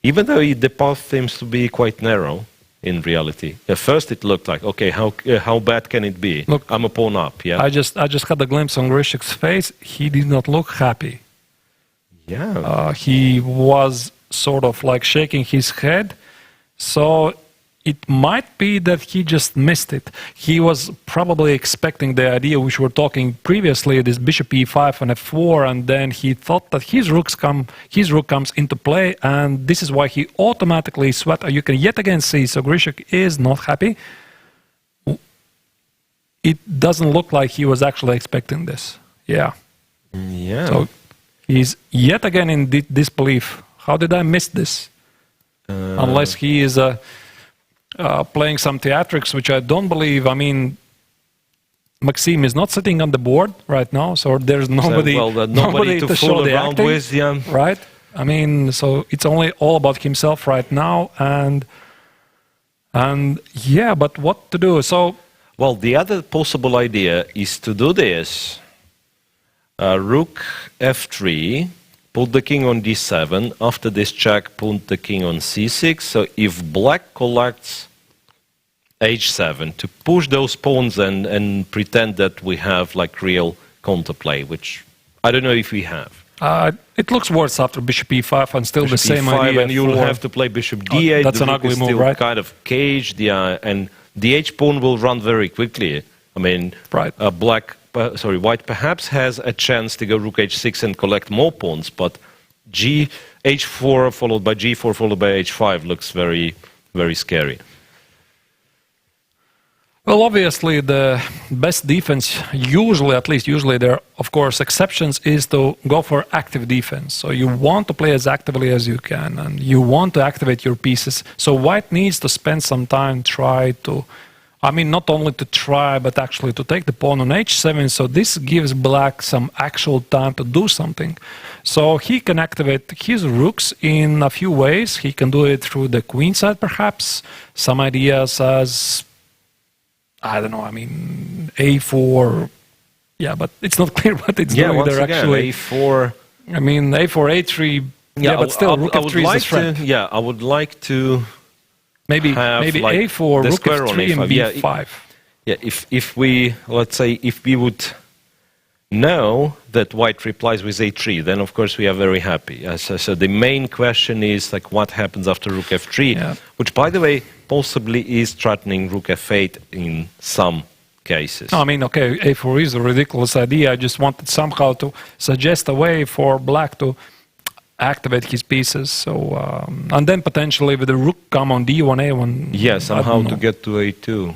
Even though the path seems to be quite narrow in reality. At first it looked like, okay, how bad can it be? Look, I'm a pawn up, yeah. I just had a glimpse on Grischuk's face. He did not look happy. Yeah. He was sort of like shaking his head. So it might be that he just missed it. He was probably expecting the idea which we were talking previously, this bishop e5 and f4, and then he thought that his rook comes into play, and this is why he automatically sweat. You can yet again see, so Grischuk is not happy. It doesn't look like he was actually expecting this. Yeah. Yeah. So he's yet again in disbelief. How did I miss this? Unless he is playing some theatrics, which I don't believe. I mean, Maxime is not sitting on the board right now, so there's nobody, nobody to show the acting, with, right? I mean, so it's only all about himself right now, and yeah, but what to do? So, well, the other possible idea is to do this: rook f3. Put the king on d7. After this check, put the king on c6. So if black collects h7 to push those pawns and pretend that we have like real counterplay, which I don't know if we have. It looks worse after bishop e5 and still bishop the same e5, idea. And you'll have to play bishop d8. That's an ugly move, right? Kind of caged, yeah, and the h pawn will run very quickly. I mean, right. White perhaps has a chance to go rook h6 and collect more pawns, but h4 followed by g4 followed by h5 looks very, very scary. Well, obviously, the best defense, usually there are, of course, exceptions, is to go for active defense. So you want to play as actively as you can, and you want to activate your pieces. So white needs to spend some time not only to try, but actually to take the pawn on h7. So this gives black some actual time to do something. So he can activate his rooks in a few ways. He can do it through the queen side, perhaps. Some ideas as I don't know, I mean, a4, yeah, but it's not clear what it's doing once there again, actually. a4. I mean, a4, a3, yeah, but still, rook f3 is a threat. I would like to Maybe have like a4, the rook square on f3 and a5. b5. Yeah, if we, let's say, if we would know that white replies with a3, then of course we are very happy. So the main question is like what happens after rook f3, which by the way possibly is threatening rook f8 in some cases. No, I mean, okay, a4 is a ridiculous idea. I just wanted somehow to suggest a way for black to activate his pieces. So and then potentially with the rook come on d1, a1. Yeah, somehow to get to a2.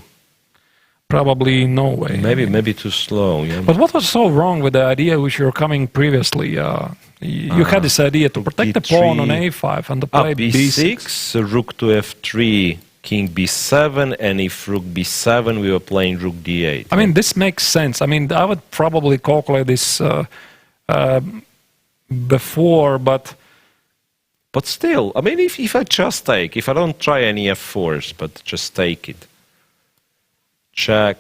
Probably no way. Maybe too slow. Yeah. But what was so wrong with the idea which you were coming previously? You had this idea to protect the pawn on a5 and to play b6, rook to f3, king b7, and if rook b7, we were playing rook d8. I mean, this makes sense. I mean, I would probably calculate this before, but still, I mean, if I just take, if I don't try any f4s, but just take it. Check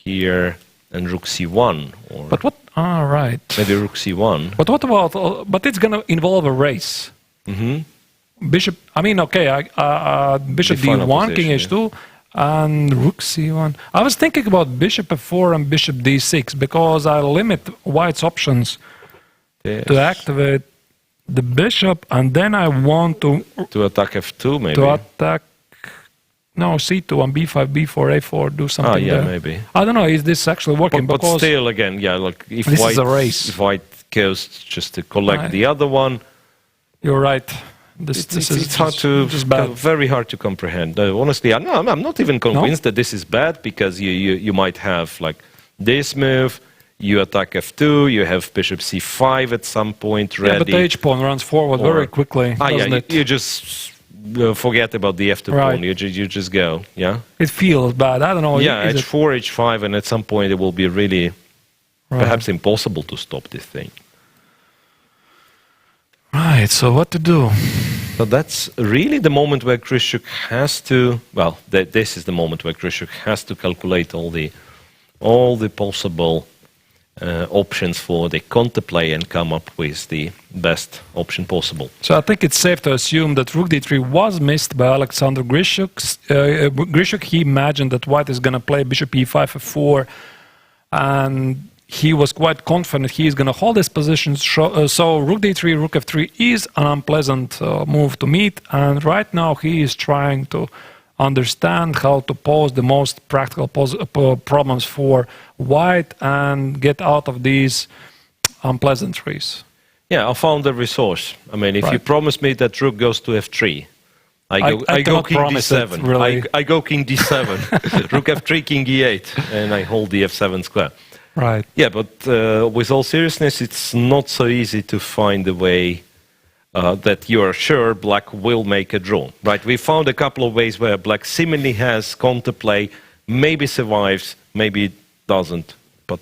here and rook c1, or but what? Ah, right. Maybe rook c1. But what about? But it's going to involve a race. Bishop. I mean, okay. Bishop d1, king h2, and rook c1. I was thinking about bishop f4 and bishop d6 because I limit white's options to activate the bishop, and then I want to attack f2, maybe to attack. No, c2 and b5, b4, a4, do something there. Maybe. I don't know, is this actually working? But still, again, yeah, like if this white, is a race. If white goes just to collect the other one. You're right. It's hard to, very hard to comprehend. Honestly, I'm not even convinced that this is bad because you might have like this move, you attack f2, you have bishop c5 at some point ready. Yeah, but the h-pawn runs forward very quickly, doesn't it? You just forget about the f2 pawn, you just go, yeah? It feels bad, I don't know. Yeah, h4, h5, and at some point it will be really perhaps impossible to stop this thing. Right, so what to do? So that's really the moment where Grischuk has to, well, this is the moment where Grischuk has to calculate all the possible options for the counterplay and come up with the best option possible. So I think it's safe to assume that rook d3 was missed by Alexander Grischuk. Grischuk, he imagined that white is going to play bishop e5, f4, and he was quite confident he is going to hold this position. So rook d3, rook f3 is an unpleasant move to meet, and right now he is trying to understand how to pose the most practical problems for white and get out of these unpleasantries. Yeah, I found the resource. I mean, if you promise me that rook goes to f3, I go king d7. Really. I go king d7, rook f3, king e8, and I hold the f7 square. Right. Yeah, but with all seriousness, it's not so easy to find a way that you are sure black will make a draw. Right? We found a couple of ways where black seemingly has counterplay, maybe survives, maybe doesn't. But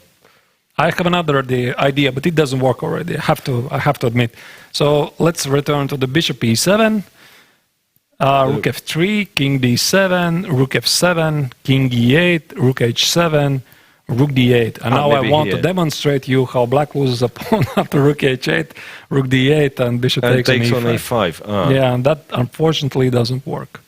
I have another idea, but it doesn't work already. I have to admit. So let's return to the bishop e7, rook f3, king d7, rook f7, king e8, rook h7. Rook d8, and now I want to demonstrate you how black loses a pawn after rook h8, rook d8, and bishop takes on e5. Yeah, and that unfortunately doesn't work.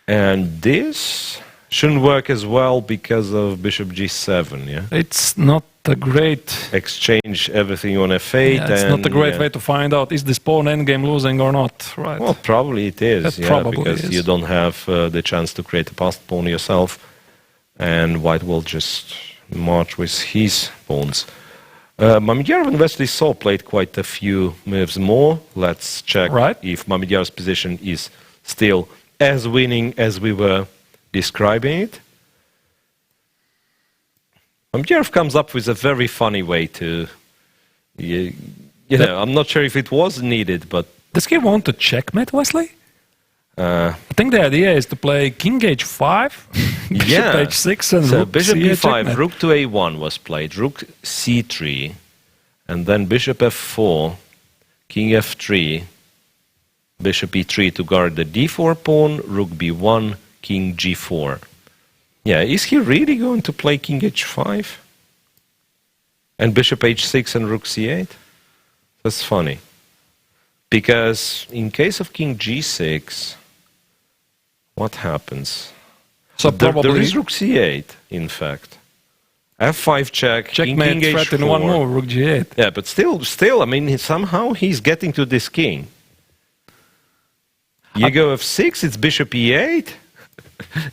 And this shouldn't work as well because of bishop g7, yeah? It's not a great... Exchange everything on f8. Yeah, it's not a great way to find out, is this pawn endgame losing or not, right? Well, probably it is, because is. You don't have the chance to create a passed pawn yourself, and white will just march with his pawns. Mamedyarov and Wesley So played quite a few moves more. Let's check if Mamedyarov's position is still as winning as we were describing it. Mamedyarov comes up with a very funny way to, you know, I'm not sure if it was needed, but... Does he want to checkmate Wesley? I think the idea is to play king h5, bishop h6, and rook bishop c8 e5, checkmate. rook to a1 was played, rook c3, and then bishop f4, king f3, bishop e3 to guard the d4 pawn, rook b1, king g4. Yeah, is he really going to play king h5? And bishop h6 and rook c8? That's funny. Because in case of king g6, what happens? So there probably is rook c8, in fact. f5 check, checkmate king threat h4. in one move, rook g8. Yeah, but still, I mean, somehow he's getting to this king. You go f6, it's bishop e8,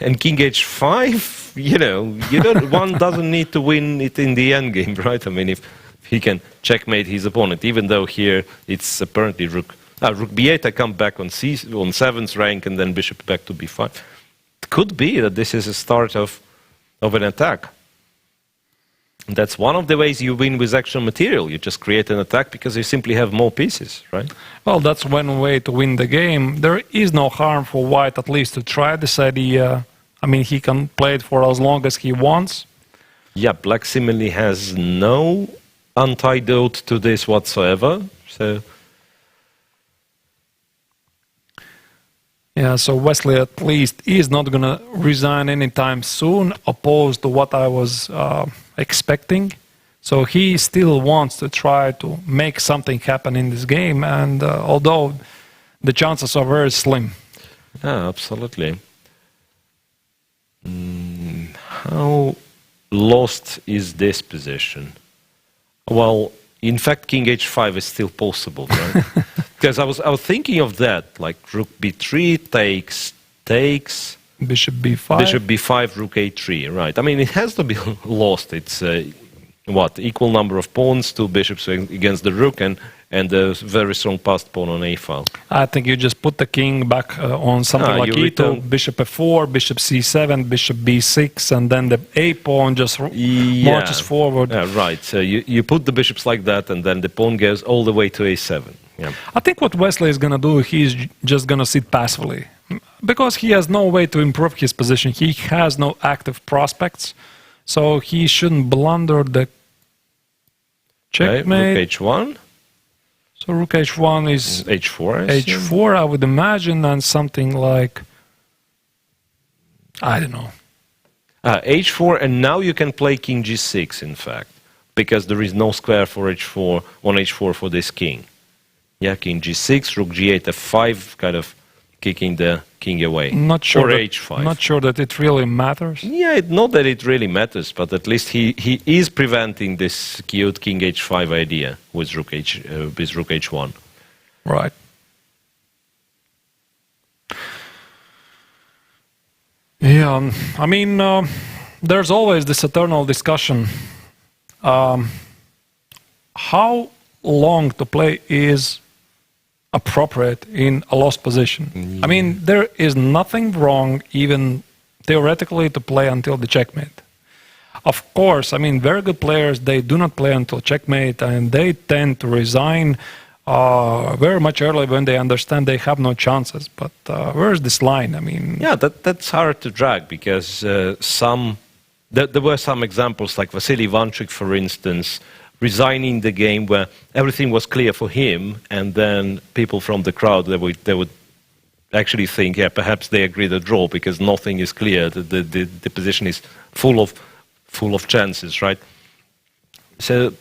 and king h5. You know, one doesn't need to win it in the endgame, right? I mean, if he can checkmate his opponent, even though here it's apparently rook b8. I come back on 7th rank, and then bishop back to b5. It could be that this is a start of an attack. That's one of the ways you win with actual material. You just create an attack because you simply have more pieces, right? Well, that's one way to win the game. There is no harm for white, at least, to try this idea. I mean, he can play it for as long as he wants. Yeah, black seemingly has no antidote to this whatsoever. So, yeah, so Wesley at least is not going to resign anytime soon, opposed to what I was expecting. So he still wants to try to make something happen in this game, and although the chances are very slim. yeah, absolutely. How lost is this position? Well, in fact, king h5 is still possible, right? Because I was thinking of that, like rook b3 takes, Bishop b5. bishop b5, rook a3, right? I mean, it has to be lost. It's equal number of pawns, 2 bishops against the rook, and a very strong passed pawn on a file. I think you just put the king back on something like e2, bishop f4, bishop c7, bishop b6, and then the a pawn just marches forward. Right, so you put the bishops like that, and then the pawn goes all the way to a7. Yeah. I think what Wesley is going to do, he's just going to sit passively. Because he has no way to improve his position. He has no active prospects. So he shouldn't blunder the checkmate. Rook h1. So rook h1 is h4. h4, I would imagine, and something like, I don't know. h4, and now you can play king g6, in fact, because there is no square for h4 on h4 for this king. Yeah, king g6, rook g8, f5, kind of kicking the king away. Not sure or that, h5. Not sure that it really matters. Yeah, not that it really matters, but at least he is preventing this cute king h5 idea with rook h1. Right. Yeah, I mean, there's always this eternal discussion. How long to play is appropriate in a lost position? I mean, there is nothing wrong, even theoretically, to play until the checkmate. Of course, I mean, very good players, they do not play until checkmate, and they tend to resign very much early when they understand they have no chances. But where's this line? I mean... Yeah, that's hard to drag, because there were some examples, like Vasily Ivanchuk, for instance, resigning the game where everything was clear for him, and then people from the crowd, they would actually think, yeah, perhaps they agree the draw because nothing is clear. The position is full of chances, right? So,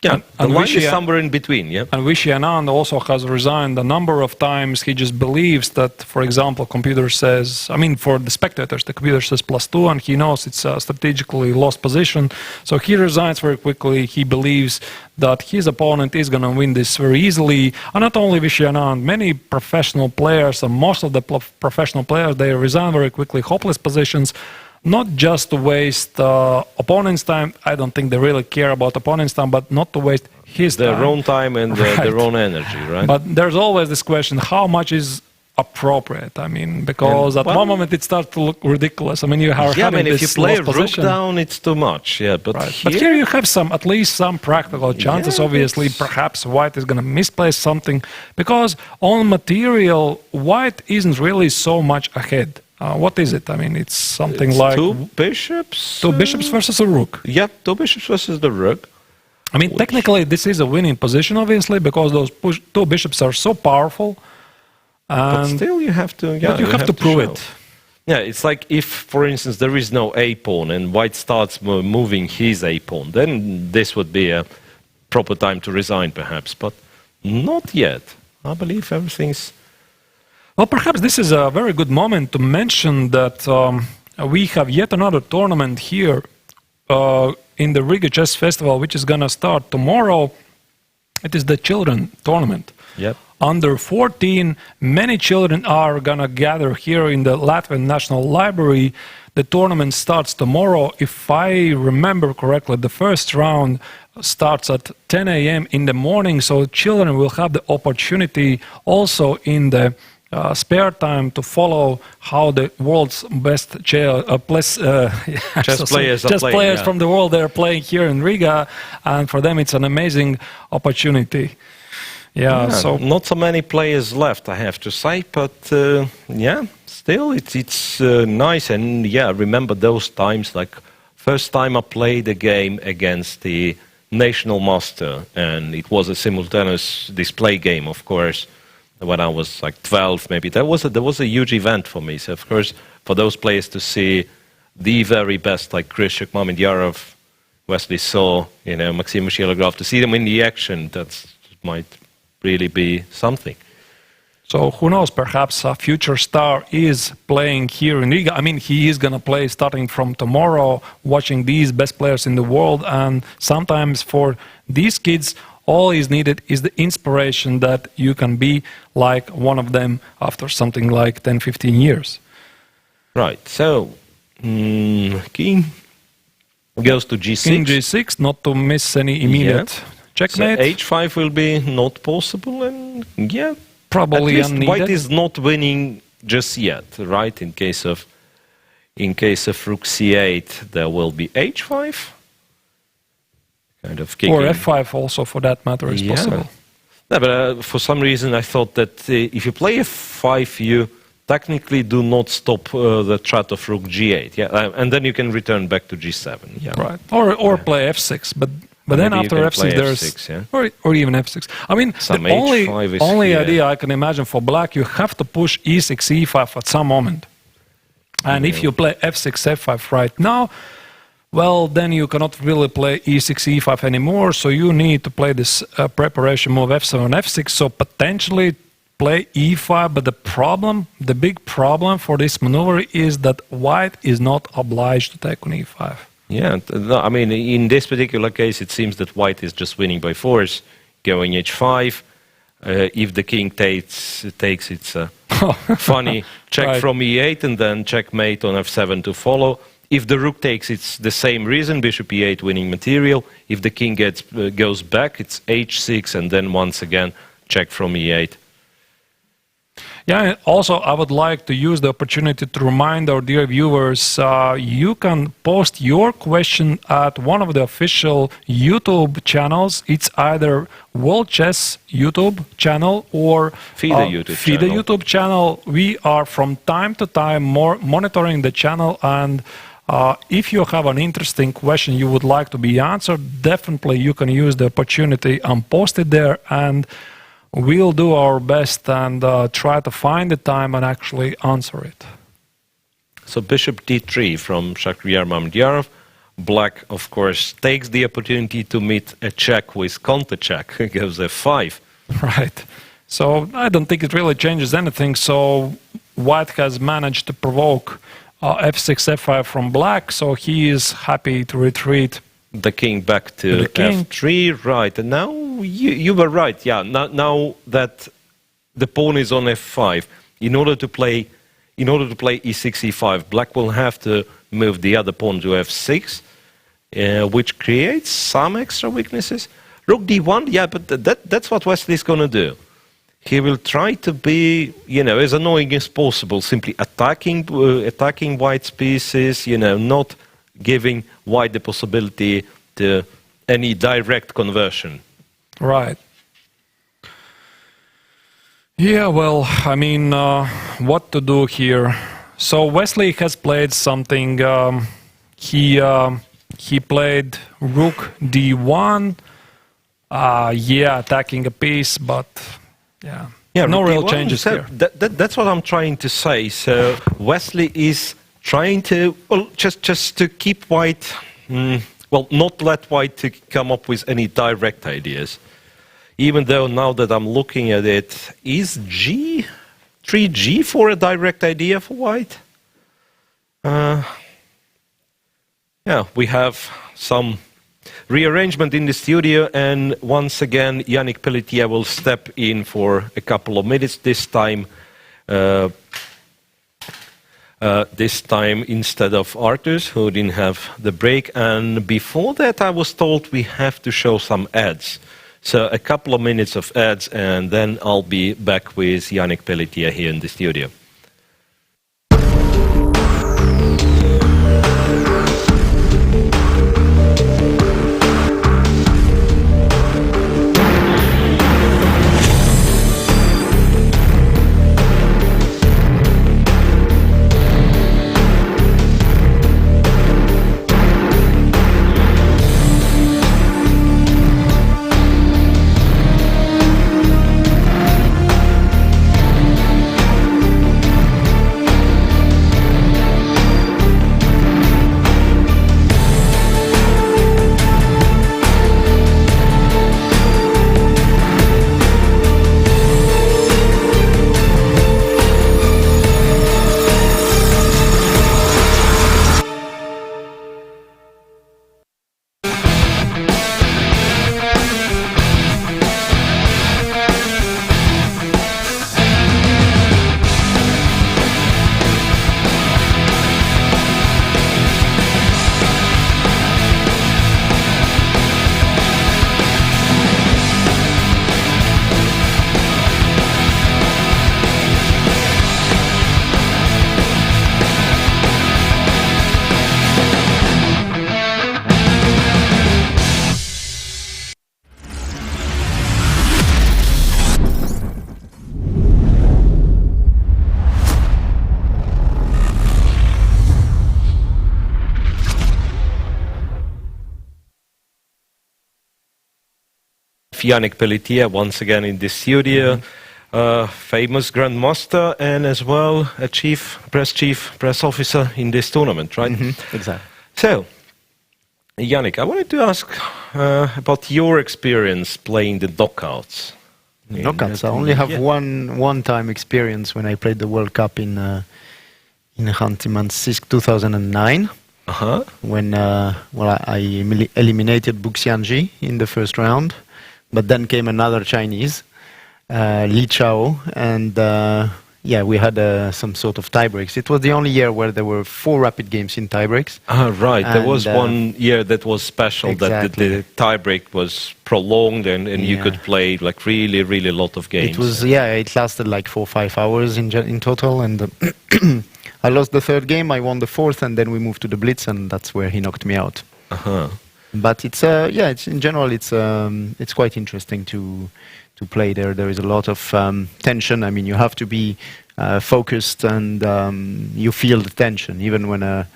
yeah, the line is somewhere in between, yeah. And Vishy Anand also has resigned a number of times. He just believes that, for example, computer says, I mean, for the spectators, the computer says +2, and he knows it's a strategically lost position. So he resigns very quickly. He believes that his opponent is going to win this very easily. And not only Vishy Anand, many professional players, and most of the professional players, they resign very quickly, hopeless positions. Not just to waste opponent's time. I don't think they really care about opponent's time, but not to waste his time. Their own time and their own energy, right? But there's always this question, how much is appropriate? I mean, because at one moment it starts to look ridiculous. I mean, you are having this if you play lost position. rook down, it's too much. Yeah, but here you have at least some practical chances. Obviously, perhaps white is going to misplace something, because on material, white isn't really so much ahead. What is it? I mean, it's something like... 2 bishops? 2 bishops versus a rook. Yeah, 2 bishops versus the rook. I mean, technically, this is a winning position, obviously, because those 2 bishops are so powerful. But still, you have to... Yeah, but you have to prove it. Yeah, it's like if, for instance, there is no a-pawn and white starts moving his a-pawn, then this would be a proper time to resign, perhaps, but not yet. I believe everything's... Well, perhaps this is a very good moment to mention that we have yet another tournament here in the Riga Chess Festival, which is going to start tomorrow. It is the children tournament. Yep. Under 14, many children are going to gather here in the Latvian National Library. The tournament starts tomorrow. If I remember correctly, the first round starts at 10 a.m. in the morning, so children will have the opportunity also in the spare time to follow how the world's best chess players from the world, they're playing here in Riga, and for them it's an amazing opportunity. Yeah, so not so many players left, I have to say, but yeah, still it's nice. And yeah, remember those times, like first time I played a game against the national master, and it was a simultaneous display game, of course, when I was like 12 maybe. There was a huge event for me. So of course, for those players to see the very best, like Grischuk, Mamedyarov, Wesley So, Maxime Vachier-Lagrave, to see them in the action, that might really be something. So who knows, perhaps a future star is playing here in Riga. I mean, he is going to play starting from tomorrow, watching these best players in the world. And sometimes for these kids, all is needed is the inspiration that you can be like one of them after something like 10, 15 years. Right, so king goes to g6. King g6, not to miss any immediate checkmate. So h5 will be not possible, and yeah, probably at least unneeded. white is not winning just yet, right? In case of rook c8, there will be h5. Kind of kicking. Or f5 also, for that matter, is possible. No, but for some reason I thought that if you play f5, you technically do not stop the threat of rook g8. Yeah, and then you can return back to g7. Yeah, right. Or play f6, but then after f6 there's f6, or even f6. I mean, the only idea I can imagine for black, you have to push e6, e5 at some moment. And if you play f6, f5 right now, well, then you cannot really play e6, e5 anymore, so you need to play this preparation move f7, f6, so potentially play e5, but the big problem for this maneuver is that white is not obliged to take on e5. Yeah, I mean, in this particular case, it seems that white is just winning by force, going h5. If the king takes it's a funny check right. from e8 and then checkmate on f7 to follow. If the rook takes, it's the same reason, bishop e8 winning material. If the king goes back, it's h6 and then once again check from e8. Yeah, also I would like to use the opportunity to remind our dear viewers, you can post your question at one of the official YouTube channels. It's either World Chess YouTube channel or FIDE YouTube channel. We are from time to time monitoring the channel, and if you have an interesting question you would like to be answered, definitely you can use the opportunity and post it there, and we'll do our best and try to find the time and actually answer it. So bishop d3 from Shakhriyar Mamedyarov. Black, of course, takes the opportunity to meet a check with counter-check. He goes f5. Right. So I don't think it really changes anything. So white has managed to provoke f6, f5 from black, so he is happy to retreat the king back to f3, right? And now you were right. Yeah. Now that the pawn is on f5, in order to play e6, e5, black will have to move the other pawn to f6, which creates some extra weaknesses. Rook d1, yeah, but that's what Wesley is going to do. He will try to be, as annoying as possible, simply attacking white's pieces, not giving white the possibility to any direct conversion. Right. Yeah, well, I mean, what to do here? So Wesley has played something. He played rook d1. Yeah, attacking a piece, but yeah. Yeah, no real well, changes so here. That's what I'm trying to say. So Wesley is trying to, well, just to keep White, well, not let White to come up with any direct ideas. Even though now that I'm looking at it, is 3G4 a direct idea for White? Yeah, we have some rearrangement in the studio, and once again, Yannick Pelletier will step in for a couple of minutes this time. This time instead of Artus, who didn't have the break. And before that, I was told we have to show some ads. So a couple of minutes of ads, and then I'll be back with Yannick Pelletier here in the studio. Yannick Pelletier once again in the studio, famous grandmaster and as well a chief press officer in this tournament, right? Exactly. So, Yannick, I wanted to ask about your experience playing the knockouts. Knockouts. I only have one time experience when I played the World Cup in Khanty-Mansiysk 2009. When I eliminated Yangyi in the first round. But then came another Chinese, Li Chao, and we had some sort of tiebreaks. It was the only year where there were 4 rapid games in tiebreaks. Right. And there was one year that was special, exactly. that the tiebreak was prolonged and you could play like really a lot of games. It was, it lasted like 4 or 5 hours in total, and I lost the 3rd game, I won the 4th, and then we moved to the Blitz, and that's where he knocked me out. But it's in general it's quite interesting to play there. There is a lot of tension. I mean, you have to be focused, and you feel the tension even when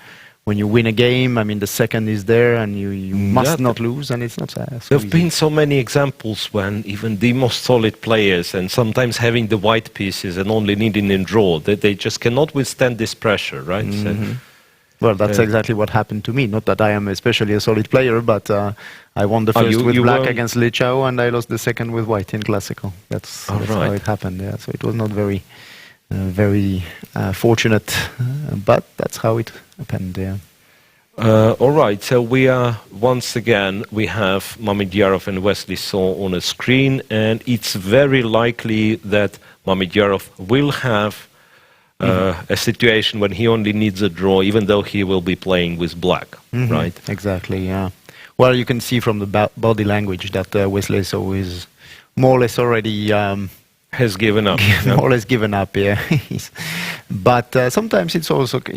you win a game. I mean, the second is there, and you must not lose, and it's not so There've been so many examples when even the most solid players, and sometimes having the white pieces and only needing a draw, that they just cannot withstand this pressure, right? Well, that's exactly what happened to me. Not that I am especially a solid player, but I won the first with black against Li Chao, and I lost the second with white in classical. That's how it happened. Yeah, so it was not very fortunate, but that's how it happened. Yeah. All right. So we have Mamedyarov and Wesley So on a screen, and it's very likely that Mamedyarov will have a situation when he only needs a draw, even though he will be playing with black, right? Exactly, yeah. Well, you can see from the body language that Wesley So is more or less already... has given up. More or less given up, yeah. But sometimes it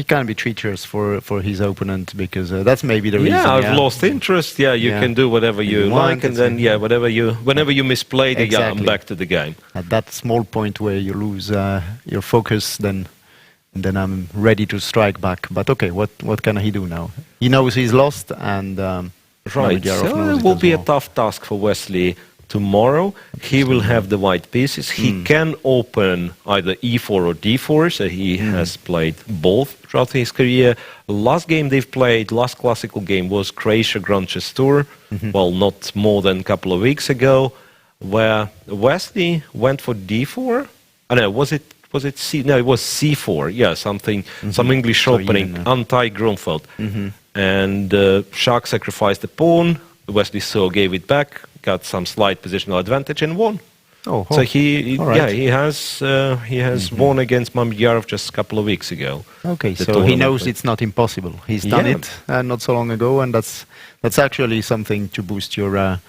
can be treacherous for his opponent, because that's maybe the reason. I've lost interest. You can do whatever you like, and then whenever you misplay, I'm back to the game. At that small point where you lose your focus, then I'm ready to strike back. But okay, what can he do now? He knows he's lost, and right. So it will be a tough task for Wesley tomorrow, he will have the white pieces. He can open either e4 or d4, so he has played both throughout his career. Last game they've played, last classical game, was Croatia Grand Chess Tour, well, not more than a couple of weeks ago, where Wesley went for d4. I know, was it C? No, it was c4. Yeah, some English opening, anti-Grunfeld. And Shak sacrificed the pawn. Wesley So gave it back, got some slight positional advantage, and won. Oh, so he has won against Mamedyarov just a couple of weeks ago. Okay, so he knows it's not impossible. He's done it not so long ago, and that's actually something to boost your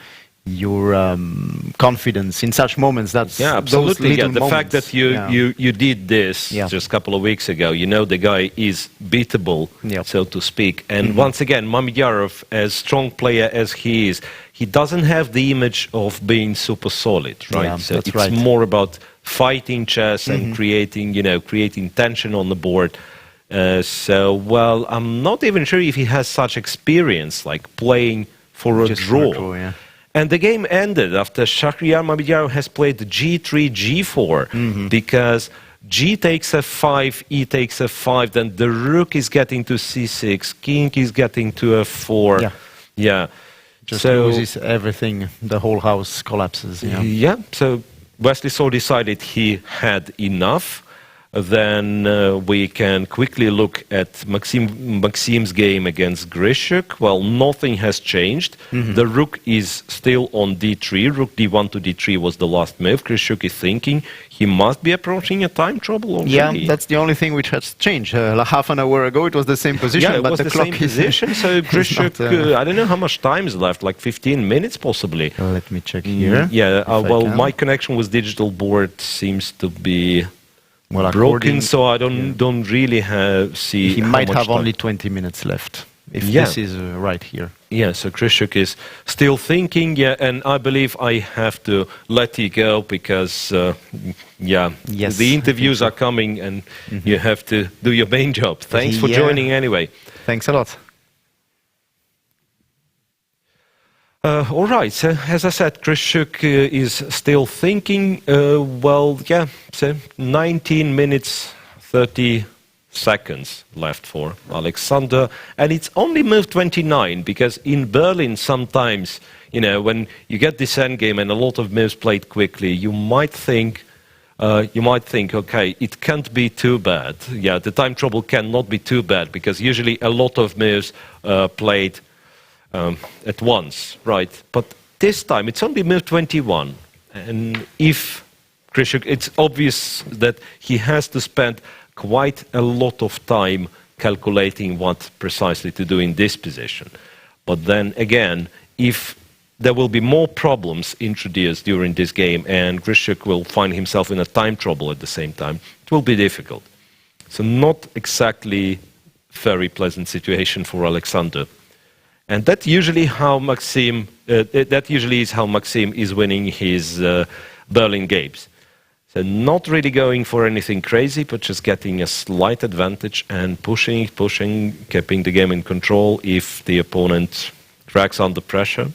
confidence in such moments. That's absolutely. The fact that you did this just a couple of weeks ago, you know the guy is beatable, so to speak. And once again, Mamedyarov, as strong player as he is, he doesn't have the image of being super solid, right? Yeah, so it's more about fighting chess and creating tension on the board. So I'm not even sure if he has such experience, like playing for a draw. And the game ended after Shakhriyar Mamedyarov has played g3, g4, because g takes f5, e takes f5, then the rook is getting to c6, king is getting to f4. Just loses everything, the whole house collapses. So Wesley So decided he had enough. Then we can quickly look at Maxime's game against Grischuk. Well, nothing has changed. The rook is still on d3. Rook d1 to d3 was the last move. Grischuk is thinking he must be approaching a time trouble already. Yeah, that's the only thing which has changed. Half an hour ago it was the same position, but the clock is position. So Grischuk, I don't know how much time is left, like 15 minutes possibly. Let me check here. My connection with digital board seems to be broken, so I don't really see. He might have only 20 minutes left, if this is right here. Yeah, so Grischuk is still thinking, and I believe I have to let you go because, the interviews are coming and you have to do your main job. Thanks for joining anyway. Thanks a lot. All right, so as I said, Grischuk is still thinking. So 19 minutes, 30 seconds left for Alexander. And it's only move 29, because in Berlin sometimes, when you get this endgame and a lot of moves played quickly, you might think, okay, it can't be too bad. Yeah, the time trouble cannot be too bad, because usually a lot of moves played at once, right? But this time it's only move 21, and if Grischuk, it's obvious that he has to spend quite a lot of time calculating what precisely to do in this position. But then again, if there will be more problems introduced during this game and Grischuk will find himself in a time trouble at the same time, it will be difficult. So not exactly very pleasant situation for Alexander. And that usually how Maxime is how Maxime is winning his Berlin games. So not really going for anything crazy, but just getting a slight advantage and pushing, keeping the game in control. If the opponent cracks under pressure,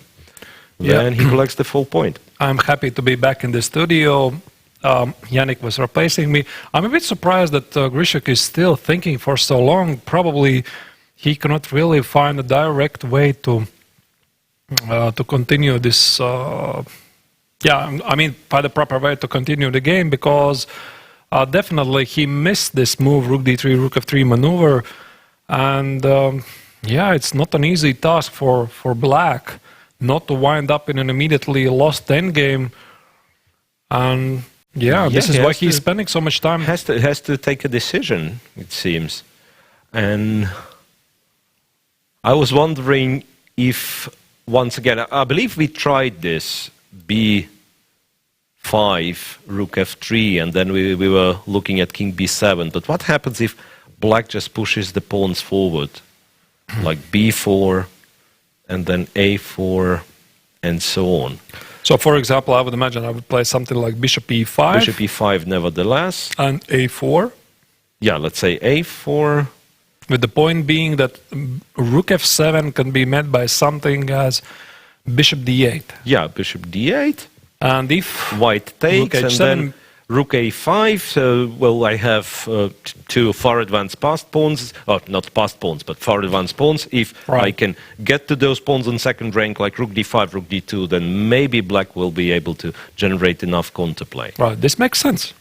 then he collects the full point. I'm happy to be back in the studio. Yannick was replacing me. I'm a bit surprised that Grischuk is still thinking for so long. Probably he cannot really find a direct way to continue this. Find the proper way to continue the game, because definitely he missed this move, rook d3, rook f3 maneuver, and it's not an easy task for black not to wind up in an immediately lost endgame. And this is why he's spending so much time. Has to take a decision, it seems, and I was wondering if, once again, I believe we tried this, b5, rook f3, and then we were looking at king b7. But what happens if black just pushes the pawns forward, like b4, and then a4, and so on? So, for example, I would imagine I would play something like bishop e5. Bishop e5, nevertheless. And a4. Yeah, let's say a4. With the point being that rook f7 can be met by something as bishop d8. Yeah, bishop d8. And if White takes, Rook and H7, then Rook A5. So, well, I have two far advanced passed pawns, or not passed pawns, but far advanced pawns. If I can get to those pawns on second rank, like Rook D5, Rook D2, then maybe Black will be able to generate enough counterplay. Right, this makes sense.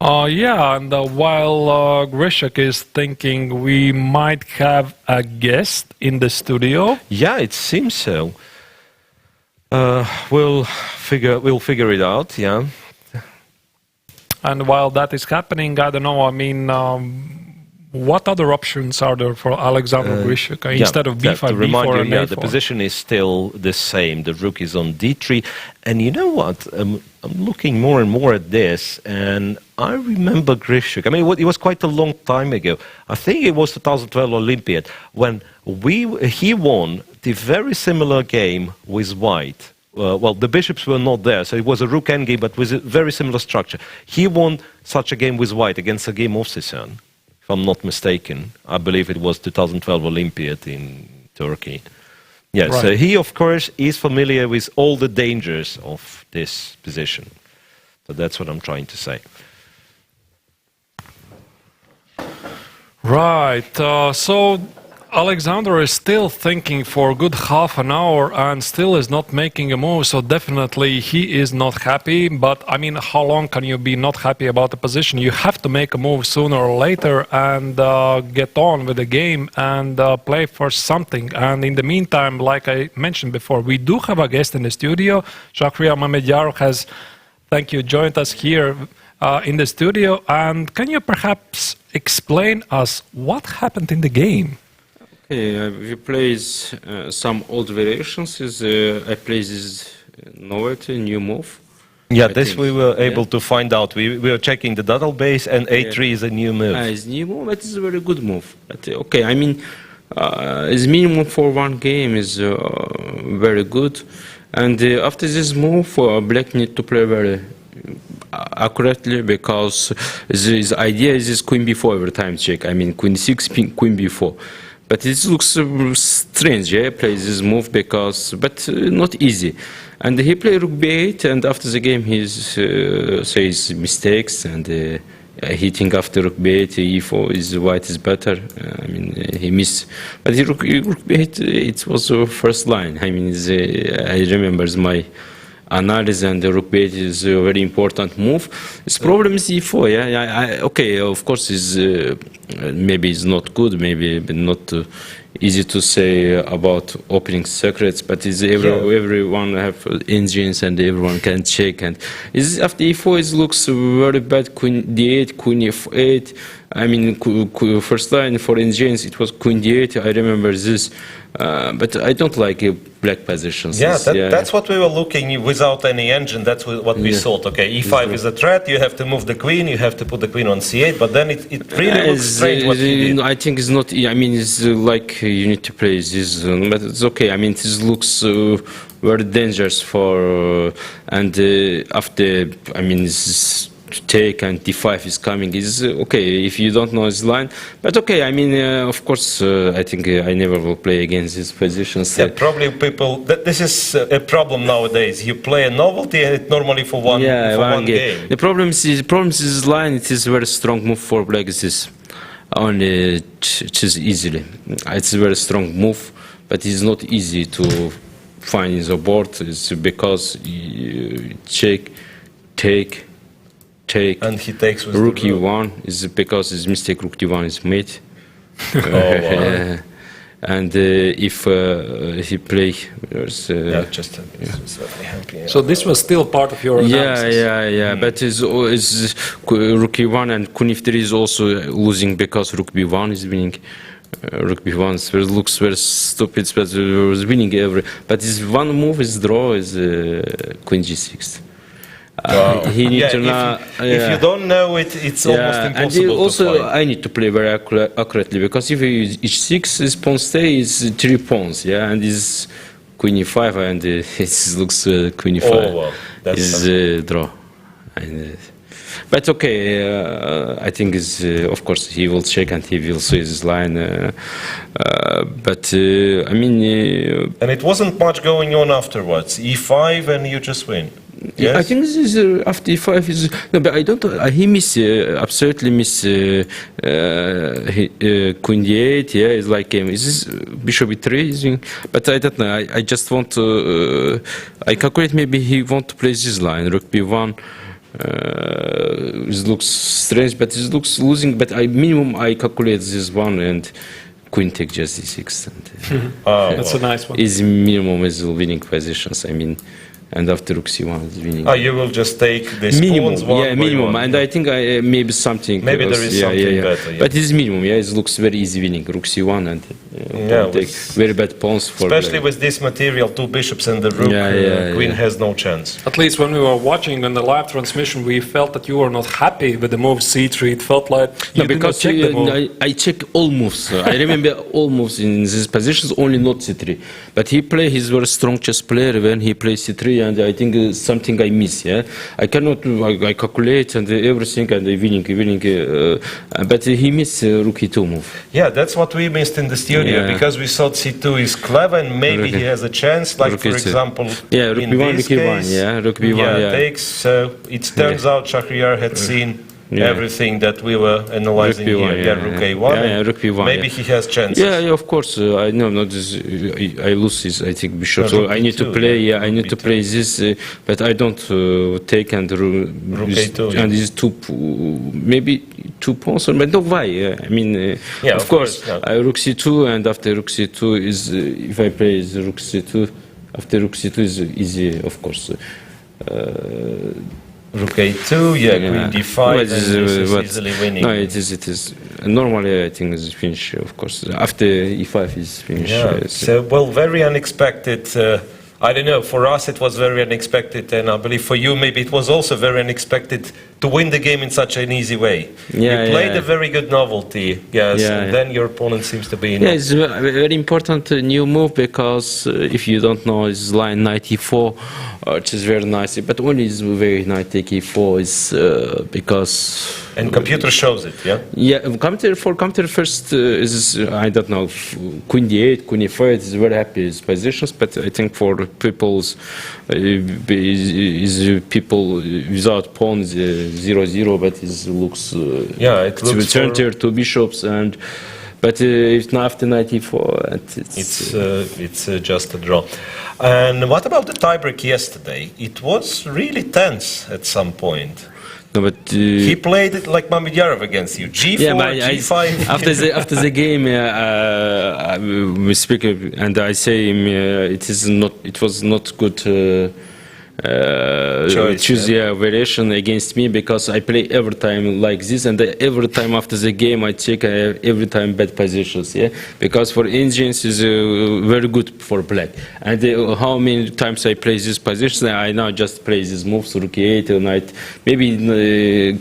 Yeah, and while Grischuk is thinking, we might have a guest in the studio. Yeah, it seems so. We'll figure it out. Yeah. And while that is happening, I don't know. I mean, what other options are there for Alexander Grischuk instead of B5, to remind B4, you, and yeah, A4? the position is still the same. The Rook is on D3, and you know what? I'm looking more and more at this, and I remember Grischuk. I mean, it was quite a long time ago. I think it was 2012 Olympiad when he won the very similar game with White. Well, the bishops were not there, so it was a Rook endgame, but with a very similar structure. He won such a game with White against Sergey Movsisyan, if I'm not mistaken. I believe it was 2012 Olympiad in Turkey. Yeah, right. So he, of course, is familiar with all the dangers of this position. So that's what I'm trying to say. Right. So Alexander is still thinking for a good half an hour and still is not making a move. So definitely he is not happy. But I mean, how long can you be not happy about the position? You have to make a move sooner or later and get on with the game and play for something. And in the meantime, like I mentioned before, we do have a guest in the studio. Shakhriyar Mamedyarov has, thank you, joined us here in the studio. And can you perhaps explain us what happened in the game? Okay, we played some old variations. I played this novelty, new move. Yeah, this we were able to find out. We were checking the database, and A3 is a new move. It's new move, but it's a very good move. But, okay, I mean, its minimum for one game is very good. And after this move, Black need to play very accurately, because the idea is Queen B4 every time check. I mean, Queen 6, Queen B4. But it looks strange, yeah, plays this move but not easy. And he played Rook B8, and after the game he says mistakes, and he think after Rook B8, E4 is white is better. I mean, he missed. But Rook B8, it was the first line. I mean, I remember my analysis, and the Rook B8 is a very important move. His problem is E4, yeah. Okay, of course, maybe it's not good, maybe not easy to say about opening secrets, but everyone have engines and everyone can check. And after E4, it looks very bad. Queen D8, Queen F8. I mean, first line for engines, it was Queen D8. I remember this. But I don't like black positions. Yeah, that's what we were looking without any engine. That's what we thought. Okay, E5 is a threat. You have to move the queen. You have to put the queen on C8. But then it really looks strange what he did. I think it's not. I mean, it's like you need to play this, but it's okay. I mean, this looks very dangerous for and after. I mean, it's to take, and D5 is coming, is okay if you don't know his line. But okay, I mean, of course, I think I never will play against these positions. Yeah, probably people. This is a problem nowadays. You play a novelty, and it normally for one game. The problem is his line. It is a very strong move for black. It is only choose easily. It's a very strong move, but it's not easy to find in the board. It's because you check, take. And he takes with Rook E1 is because his mistake Rook D1 is made. Wow. And if he play, so this was still part of your analysis. Yeah. But it's Rook E1 and Queen F3 is also losing because Rook B1 is winning. Rook B1 looks very stupid, but was winning every. But this one move is draw is Queen G6. Wow. He need to know. If you don't know it, it's almost impossible. And also, to find. I need to play very accurately, because if you use H6, his pawn stay is 3 pawns, and this Queen E5, and it looks Queen E5 Oh, wow. is draw. But okay, I think of course he will check and he will see his line. But I mean, And it wasn't much going on afterwards. E5 and you just win. Yes? I think this is after E5 is no, but I don't. He absolutely miss Queen D8. Yeah, it's like is this Bishop E3? But I don't know. I just want to. I calculate maybe he want to play this line Rook B1. It looks strange, but it looks losing. But minimum I calculate this one and Queen take just D6. And, That's a nice one. Is minimum is winning positions. I mean. And after Rook C1 is winning. You will just take this minimum, pawns one by minimum. one. And I think maybe something. Maybe there is something better. Yeah. But it's minimum. Yeah, it looks very easy winning Rook C1 and take very bad pawns for. Especially with this material, 2 bishops and the rook, Queen has no chance. At least when we were watching on the live transmission, we felt that you were not happy with the move C3. It felt like you did not check the move. I check all moves. I remember all moves in these positions, only not C3. But he's very strong chess player when he plays C3, and I think something I miss. Yeah, I cannot. I calculate and everything and winning. But he missed Rook E2 move. Yeah, that's what we missed in the studio because we thought C2 is clever and maybe he has a chance. Like for example, Rook B1, Rook E1. Rook B1. Takes. So it turns out Shakhriyar had seen everything that we were analyzing here. Rook A1. Rook B1. Maybe he has chances. Yeah, of course. I know. Not this. I lose this. I think bishop. So I need to play. I need to play this, but I don't take and Rook A2. And these two, maybe 2 pawns. But no, why? I mean, of course. Rook C2, and after Rook C2 is if I play is Rook C2. After Rook C2 is easy, of course. Rook A2, Queen D5, and this is easily winning. No, it is. Normally, I think it's finished, of course. After E5 is finished. Yeah. So, very unexpected. I don't know, for us it was very unexpected, and I believe for you maybe it was also very unexpected to win the game in such an easy way. You played a very good novelty, and then your opponent seems to be in. Yeah, it's a very important new move because if you don't know, it's line knight E4, which is very nice, but only is very knight take E4 is because. And computer shows it, yeah? Yeah, computer first is, I don't know, Queen D8, Queen E5 is very happy with positions, but I think for people's is people without pawns 0-0, but it looks it looks turn tier 2 bishops and. But it's not after 94. It's just a draw. And what about the tiebreak yesterday? It was really tense at some point. No, but he played it like Mamedyarov against you. G4, G5. After the game, we speak and I say it was not good. Choose variation against me because I play every time like this, and every time after the game I check every time bad positions. Because for engines is very good for black, and how many times I play this position, I now just play these moves Rook E8 or knight. Maybe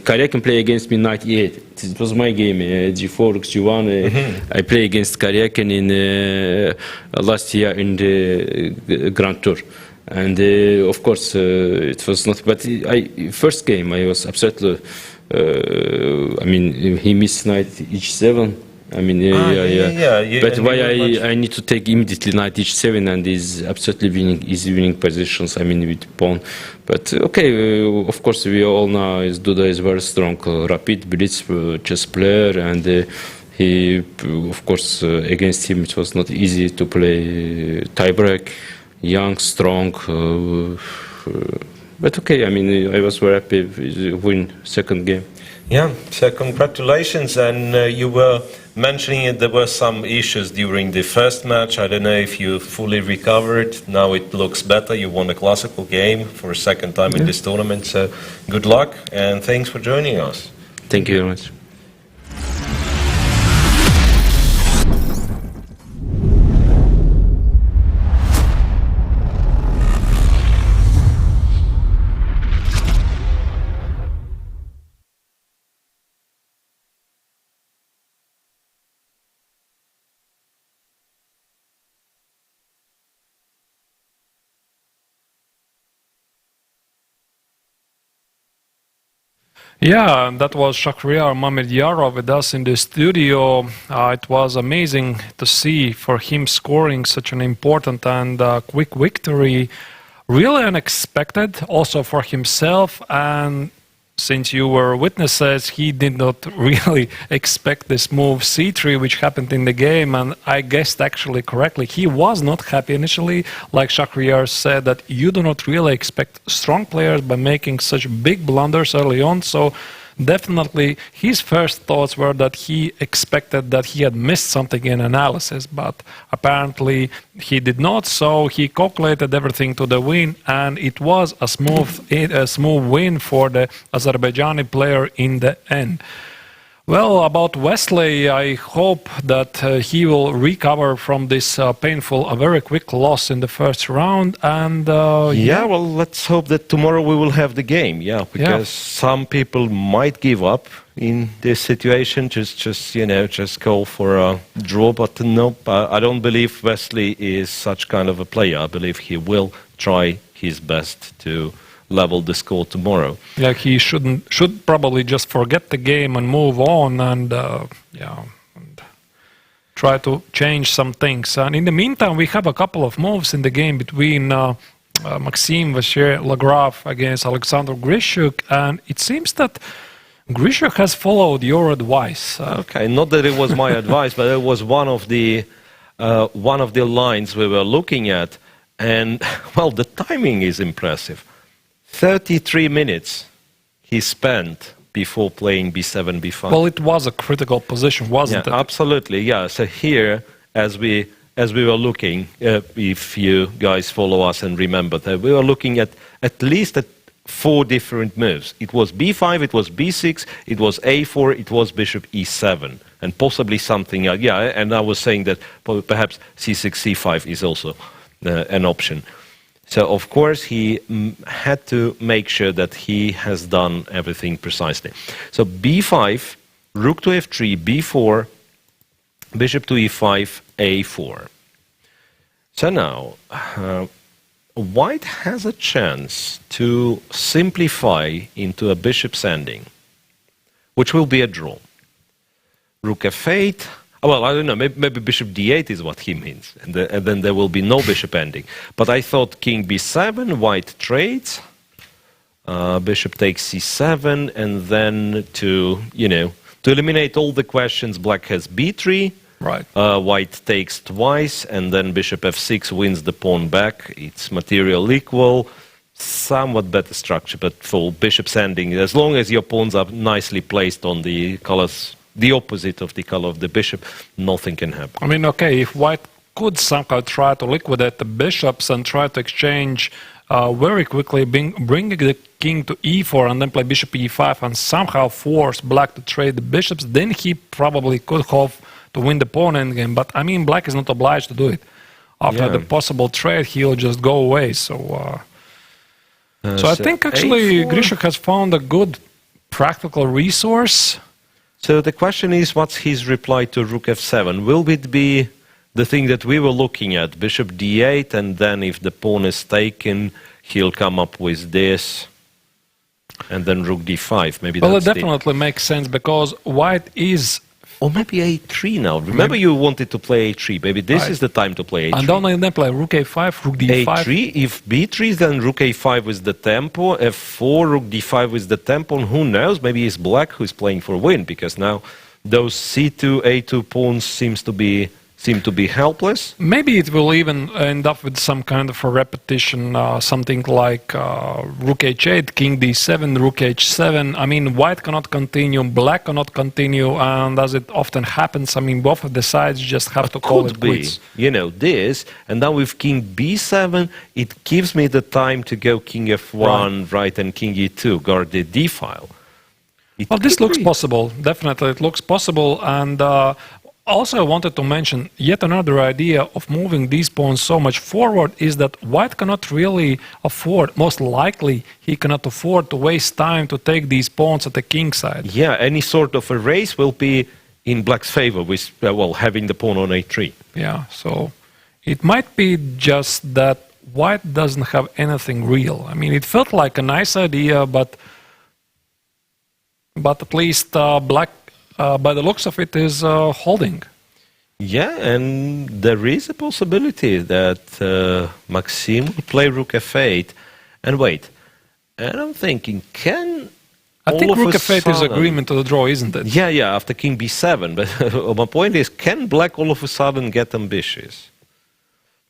Karjakin play against me knight E8. It was my game, G4, Rook G1. I play against Karjakin in last year in the Grand Tour. And of course, it was not. But first game, I was absolutely. I mean, he missed knight H7. I mean, But why I need to take immediately knight H7 and is absolutely winning positions. I mean, with pawn. But okay, of course, we all know Duda is very strong, rapid blitz chess player, and he, of course, against him it was not easy to play tiebreak. Young, strong, but okay. I mean, I was very happy with win second game. Yeah, so congratulations. And you were mentioning it, there were some issues during the first match. I don't know if you fully recovered. Now it looks better. You won a classical game for a second time in this tournament. So good luck and thanks for joining us. Thank you very much. Yeah, and that was Shakhriyar Mamedyarov with us in the studio. It was amazing to see for him scoring such an important and quick victory. Really unexpected also for himself, and since you were witnesses, he did not really expect this move c3 which happened in the game, and I guessed actually correctly. He was not happy initially, like Shakhriyar said, that you do not really expect strong players by making such big blunders early on, so definitely his first thoughts were that he expected that he had missed something in analysis, but apparently he did not, so he calculated everything to the win, and it was a smooth win for the Azerbaijani player in the end. Well, about Wesley, I hope that he will recover from this painful, very quick loss in the first round. And yeah, well, let's hope that tomorrow we will have the game. Yeah, because some people might give up in this situation, just go for a draw. But no, I don't believe Wesley is such kind of a player. I believe he will try his best to level the score tomorrow. Yeah, he should probably just forget the game and move on, and and try to change some things. And in the meantime, we have a couple of moves in the game between Maxime Vachier-Lagrave against Alexander Grischuk, and it seems that Grischuk has followed your advice. Okay, not that it was my advice, but it was one of the lines we were looking at, and well, the timing is impressive. 33 minutes he spent before playing b7, b5. Well, it was a critical position, wasn't it? Absolutely, yeah. So here, as we were looking, if you guys follow us and remember that, we were looking at least 4 different moves. It was b5, it was b6, it was a4, it was bishop e7, and possibly something else. Yeah, and I was saying that perhaps c6, c5 is also an option. So, of course, he had to make sure that he has done everything precisely. So, b5, rook to f3, b4, bishop to e5, a4. So now, white has a chance to simplify into a bishop's ending, which will be a draw. Rook f8. Well, I don't know, maybe bishop d8 is what he means, and then there will be no bishop ending. But I thought king b7, white trades, bishop takes c7, and then to eliminate all the questions, black has b3, right. White takes twice, and then bishop f6 wins the pawn back. It's material equal, somewhat better structure, but for bishop's ending, as long as your pawns are nicely placed on the colors, the opposite of the color of the bishop, nothing can happen. I mean, okay, if white could somehow try to liquidate the bishops and try to exchange very quickly, bring the king to e4 and then play bishop e5 and somehow force black to trade the bishops, then he probably could hope to win the pawn endgame. But I mean, black is not obliged to do it. After the possible trade, he'll just go away. So I think actually Grischuk has found a good practical resource. So the question is, what's his reply to rook f7? Will it be the thing that we were looking at, bishop d8, and then if the pawn is taken, he'll come up with this, and then rook d5? Maybe. Well, it definitely makes sense because white is... Or maybe a3 now. Remember you wanted to play a3. Maybe this is the time to play a3. And then play rook a5, rook d5. a3, if b3, then rook a5 with the tempo, f4, rook d5 with the tempo, and who knows, maybe it's black who's playing for win, because now those c2, a2 pawns seem to be helpless. Maybe it will even end up with some kind of a repetition, something like rook h8, king d7, rook h7. I mean, white cannot continue, black cannot continue, and as it often happens, I mean, both of the sides just have to call it quits. This, and now with king b7, it gives me the time to go king f1, right, and king e2, guard the d file. Well, this looks possible. Definitely, it looks possible, and also, I wanted to mention yet another idea of moving these pawns so much forward is that white cannot really afford, most likely he cannot afford to waste time to take these pawns at the king side. Yeah, any sort of a race will be in black's favor with, having the pawn on a3. Yeah, so it might be just that white doesn't have anything real. I mean, it felt like a nice idea, but but at least black, by the looks of it, is holding. Yeah, and there is a possibility that Maxime will play rook f8 and wait. And I'm thinking, I think rook f8 is agreement to the draw, isn't it? Yeah, after king b7. But my point is, can black all of a sudden get ambitious?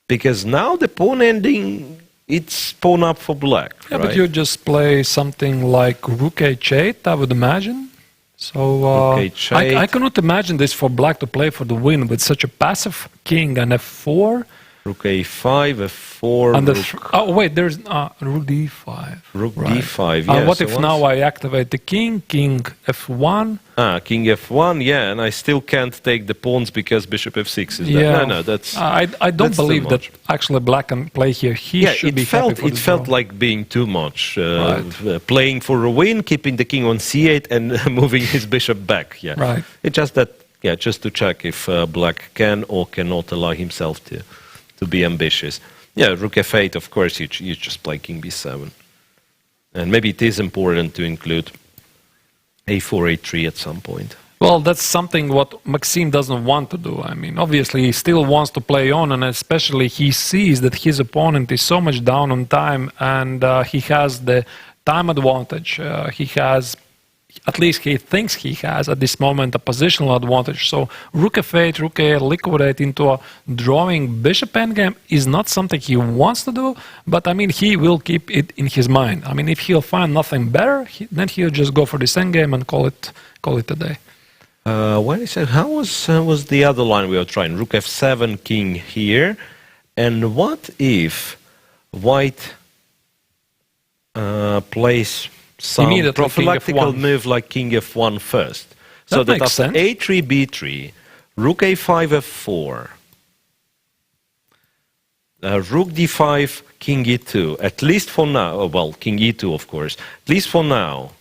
Because now the pawn ending, it's pawn up for black, Yeah, right? but you just play something like rook h8, I would imagine. So I cannot imagine this for black to play for the win with such a passive king and f4. Rook a5, f4, And rook... oh wait, there's rook d5. Rook right. d5, yeah. What so if now I activate the king f1? King f1, yeah, and I still can't take the pawns because bishop f6 is there. No, that's... I don't that's believe that actually black can play here. He should be happy for the felt draw. like being too much. Playing for a win, keeping the king on c8 and moving his bishop back, yeah. Right. It's just that, yeah, just to check if black can or cannot allow himself to be ambitious. Yeah, rook f8, of course, you just play king b7. And maybe it is important to include a4, a3 at some point. Well, that's something what Maxime doesn't want to do. I mean, obviously, he still wants to play on, and especially he sees that his opponent is so much down on time, and he has the time advantage. He has, at least he thinks he has at this moment, a positional advantage. So rook f8, rook a8, liquidate into a drawing bishop endgame is not something he wants to do, but I mean, he will keep it in his mind. I mean, if he'll find nothing better, then he'll just go for this endgame and call it a day. When I said, how was the other line we were trying? Rook f7, king here. And what if white plays some prophylactical move like king f1 first? So that after a3, b3, rook a5, f4, rook d5, king e2, at least for now, well, king e2, of course, at least for now,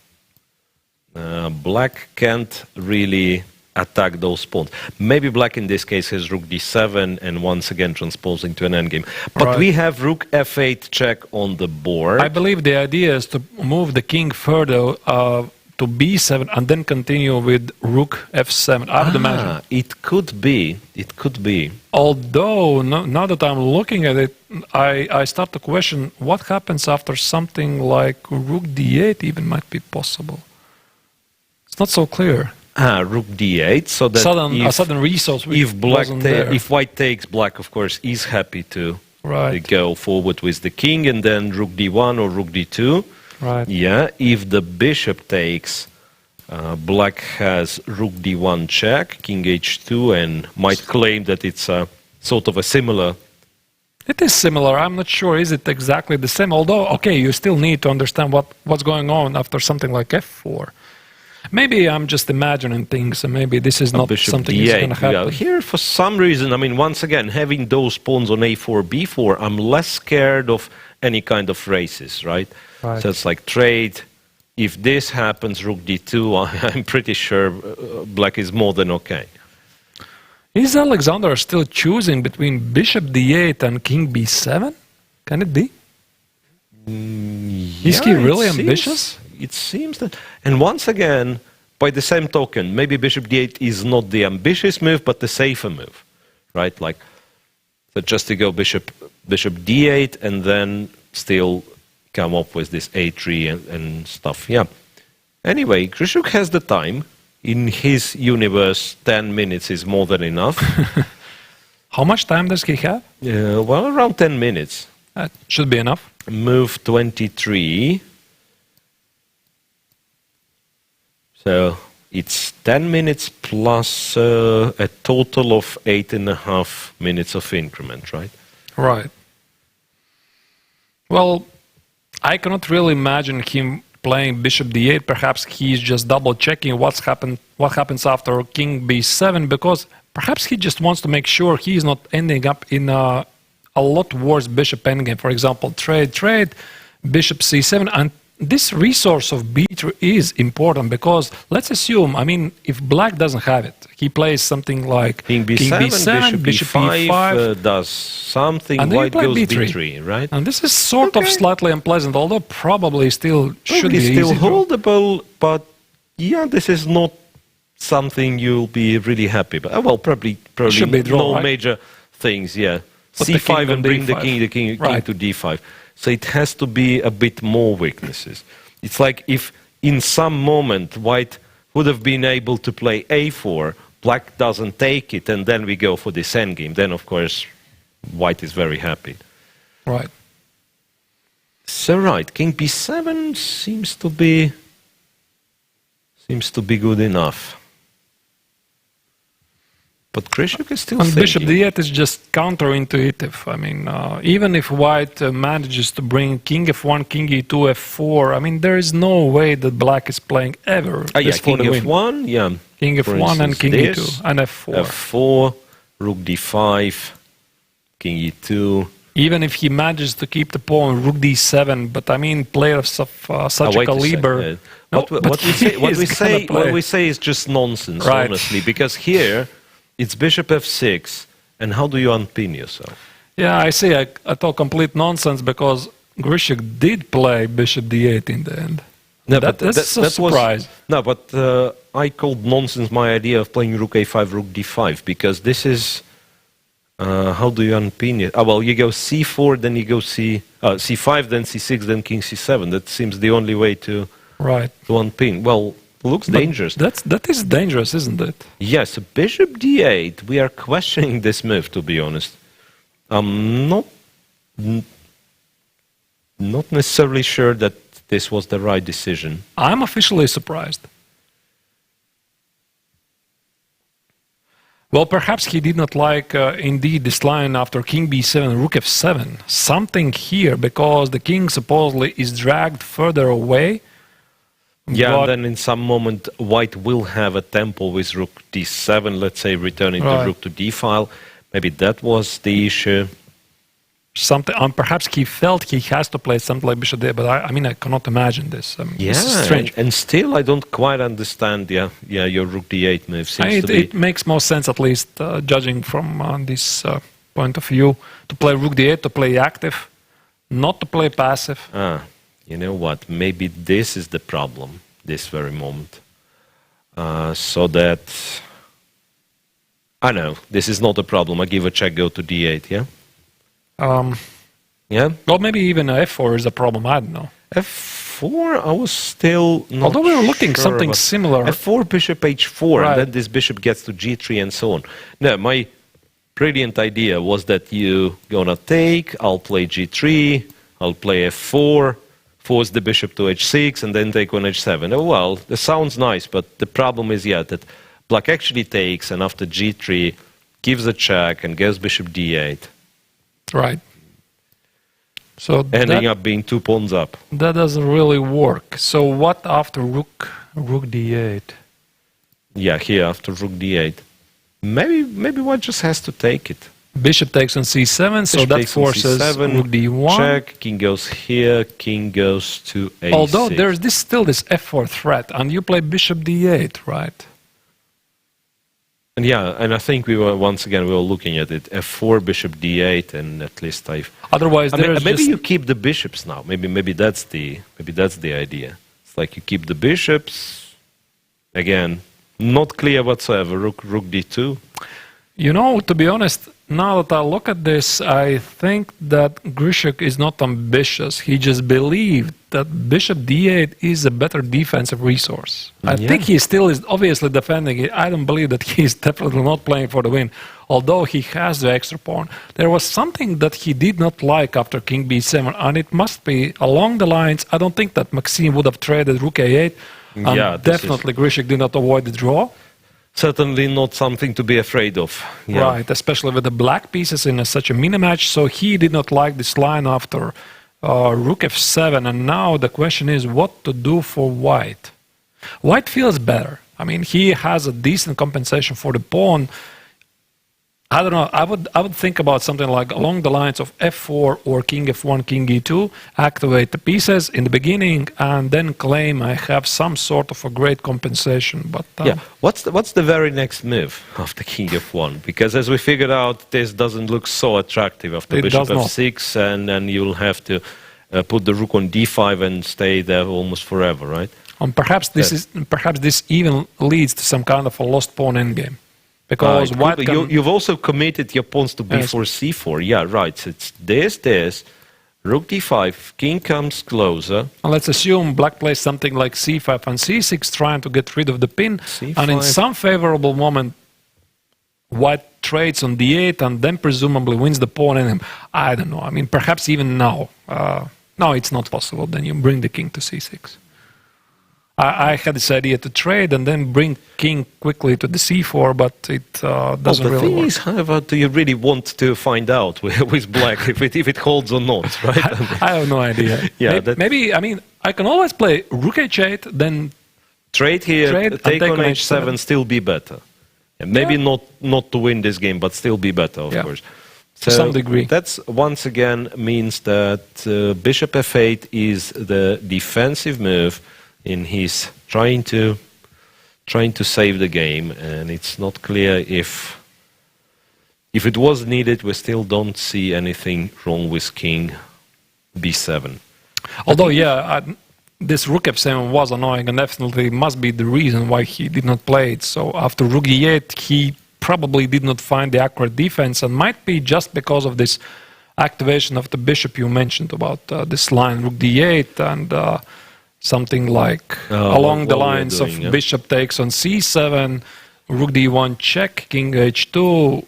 black can't really attack those pawns. Maybe black in this case has rook d7 and once again transposing to an endgame. But we have rook f8 check on the board. I believe the idea is to move the king further to b7 and then continue with rook f7. I would imagine. It could be. It could be. Although, now that I'm looking at it, I start to question what happens after something like rook d8 even might be possible. It's not so clear. Rook d8, so that a sudden resource. If white takes, black, of course, is happy to go forward with the king, and then rook d1 or rook d2. Right. Yeah, if the bishop takes, black has rook d1 check, king h2, and might claim that it's a sort of a similar. It is similar. I'm not sure. Is it exactly the same? Although, okay, you still need to understand what's going on after something like f4. Maybe I'm just imagining things, and maybe this is not something that's going to happen. Yeah. Here, for some reason, I mean, once again, having those pawns on a4, b4, I'm less scared of any kind of races, right? So it's like trade. If this happens, rook d2, I'm pretty sure black is more than okay. Is Alexander still choosing between bishop d8 and king b7? Can it be? Is he really ambitious? It seems that, and once again, by the same token, maybe bishop d8 is not the ambitious move, but the safer move, right? Like, so just to go bishop d8 and then still come up with this a3 and stuff. Yeah. Anyway, Grischuk has the time. In his universe, 10 minutes is more than enough. How much time does he have? Well, around 10 minutes. That should be enough. Move 23. So it's 10 minutes plus a total of 8.5 minutes of increment, right? Right. Well, I cannot really imagine him playing bishop d8. Perhaps he's just double checking what happens after king b7, because perhaps he just wants to make sure he's not ending up in a lot worse bishop endgame. For example, trade, bishop c7, and this resource of b3 is important because let's assume, I mean, if black doesn't have it, he plays something like king b7, bishop e5 does something, and white goes b3, right? And this is sort of slightly unpleasant, although probably still should be still easy holdable, but Yeah, this is not something you'll be really happy about. Well, probably should be draw, no right? major things, yeah. Put the king C5 on and bring the D5. king Right. to D5. So it has to be a bit more weaknesses. It's like if in some moment white would have been able to play A4, black doesn't take it, and then we go for this endgame. Then, of course, white is very happy. Right. So right, king B7 seems to be good enough. But Grischuk is still And bishop thinking. d8 is just counterintuitive. I mean, even if white manages to bring king f1, king e2, f4, I mean, there is no way that black is playing ever. Yeah, this for king the win. f1, yeah. King For f1 and instance, king this, e2 and f4. f4, rook d5, king e2. Even if he manages to keep the pawn, rook d7, but I mean, players of such a Wait caliber. second. No, What we say is just nonsense, Right. honestly, because here it's bishop f6, and how do you unpin yourself? Yeah, I see. I talk complete nonsense because Grischuk did play bishop d8 in the end. No, That's a surprise. But I called nonsense my idea of playing rook a5, rook d5, because this is... how do you unpin it? Well, you go c4, then you go c5, then c6, then king c7. That seems the only way to unpin. Well, looks dangerous. That is dangerous, isn't it? Yes, bishop d8. We are questioning this move, to be honest. I'm not necessarily sure that this was the right decision. I'm officially surprised. Well, perhaps he did not like, indeed, this line after king b7, rook f7. Something here, because the king supposedly is dragged further away. Yeah, but and then in some moment, white will have a tempo with rook d7, let's say, returning the rook to d file. Maybe that was the issue. Something, perhaps he felt he has to play something like bishop d8, but I mean, I cannot imagine this. I mean, this is strange. And still I don't quite understand, your rook d8 move seems to be... It makes more sense, at least, judging from this point of view, to play rook d8, to play active, not to play passive. You know what, maybe this is the problem, this very moment. So that... I know, this is not a problem. I give a check, go to d8, yeah? Yeah? Well, maybe even f4 is a problem, I don't know. f4, I was still not Although we were looking sure something about. similar. f4, bishop h4, and then this bishop gets to g3 and so on. No, my brilliant idea was that you gonna take, I'll play g3, I'll play f4, force the bishop to h6, and then take on h7. Oh, well, that sounds nice, but the problem is, that black actually takes, and after g3, gives a check, and goes bishop d8. Right. So ending up being 2 pawns up. That doesn't really work. So what after rook d8? Yeah, here after rook d8. Maybe white just has to take it. Bishop takes on c7, so Bishop that takes on forces c7, rook d1. Check, king goes here, king goes to a6. Although there's still this f4 threat, and you play bishop d8, right? And yeah, and I think we were looking at it, f4, bishop d8, and at least Otherwise, maybe you keep the bishops now. Maybe that's the idea. It's like you keep the bishops. Again, not clear whatsoever. Rook d2. You know, to be honest, now that I look at this, I think that Grischuk is not ambitious. He just believed that bishop d8 is a better defensive resource. I think he still is obviously defending it. I don't believe that he's definitely not playing for the win, although he has the extra pawn. There was something that he did not like after king b7, and it must be along the lines. I don't think that Maxime would have traded rook a8, and definitely Grischuk did not avoid the draw. Certainly not something to be afraid of. Yeah. Right, especially with the black pieces in such a mini-match. So he did not like this line after rook f7. And now the question is what to do for white. White feels better. I mean, he has a decent compensation for the pawn. I don't know. I would think about something like along the lines of f4 or king f1, king e2, activate the pieces in the beginning, and then claim I have some sort of a great compensation. But what's the very next move after king f1? Because as we figured out, this doesn't look so attractive after bishop f6, and then you'll have to put the rook on d5 and stay there almost forever, right? And perhaps this even leads to some kind of a lost pawn endgame. Because white you've also committed your pawns to b4, c4. Yeah, right. So it's this, rook d5, king comes closer. And let's assume black plays something like c5 and c6, trying to get rid of the pin. C5. And in some favorable moment, white trades on d8 and then presumably wins the pawn endgame. I don't know. I mean, perhaps even now. No, it's not possible. Then you bring the king to c6. I had this idea to trade and then bring king quickly to the c4, but it doesn't really work. The thing is, however, do you really want to find out with black if it holds or not, right? I have no idea. Yeah, maybe, I mean, I can always play rook h8, then trade here, take on h7, still be better. And maybe not to win this game, but still be better, of course. So to some degree. That's once again means that bishop f8 is the defensive move in his trying to save the game, and it's not clear if it was needed. We still don't see anything wrong with king b7. Although, this rook f7 was annoying and definitely must be the reason why he did not play it. So after rook e8, he probably did not find the accurate defense, and might be just because of this activation of the bishop you mentioned about this line rook d8 and something like along the lines of bishop takes on c7, rook d1 check, king h2,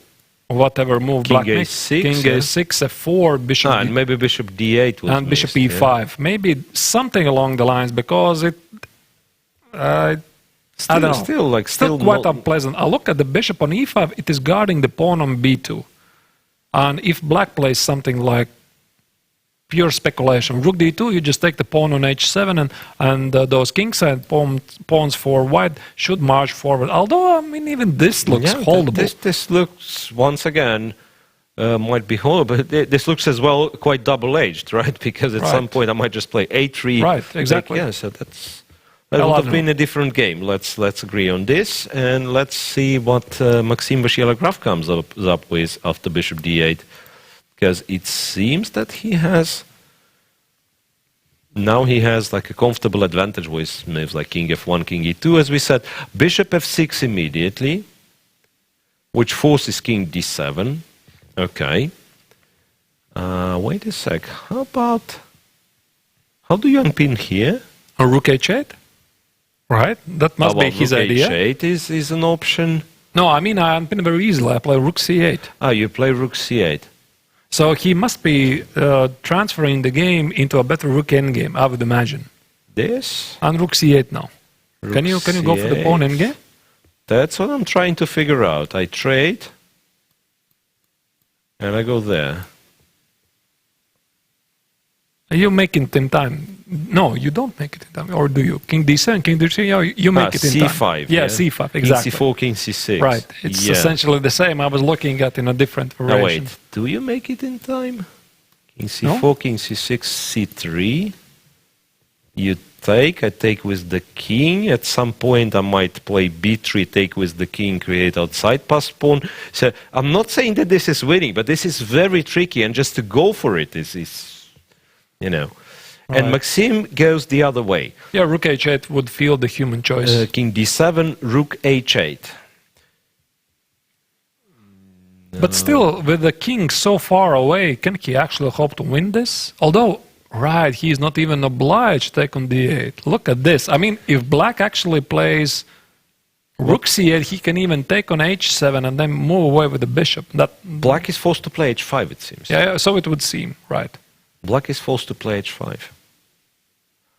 whatever move black makes, king a6, f4, bishop and maybe bishop d8 was and bishop e5. Maybe something along the lines, because it I don't know. Still quite unpleasant. I look at the bishop on e5, it is guarding the pawn on b2. And if black plays something like pure speculation, rook d2, you just take the pawn on h7, and those kingside pawns for white should march forward. Although, I mean, even this looks holdable. This looks, once again, might be holdable. This looks as well quite double-edged, right? Because at some point I might just play a3. Right, exactly. So that would have been a different game. Let's agree on this, and let's see what Maxime Vachier-Lagrave comes up with after bishop d8. Because it seems that he has like a comfortable advantage with moves like king f1, king e2, as we said. Bishop f6 immediately, which forces king d7. Okay. Wait a sec. How do you unpin here? A rook h8? Right? That must be his idea. Rook h8 is an option. No, I mean, I unpin very easily. I play rook c8. You play rook c8. So he must be transferring the game into a better rook endgame, I would imagine. This? And rook c8 now. Can you go for the pawn endgame? That's what I'm trying to figure out. I trade, and I go there. You make it in time. No, you don't make it in time. Or do you? King d7, king d3, you make it in time. c5. Yeah, c5, exactly. King c4, king c6. Right. It's essentially the same. I was looking at in a different variation. No, wait. Do you make it in time? King c4, king c6, c3. You take. I take with the king. At some point, I might play b3, take with the king, create outside pass pawn. So I'm not saying that this is winning, but this is very tricky, and just to go for it is you know. Right. And Maxime goes the other way. Yeah, rook h8 would feel the human choice. King d7, rook h8. But still, with the king so far away, can he actually hope to win this? Although, right, he is not even obliged to take on d8. Look at this. I mean, if black actually plays rook c8, he can even take on h7 and then move away with the bishop. Black is forced to play h5, it seems. Yeah, so it would seem, right. Black is forced to play h5.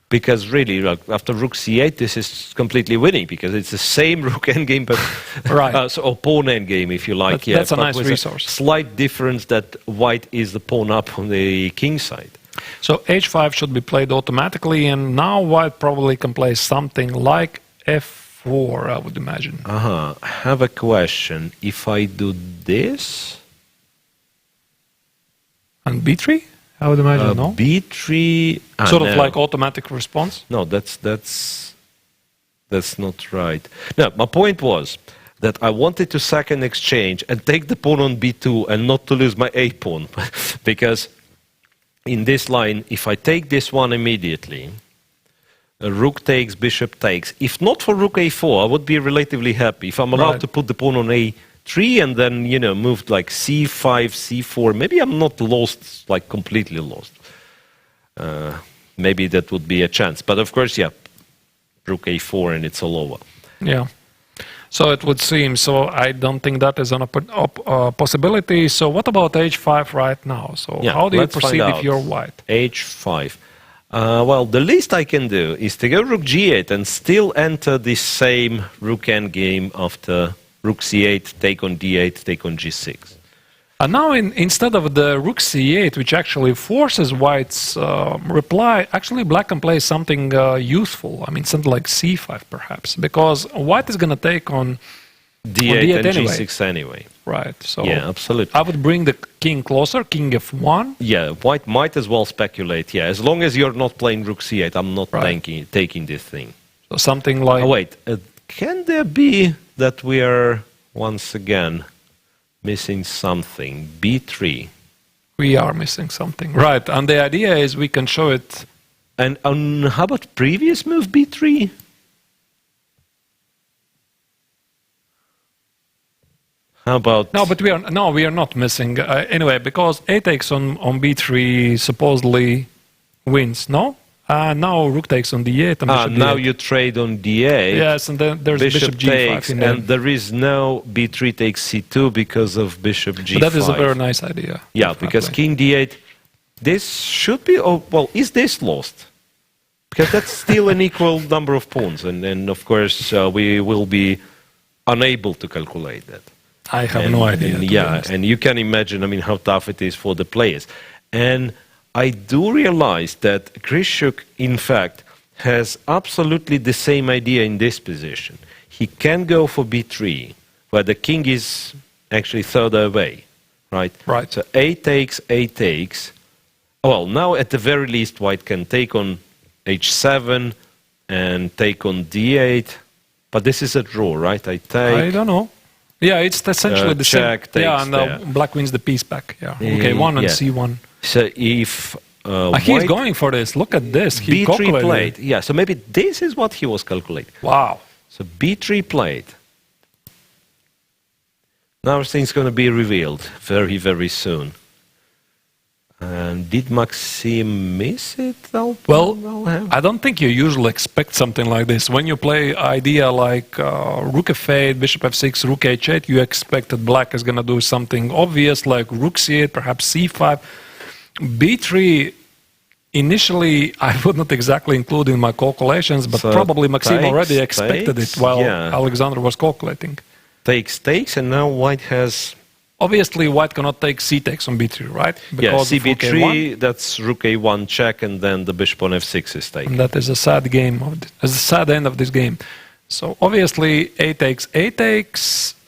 Because really, after rook c8, this is completely winning, because it's the same rook endgame, but right. Or pawn endgame, if you like. That's a nice resource. Slight difference that white is the pawn up on the king side. So h5 should be played automatically, and now white probably can play something like f4, I would imagine. I have a question. If I do this... And b3? I would imagine, no? b3... sort of like automatic response? No, that's not right. No, my point was that I wanted to sack an exchange and take the pawn on b2 and not to lose my a-pawn. Because in this line, if I take this one immediately, rook takes, bishop takes. If not for rook a4, I would be relatively happy. If I'm allowed to put the pawn on a3 and then, you know, moved like c5, c4, maybe I'm not lost, like completely lost. Maybe that would be a chance. But of course, yeah, rook a4 and it's all over. Yeah. So it would seem. So I don't think that is a possibility. So what about h5 right now? So how do you proceed if you're white? h5. Well, the least I can do is to go rook g8 and still enter the same rook endgame after rook c8, take on d8, take on g6. And now instead of the rook c8, which actually forces white's reply, actually black can play something useful. I mean, something like c5 perhaps, because white is going to take on d8 and anyway. g6 anyway. Right. So yeah, absolutely. I would bring the king closer, king f1. Yeah, white might as well speculate. Yeah, as long as you're not playing rook c8, I'm not taking this thing. So something like... Oh, wait, can there be that we are once again missing something? b3. We are missing something. Right, and the idea is we can show it... And how about previous move b3? How about... No, but we are not missing. Anyway, because a takes on b3 supposedly wins, no? Now rook takes on d8 and bishop now d8. you trade on d8. Yes, and then there's bishop g5 takes, in there. and there is no b3 takes c2 because of bishop g5. But that is a very nice idea. Yeah, because king d8, this should be... Oh, well, is this lost? Because that's still an equal number of pawns, and of course we will be unable to calculate that. I have no idea. Yeah, and you can imagine, I mean, how tough it is for the players. And I do realize that Grischuk, in fact, has absolutely the same idea in this position. He can go for b3, where the king is actually further away, right? Right. So a takes. Well, now at the very least, white can take on h7 and take on d8. But this is a draw, right? I don't know. Yeah, it's essentially the same. Yeah, and black wins the piece back. Yeah. Okay, one and c1. So if he's going for this. Look at this. He b3 played. Yeah, so maybe this is what he was calculating. Wow. So b3 played. Now everything's going to be revealed very, very soon. And did Maxime miss it? Well, I don't think you usually expect something like this. When you play idea like rook f8, bishop f6, rook h8, you expect that black is going to do something obvious like rook c8, perhaps c5. b3, initially, I would not exactly include in my calculations, but so probably Maxime already expected it while Alexander was calculating. Takes, and now white has... Obviously, white cannot take c takes on b3, right? Because cb3, that's rook a1 check, and then the bishop on f6 is taken. And that is a sad game, a sad end of this game. So obviously, a takes,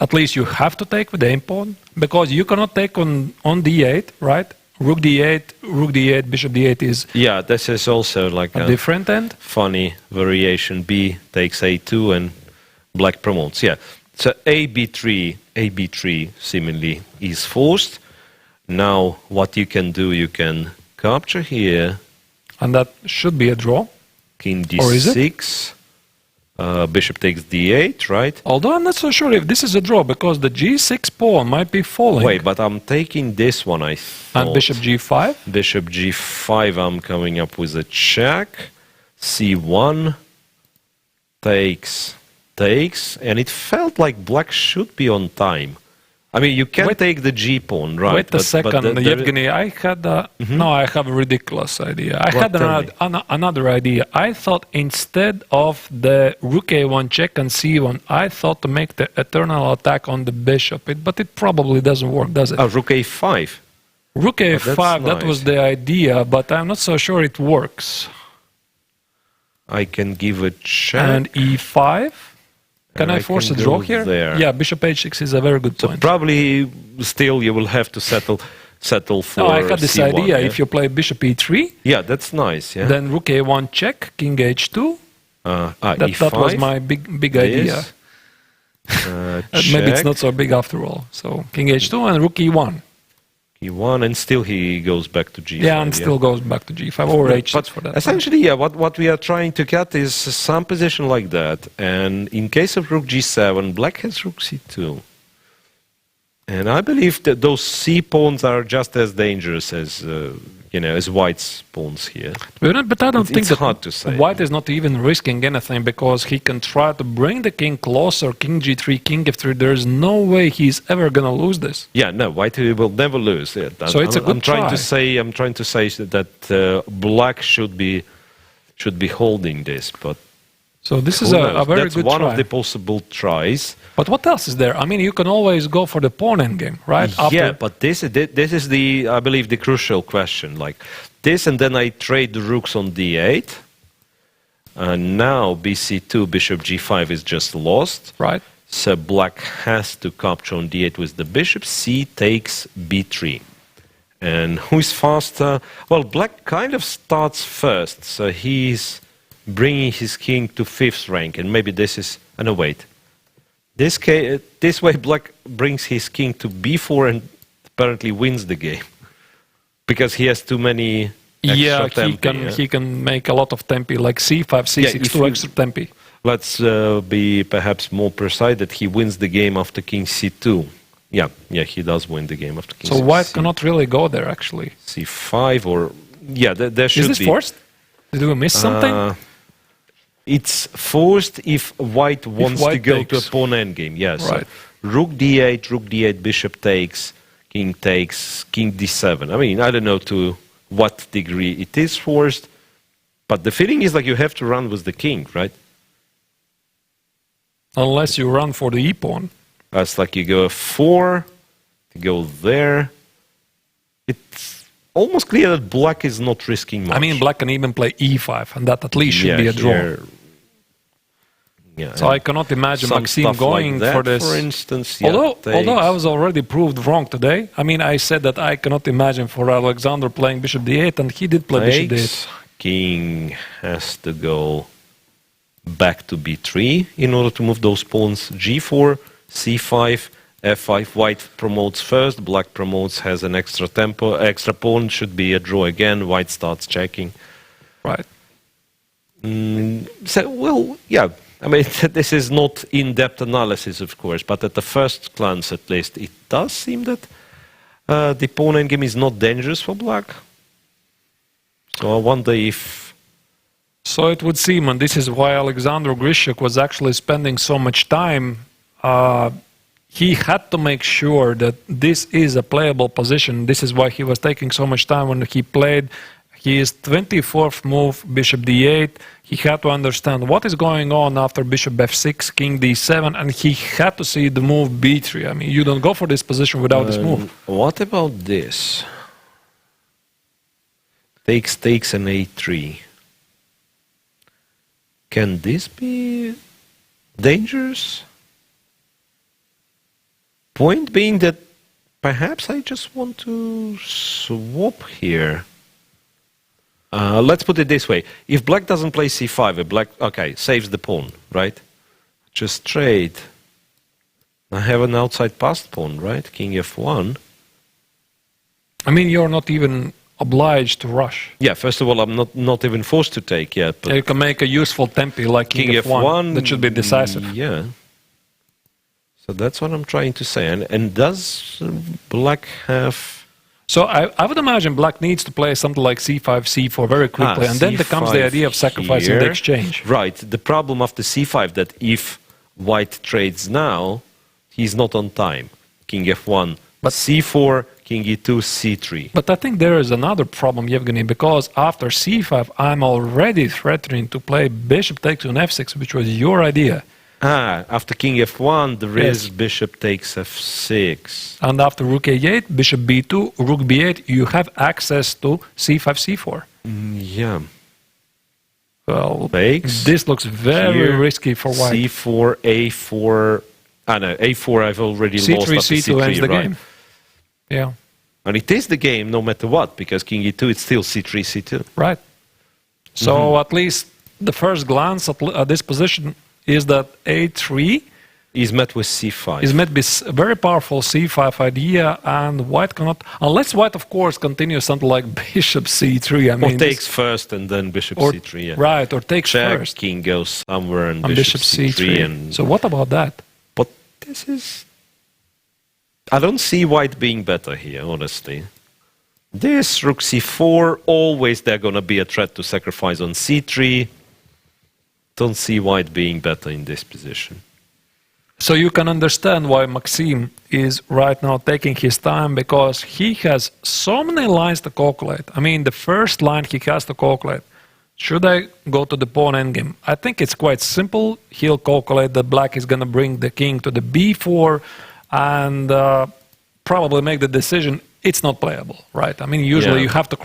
at least you have to take with the aim pawn, because you cannot take on d8, right? Rook d8, bishop d8 is... Yeah, this is also like a different end. Funny variation. B takes a2 and black promotes, yeah. So ab3 seemingly is forced. Now what you can do, you can capture here. And that should be a draw. King d6. Bishop takes d8, right? Although I'm not so sure if this is a draw, because the g6 pawn might be falling. Wait, but I'm taking this one, I thought. And bishop g5? Bishop g5, I'm coming up with a check. c1 takes, and it felt like black should be on time. I mean, you can take the g pawn, right? Wait a second, Yevgeny. I had no, I have a ridiculous idea. I had another idea. I thought instead of the rook a1 check and c1, I thought to make the eternal attack on the bishop. But it probably doesn't work, does it? Rook a5. Rook a5, that was the idea, but I'm not so sure it works. I can give a check. And e5. Can I force a draw here? There. Yeah, bishop h6 is a very good point. Probably still you will have to settle for No, I had this c1, idea. yeah? If you play bishop e3, yeah, that's nice. Yeah. Then rook a1 check, king h2. That was my big idea. Maybe it's not so big after all. So king h2 and rook e1. e1, and still he goes back to g5. Yeah, and still goes back to g5 or h6 for that. Essentially, yeah, what we are trying to get is some position like that. And in case of rook g7, black has rook c2. And I believe that those c pawns are just as dangerous as as white's pawns here. But I don't think it's that hard to say. white is not even risking anything because he can try to bring the king closer, king g3, king f3. There's no way he's ever gonna lose this. Yeah, no, white will never lose. Yeah, So it's a good I'm trying to say that black should be holding this, but so this is a very That's good one try. of the possible tries. But what else is there? I mean, you can always go for the pawn endgame, right? Yeah, but this is I believe the crucial question. Like this, and then I trade the rooks on d8. And now bc2, bishop g5 is just lost. Right. So black has to capture on d8 with the bishop. C takes b3. And who is faster? Well, black kind of starts first. So he's bringing his king to 5th rank. And maybe this is... Oh, no, wait. This way black brings his king to b4 and apparently wins the game. Because he has too many extra tempi. He can make a lot of tempi, like c5, c6, two extra tempi. Let's be perhaps more precise that he wins the game after king c2. Yeah, he does win the game after king c2. So white cannot really go there, actually. c5 or... Yeah, there should be... Is this forced? Did we miss something? It's forced if white wants to go to a pawn endgame. Yes. Right. So rook d8, bishop takes, king d7. I mean, I don't know to what degree it is forced, but the feeling is like you have to run with the king, right? Unless you run for the e-pawn. That's like you go f4, you go there. It's almost clear that black is not risking much. I mean, black can even play e5, and that at least should be a draw. So I cannot imagine Maxime going like that, for this. For instance, although I was already proved wrong today. I mean, I said that I cannot imagine for Alexander playing bishop d8, and he did play bishop d8. King has to go back to b3 in order to move those pawns. g4, c5, f5. White promotes first, black promotes, has an extra tempo, extra pawn, should be a draw again. White starts checking. Right. I mean, this is not in-depth analysis, of course, but at the first glance, at least, it does seem that the pawn endgame is not dangerous for black. So I wonder if... So it would seem, and this is why Alexander Grischuk was actually spending so much time, he had to make sure that this is a playable position. This is why he was taking so much time when he played his 24th move, bishop d8. He had to understand what is going on after bishop f6, king d7, and he had to see the move b3. I mean, you don't go for this position without this move. What about this? Takes an a3. Can this be dangerous? Point being that perhaps I just want to swap here. Let's put it this way. If black doesn't play c5, black, saves the pawn, right? Just trade. I have an outside passed pawn, right? King f1. I mean, you're not even obliged to rush. Yeah, first of all, I'm not even forced to take yet. But you can make a useful tempi like king f1 that should be decisive. Yeah. So that's what I'm trying to say. And does black have... So I would imagine black needs to play something like c5, c4 very quickly, and then becomes the idea of sacrificing the exchange. Right. The problem after c5 that if white trades now, he's not on time. King f1, but c4, king e2, c3. But I think there is another problem, Yevgeny, because after c5, I'm already threatening to play bishop takes on f6, which was your idea. After king f1, there is bishop takes f6. And after rook a8, bishop b2, rook b8, you have access to c5, c4. Yeah. Well, Takes. This looks very risky for white. c4, a4. No, a4 I've already c3, lost after c2 ends the game. Yeah. And it is the game no matter what, because king e2, it's still c3, c2. Right. So at least the first glance at this position is that a3 He's met with c5. He's met with a very powerful c5 idea, and white cannot, unless white, of course, continues something like bishop c3. I mean, or takes first and then bishop or, c3. Yeah. Right, or takes Check, first. king goes somewhere and Bishop c3. And so what about that? but this is... I don't see white being better here, honestly. This rook c4, always they're going to be a threat to sacrifice on c3. Don't see white being better in this position. So you can understand why Maxime is right now taking his time, because he has so many lines to calculate. I mean, the first line he has to calculate. Should I go to the pawn endgame? I think it's quite simple. He'll calculate that black is going to bring the king to the b4 and probably make the decision it's not playable, right? I mean, usually you have to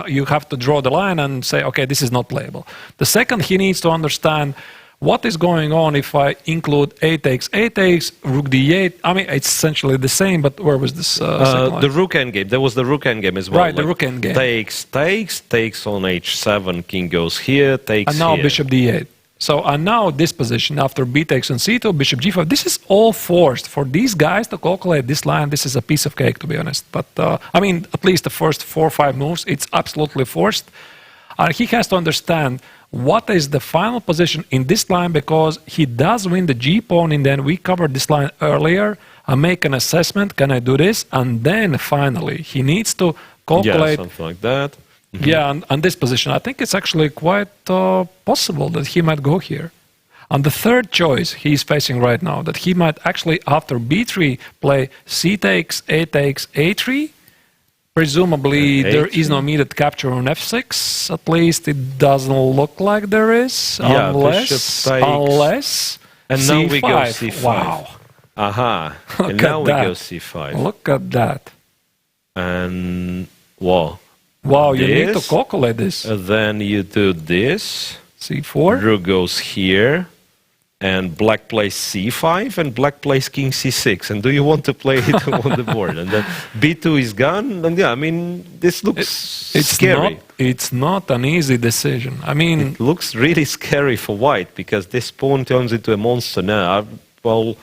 you have to draw the line and say, okay, this is not playable. The second, he needs to understand what is going on if I include a takes, rook d8. I mean, it's essentially the same, but where was this second line? The rook endgame. There was the rook endgame as well. Right, the rook endgame. Takes on h7, king goes here, takes and now here. bishop d8. So, and now this position, after b takes on c2, bishop g5, this is all forced. For these guys to calculate this line, this is a piece of cake, to be honest. But, I mean, at least the first 4 or 5 moves, it's absolutely forced. He has to understand what is the final position in this line, because he does win the g-pawn, and then we covered this line earlier. I make an assessment, can I do this? And then, finally, he needs to calculate... Yeah, something like that. Yeah, and this position, I think it's actually quite possible that he might go here. And the third choice he's facing right now, that he might actually, after b3, play c takes, a3. Presumably, there is no immediate capture on f6. At least it doesn't look like there is, Yeah, unless and c5. now we go c5. Wow. Aha. And now we go c5. Look at that. And, wow. Wow, you need to calculate this. Then you do this. c4. Rook goes here. And black plays c5 and black plays king c6. And do you want to play it on the board? And then b2 is gone. And yeah, I mean, this looks scary. It's not an easy decision. I mean, it looks really scary for white, because this pawn turns into a monster now. Well,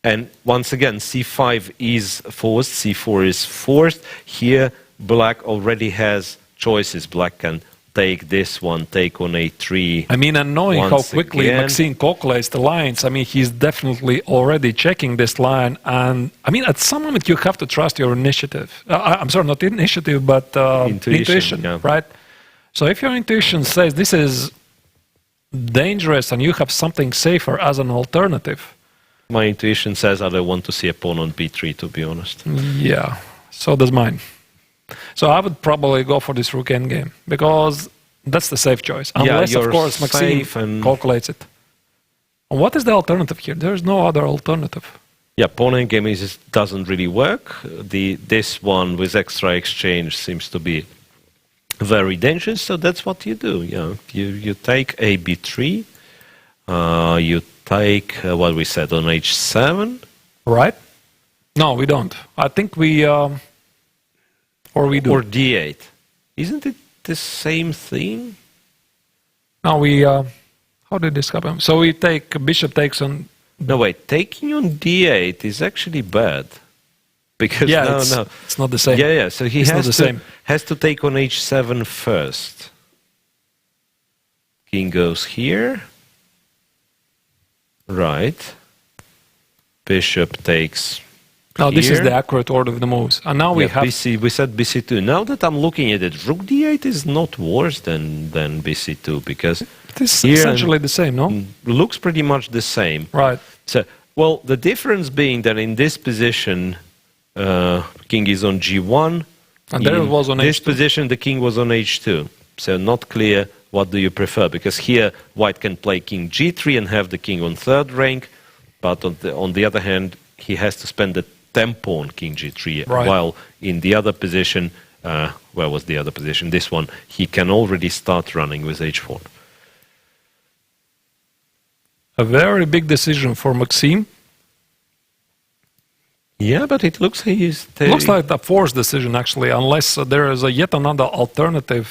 and once again, c5 is forced, c4 is forced. Here, black already has choices. Black can take this one, take on a3. I mean, and knowing how quickly Maxime calculates the lines, I mean, he's definitely already checking this line. And I mean, at some moment, you have to trust your initiative. I'm sorry, not initiative, but intuition, yeah. Right? So if your intuition says this is dangerous and you have something safer as an alternative. My intuition says I don't want to see a pawn on b3, to be honest. Yeah, so does mine. So I would probably go for this rook endgame, because that's the safe choice. Unless, of course, Maxime calculates it. And what is the alternative here? There's no other alternative. Yeah, pawn endgame doesn't really work. This one with extra exchange seems to be very dangerous, so that's what you do. Yeah, you take a b3, you take what we said on h7. Right? No, we don't. I think we... or we do. Or d8. Isn't it the same thing? No, we... how did this happen? So we take... Bishop takes on... No, wait. Taking on d8 is actually bad. Because it's not the same. Yeah. So he has to take on h7 first. King goes here. Right. Bishop takes... Now here. this is the accurate order of the moves. And now we have... we said bc2. Now that I'm looking at it, rook d8 is not worse than bc2, because it is essentially the same, no? Looks pretty much the same. Right. So, well, the difference being that in this position, king is on g1. And there it was on h2. This h2. position, the king was on h2. So not clear what do you prefer, because here white can play king g3 and have the king on third rank, but on the other hand, he has to spend the pawn king g3, right. While in the other position, where was the other position? This one, he can already start running with h4. A very big decision for Maxime. Yeah, but it looks looks like a forced decision, actually, unless there is yet another alternative.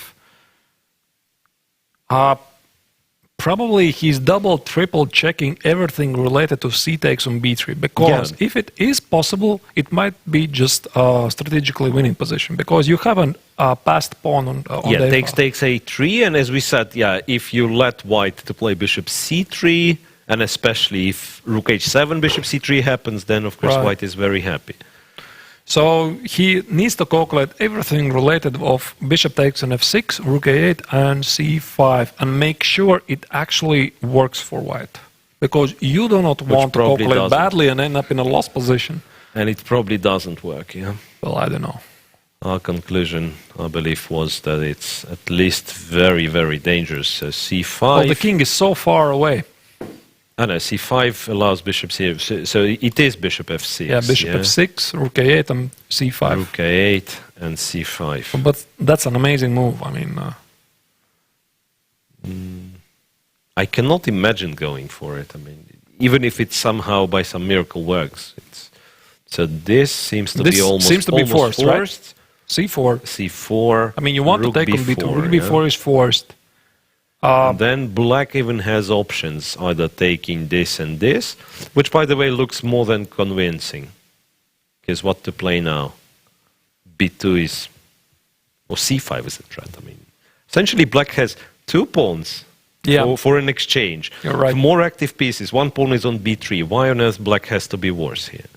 probably he's double, triple checking everything related to c takes on b3, because if it is possible, it might be just a strategically winning position, because you have a passed pawn on the takes a3, and as we said, if you let white to play bishop c3, and especially if rook h7, bishop c3 happens, then of course white is very happy. So he needs to calculate everything related of bishop takes on f6, rook a8, and c5, and make sure it actually works for white. Because you do not want to calculate badly and end up in a lost position. And it probably doesn't work, yeah? Well, I don't know. Our conclusion, I believe, was that it's at least very, very dangerous. So c5... Well, the king is so far away. I know, c5 allows bishop c... So it is bishop f6. Yeah, bishop f6, rook a8, and c5. Rook a8 and c5. But that's an amazing move. I mean... I cannot imagine going for it. I mean, even if it somehow, by some miracle, works. So this seems to be almost forced, right? c4. c4. I mean, you want to take on b2. Rook b4 is forced. And then black even has options, either taking this and this, which, by the way, looks more than convincing. Because what to play now? b2 is... Or c5 is a threat. I mean, essentially, black has two pawns for an exchange. You're right. More active pieces. One pawn is on b3. Why on earth black has to be worse here?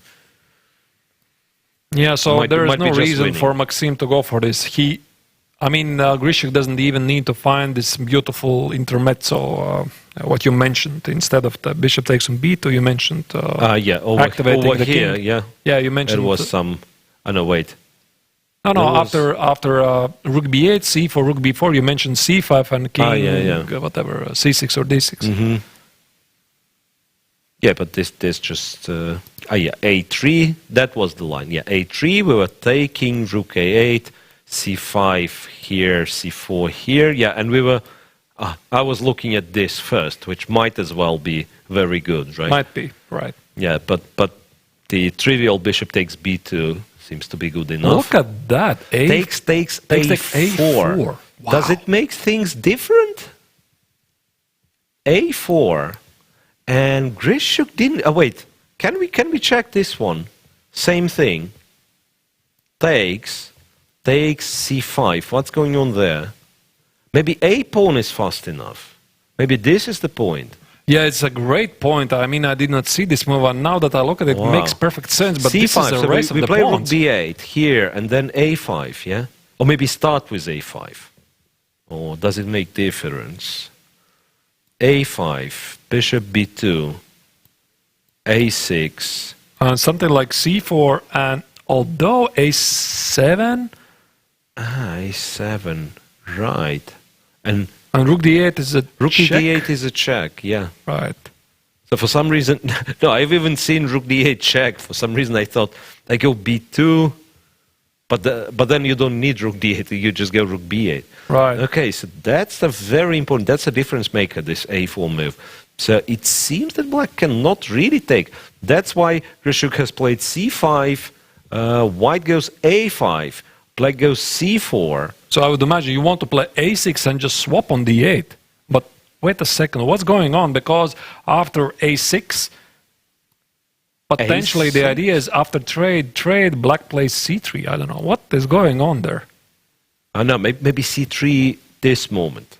Yeah, so there is no reason for Maxime to go for this. Grischuk doesn't even need to find this beautiful intermezzo, what you mentioned. Instead of the bishop takes on b2, you mentioned activating over the here, king. Yeah, you mentioned... There was some... wait. No, after rook b8, c4, rook b4, you mentioned c5 and king, whatever, c6 or d6. Mm-hmm. Yeah, but this just... a3, that was the line. Yeah, a3, we were taking rook a8, c5 here, c4 here. Yeah, and we were... I was looking at this first, which might as well be very good, right? Might be, right. Yeah, but the trivial bishop takes b2 seems to be good enough. Look at that. Takes a4. Wow. Does it make things different? a4. And Grischuk didn't... wait. Can we check this one? Same thing. Takes c5. What's going on there? Maybe a pawn is fast enough. Maybe this is the point. Yeah, it's a great point. I mean, I did not see this move, and now that I look at it, it makes perfect sense. But c5, this is a race of the we play rook pawns. b8 here, and then a5, yeah? Or maybe start with a5. Or does it make difference? a5, bishop b2, a6. Something like c4, and although a7... a7, right. And rook d8 is a rook check. d8 is a check, yeah. Right. So for some reason... no, I've even seen rook d8 check. For some reason I thought I go b2, but then you don't need rook d8, you just go rook b8. Right. Okay, so that's a very important... That's a difference maker, this a4 move. So it seems that black cannot really take. That's why Grischuk has played c5, white goes a5, black goes c4. So I would imagine you want to play a6 and just swap on d8. But wait a second, what's going on? Because after a6, potentially the idea is after trade, black plays c3. I don't know. What is going on there? I know, maybe c3 this moment.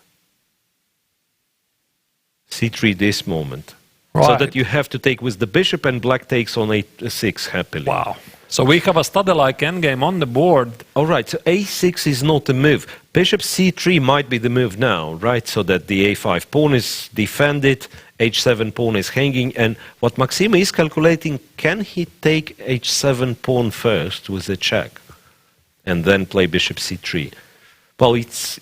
c3 this moment. Right. So that you have to take with the bishop and black takes on a6 happily. Wow. So we have a study-like endgame on the board. All right, so a6 is not the move. Bishop c3 might be the move now, right? So that the a5 pawn is defended, h7 pawn is hanging, and what Maxime is calculating, can he take h7 pawn first with a check and then play bishop c3? Well, it's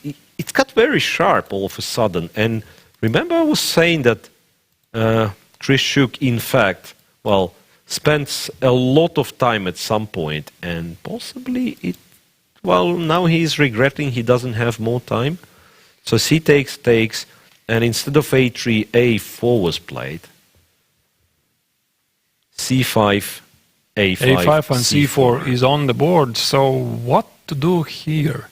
got very sharp all of a sudden, and remember I was saying that Grischuk, in fact, spends a lot of time at some point, and possibly now he's regretting he doesn't have more time. So c takes, and instead of a3, a4 was played. c5, a5, a5 and c4 is on the board, so what to do here?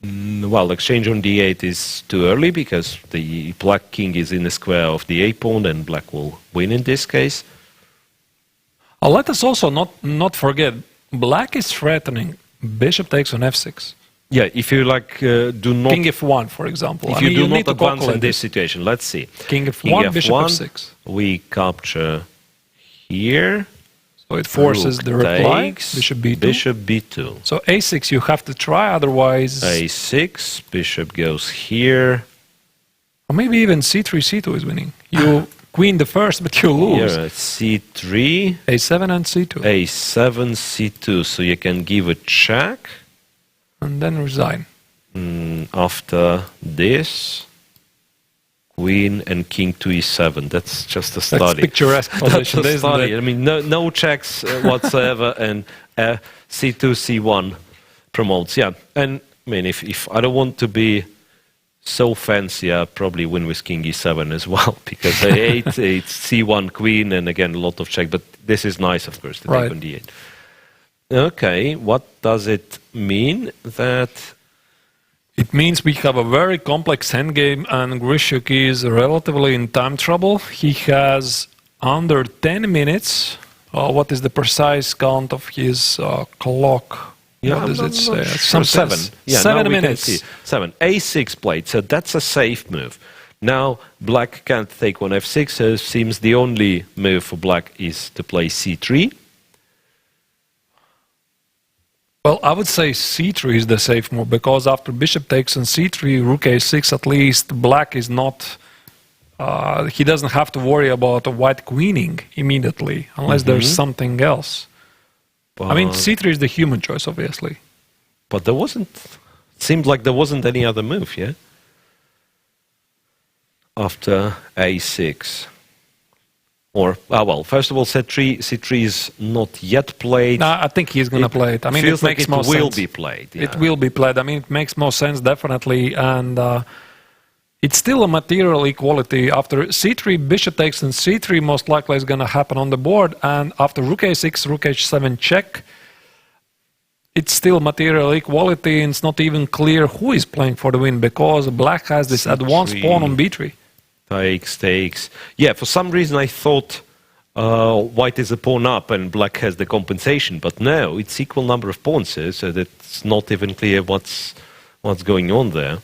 Well, exchange on d8 is too early because the black king is in the square of the a pawn and black will win in this case. Let us also not forget, black is threatening bishop takes on f6. Yeah, if you do not... King f1, for example. If you do not advance in this situation, let's see. King f1, bishop f6. We capture here. So it forces the reply. Bishop b2. Bishop b2. So a6 you have to try, otherwise... a6, bishop goes here. Or maybe even c3, c2 is winning. You queen the first, but you lose. Here, c3. a7 and c2. a7, c2. So you can give a check. And then resign. After this, queen and king to e7. That's just a study. That's picturesque position. That's a study. I mean, no checks whatsoever, and c2, c1 promotes. Yeah, and I mean, if I don't want to be so fancy, I probably win with king e7 as well, because a8, it's c1 queen, and again a lot of check. But this is nice, of course, to take on d8. Okay, what does it mean that... It means we have a very complex endgame and Grischuk is relatively in time trouble. He has under 10 minutes. What is the precise count of his clock? Yeah, what does it say? Sure. 7. Yeah, 7 minutes. 7. A6 played, so that's a safe move. Now black can't take on f6, so it seems the only move for black is to play c3. Well, I would say c3 is the safe move, because after bishop takes on c3, rook a6, at least black is not... he doesn't have to worry about a white queening immediately, unless there's something else. But, I mean, c3 is the human choice, obviously. But there wasn't... It seemed like there wasn't any other move, yeah? After a6. Or, well, first of all, c3 is not yet played. No, I think he's going to play it. I mean, feels it makes like more sense. It will be played. Yeah. It will be played. I mean, it makes more sense, definitely. And it's still a material equality. After c3, bishop takes on c3, most likely is going to happen on the board. And after rook a6, rook h7 check, it's still material equality. And it's not even clear who is playing for the win, because black has this advanced pawn on b3. Takes. Yeah, for some reason I thought white is a pawn up and black has the compensation, but no, it's equal number of pawns, so it's not even clear what's going on there.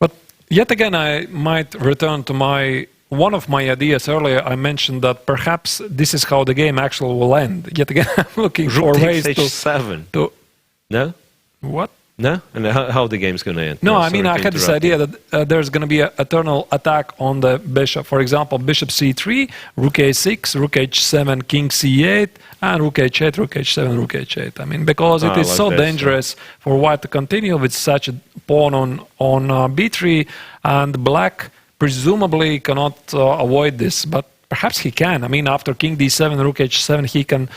But yet again, I might return to one of my ideas earlier. I mentioned that perhaps this is how the game actually will end. Yet again, I'm looking for ways h7. No? What? No? And how the game's going to end? No, I mean, I had this idea that there's going to be an eternal attack on the bishop. For example, bishop c3, rook a6, rook h7, king c8, and rook h8, rook h7, rook h8. I mean, because it is so dangerous for white to continue with such a pawn on b3, and black presumably cannot avoid this, but perhaps he can. I mean, after king d7, rook h7, he can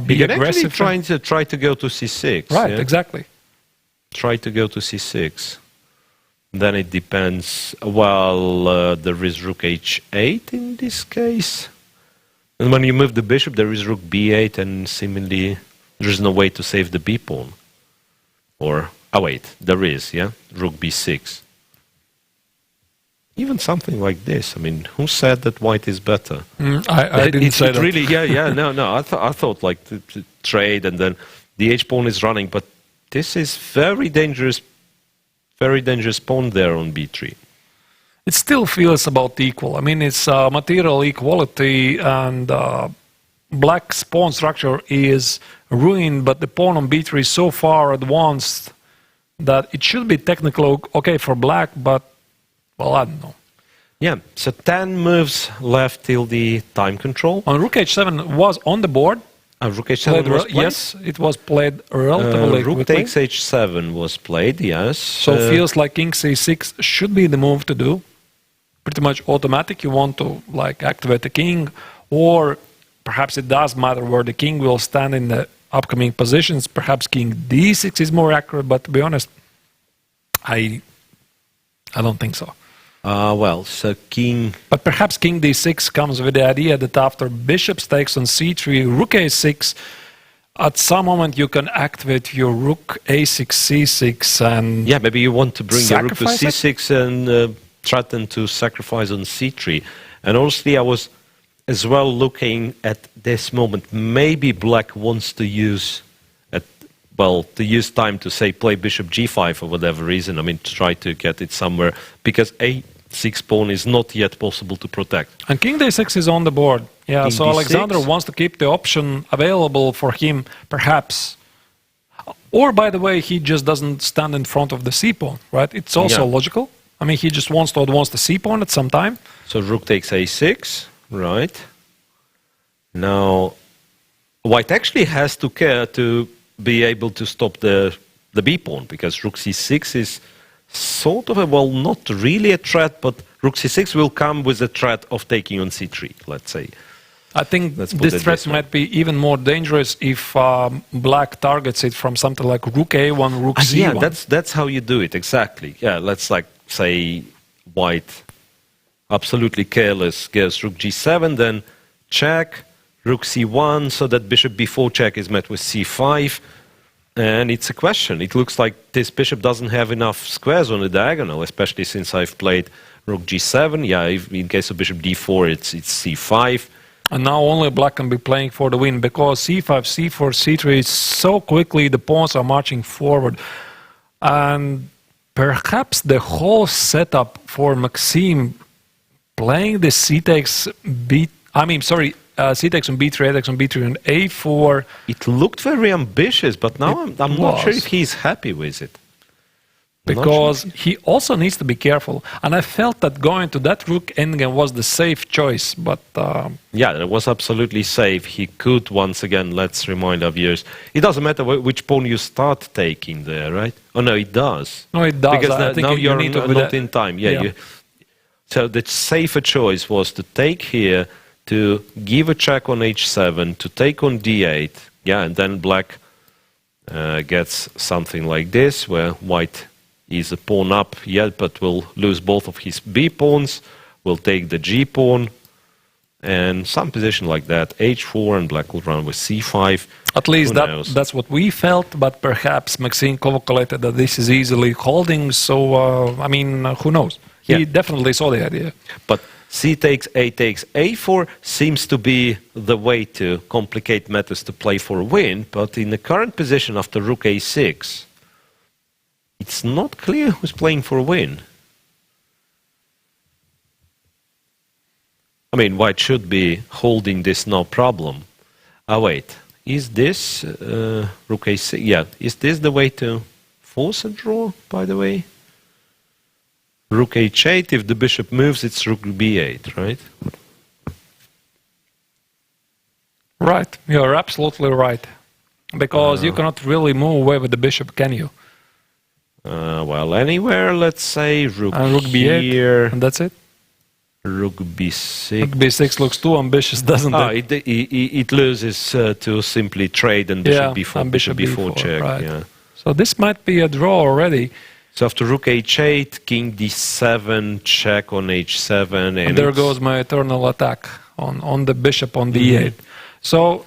be aggressive. Try to go to c6. Right, yeah? Exactly. Try to go to c6. Then it depends. Well, there is rook h8 in this case. And when you move the bishop, there is rook b8, and seemingly there is no way to save the b pawn. Or, oh wait, there is, yeah? Rook b6. Even something like this. I mean, who said that white is better? I didn't say that. Really, yeah, no. I thought like to trade, and then the h pawn is running, but this is very dangerous pawn there on b3. It still feels about equal. I mean, it's material equality, and black's pawn structure is ruined, but the pawn on b3 is so far advanced that it should be technically okay for black, but, well, I don't know. Yeah, so 10 moves left till the time control. On rook h7 was on the board. Rook h7 was played? Yes, it was played relatively quickly. Rook takes h7 was played, yes. So it feels like king c6 should be the move to do. Pretty much automatic. You want to activate the king, or perhaps it does matter where the king will stand in the upcoming positions. Perhaps king d6 is more accurate, but to be honest, I don't think so. So king... But perhaps king d6 comes with the idea that after bishop takes on c3, rook a6, At some moment you can activate your rook a6, c6, and Yeah, maybe you want to bring your rook to sacrifice it? c6 and threaten to sacrifice on c3. And honestly, I was as well looking at this moment. Maybe black wants to use time to say play bishop g5 for whatever reason. I mean, to try to get it somewhere, because a6 pawn is not yet possible to protect. And king d6 is on the board. Yeah, King so d6. Alexander wants to keep the option available for him, perhaps. Or, by the way, he just doesn't stand in front of the c pawn, right? It's also logical. I mean, he just wants to advance the c pawn at some time. So rook takes a6, right? Now, white actually has to care to be able to stop the b pawn, because rook c6 is sort of not really a threat, but rook c6 will come with the threat of taking on c3, let's say. I think Let's put this it threat this way. might be even more dangerous if black targets it from something like rook a1, rook c1. Yeah, that's how you do it, exactly. Yeah, let's say white, absolutely careless, gets rook g7, then check, rook c1, so that bishop b4 check is met with c5, and it's a question. It looks like this bishop doesn't have enough squares on the diagonal, especially since I've played rook g7. Yeah, in case of bishop d4, it's c5. And now only black can be playing for the win, because c5, c4, c3, so quickly the pawns are marching forward. And perhaps the whole setup for Maxime playing the c takes c takes on b3, a takes on b3, and a4. It looked very ambitious, but now I'm not sure if he's happy with it. Because he also needs to be careful. And I felt that going to that rook endgame was the safe choice, but... Yeah, it was absolutely safe. He could, once again, let's remind our viewers, it doesn't matter which pawn you start taking there, right? Oh, no, it does. No, it does. Because I think now you you're need to not in time. Yeah. So the safer choice was to take here, to give a check on h7, to take on d8, yeah, and then black gets something like this, where white is a pawn up yet, but will lose both of his b pawns, will take the g pawn, and some position like that, h4, and black will run with c5. At least that's what we felt, but perhaps Maxime calculated that this is easily holding, so, I mean, who knows? He definitely saw the idea. But c takes a4 seems to be the way to complicate matters to play for a win, but in the current position after rook a6, it's not clear who's playing for a win. I mean, white should be holding this no problem. Ah, wait. Is this rook a6? Yeah, is this the way to force a draw, by the way? Rook h8, if the bishop moves, it's rook b8, right? Right, you're absolutely right. Because you cannot really move away with the bishop, can you? Well, anywhere, let's say rook b8, here. and that's it? Rook b6. Rook b6 looks too ambitious, doesn't it? It loses to simply trade and bishop b4, and bishop b4 check. Right. Yeah. So this might be a draw already. So after rook h8, king d7, check on h7. And there goes my eternal attack on the bishop on d8. So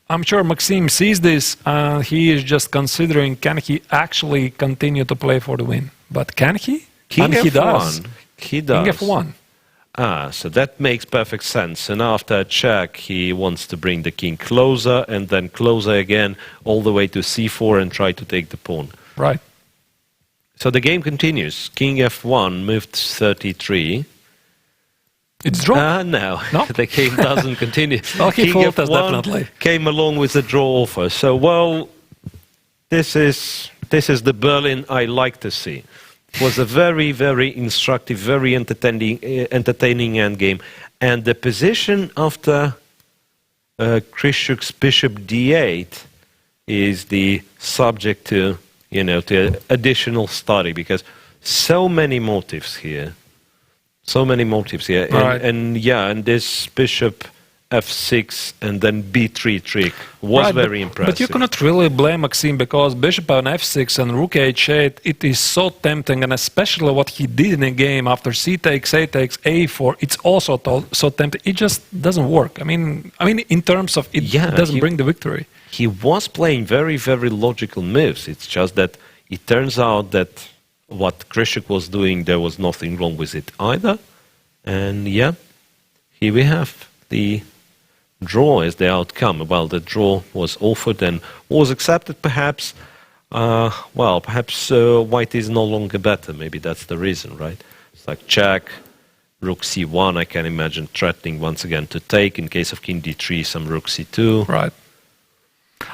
I'm sure Maxime sees this and he is just considering, can he actually continue to play for the win? But can he? King and f1. He does. He does. King f1. So that makes perfect sense. And after a check, he wants to bring the king closer and then closer again all the way to c4 and try to take the pawn. Right. So the game continues. King f1 moved 33. It's draw. No, the game doesn't continue. Well, he King falters f1 definitely. came along with the draw offer. So, well, this is the Berlin I like to see. It was a very, very instructive, very entertaining endgame. And the position after Grischuk's bishop d8 is the subject to additional study, because so many motives here. Right. And this bishop f6 and then b3 trick was very impressive. But you cannot really blame Maxime, because bishop on f6 and rook h8, it is so tempting, and especially what he did in the game after c takes, a takes, a4, it's also so tempting. It just doesn't work. I mean, in terms of it doesn't bring the victory. he was playing very, very logical moves. It's just that it turns out that what Grischuk was doing, there was nothing wrong with it either. And yeah, here we have the draw as the outcome. Well, the draw was offered and was accepted perhaps. Perhaps white is no longer better. Maybe that's the reason, right? It's like check, rook c1, I can imagine threatening once again to take. In case of king d3, some rook c2. Right.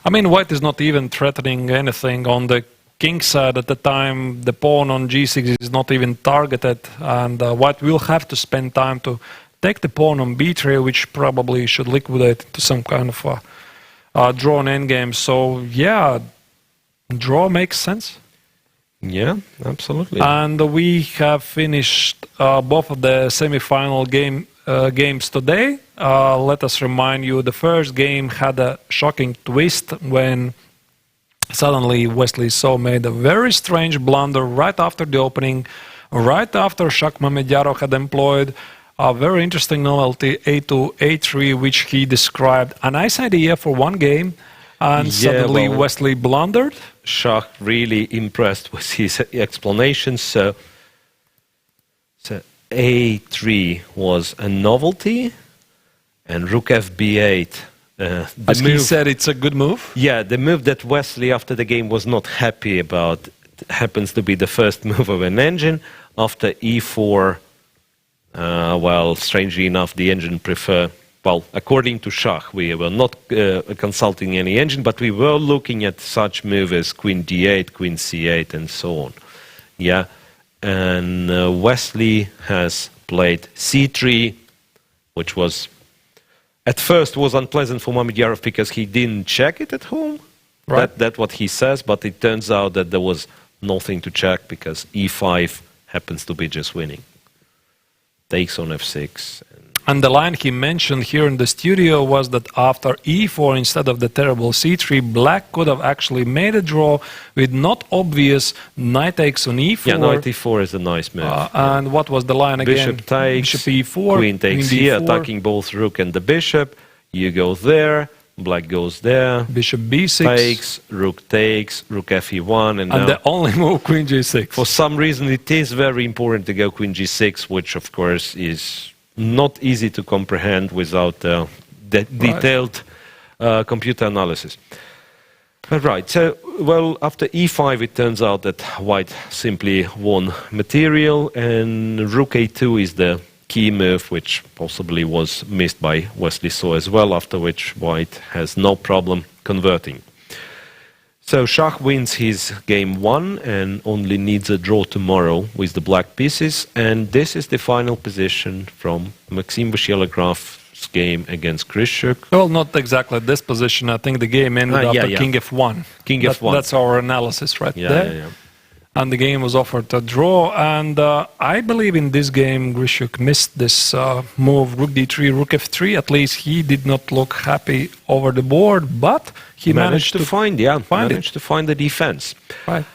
I mean, white is not even threatening anything on the king side at the time. The pawn on g6 is not even targeted, and white will have to spend time to take the pawn on b3, which probably should liquidate to some kind of drawn endgame. So, yeah, draw makes sense. Yeah, absolutely. And we have finished both of the semi-final games today. Let us remind you, the first game had a shocking twist when suddenly Wesley So made a very strange blunder right after the opening, right after Shakhriyar Mamedyarov had employed a very interesting novelty, a2, a3, which he described a nice idea for one game, and suddenly Wesley blundered. Shah really impressed with his explanations. So a3 was a novelty, and rook fb8. As he said, it's a good move. Yeah, the move that Wesley after the game was not happy about happens to be the first move of an engine. After e4, strangely enough, the engine according to Shah, we were not consulting any engine, but we were looking at such moves as queen d8, queen c8, and so on. Yeah, and Wesley has played c3, which was at first was unpleasant for Mamedyarov because he didn't check it at home. Right. That's what he says, but it turns out that there was nothing to check because e5 happens to be just winning. Takes on f6. And the line he mentioned here in the studio was that after e4, instead of the terrible c3, black could have actually made a draw with not obvious knight takes on e4. Yeah, knight e4 is a nice move. And what was the line again? Bishop takes, bishop e4, queen takes queen here, d4. attacking both rook and the bishop. You go there, black goes there. Bishop b6. Takes, rook fe1. And the only move, queen g6. For some reason, it is very important to go queen g6, which of course is not easy to comprehend without detailed computer analysis. Right, so, after e5, it turns out that white simply won material, and rook a2 is the key move, which possibly was missed by Wesley So as well, after which white has no problem converting. So Shah wins his game 1 and only needs a draw tomorrow with the black pieces, and this is the final position from Maxime Vachier-Lagrave's game against Grischuk. Well, not exactly this position. I think the game ended up at king f1. King f1. That's our analysis right there. Yeah. And the game was offered a draw, and I believe in this game Grischuk missed this move, rook d3, rook f3. At least he did not look happy over the board, but he managed to find the defense. Right.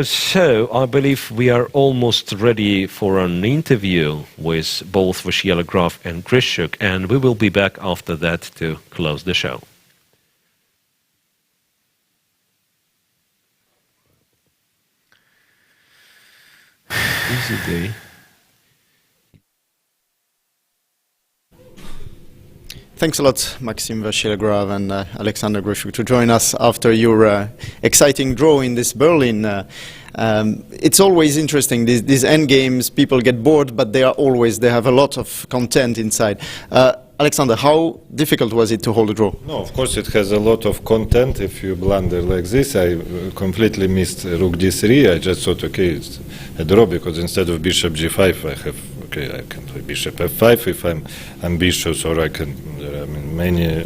So I believe we are almost ready for an interview with both Vachier-Lagrave and Grischuk, and we will be back after that to close the show. Easy day. Thanks a lot, Maxime Vachier-Lagrave and Alexander Grischuk, to join us after your exciting draw in this Berlin. It's always interesting, these end games, people get bored, but they have a lot of content inside. Alexander, how difficult was it to hold a draw? No, of course it has a lot of content if you blunder like this. I completely missed rook d3. I just thought, okay, it's a draw because instead of bishop g5, I can play bishop f5 if I'm ambitious, or there are many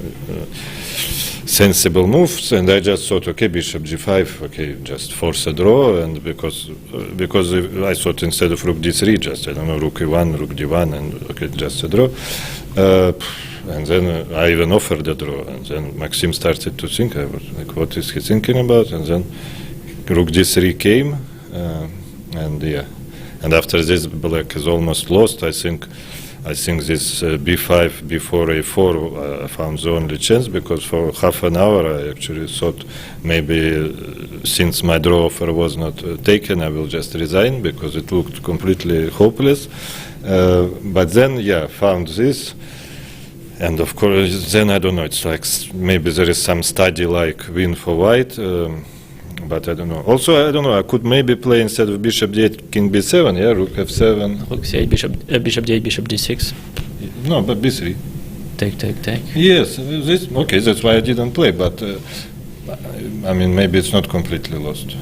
sensible moves, and I just thought, okay, bishop g5, okay, just force a draw, and because I thought instead of rook d3, just, I don't know, rook e1, rook d1, and okay, just a draw. And then I even offered a draw, and then Maxime started to think, I was like, what is he thinking about? And then rook d3 came, and after this, black is almost lost. I think I think this b5 before a4 I found the only chance, because for half an hour I actually thought maybe since my draw offer was not taken, I will just resign, because it looked completely hopeless. But then, yeah, found this. And of course, then I don't know, it's like maybe there is some study like win for white, but I don't know. Also, I don't know, I could maybe play instead of bishop d8, king b7, yeah, rook f7. Rook c8, bishop d8, bishop d6. No, but b3. Take. Yes, okay, that's why I didn't play, but I mean, maybe it's not completely lost.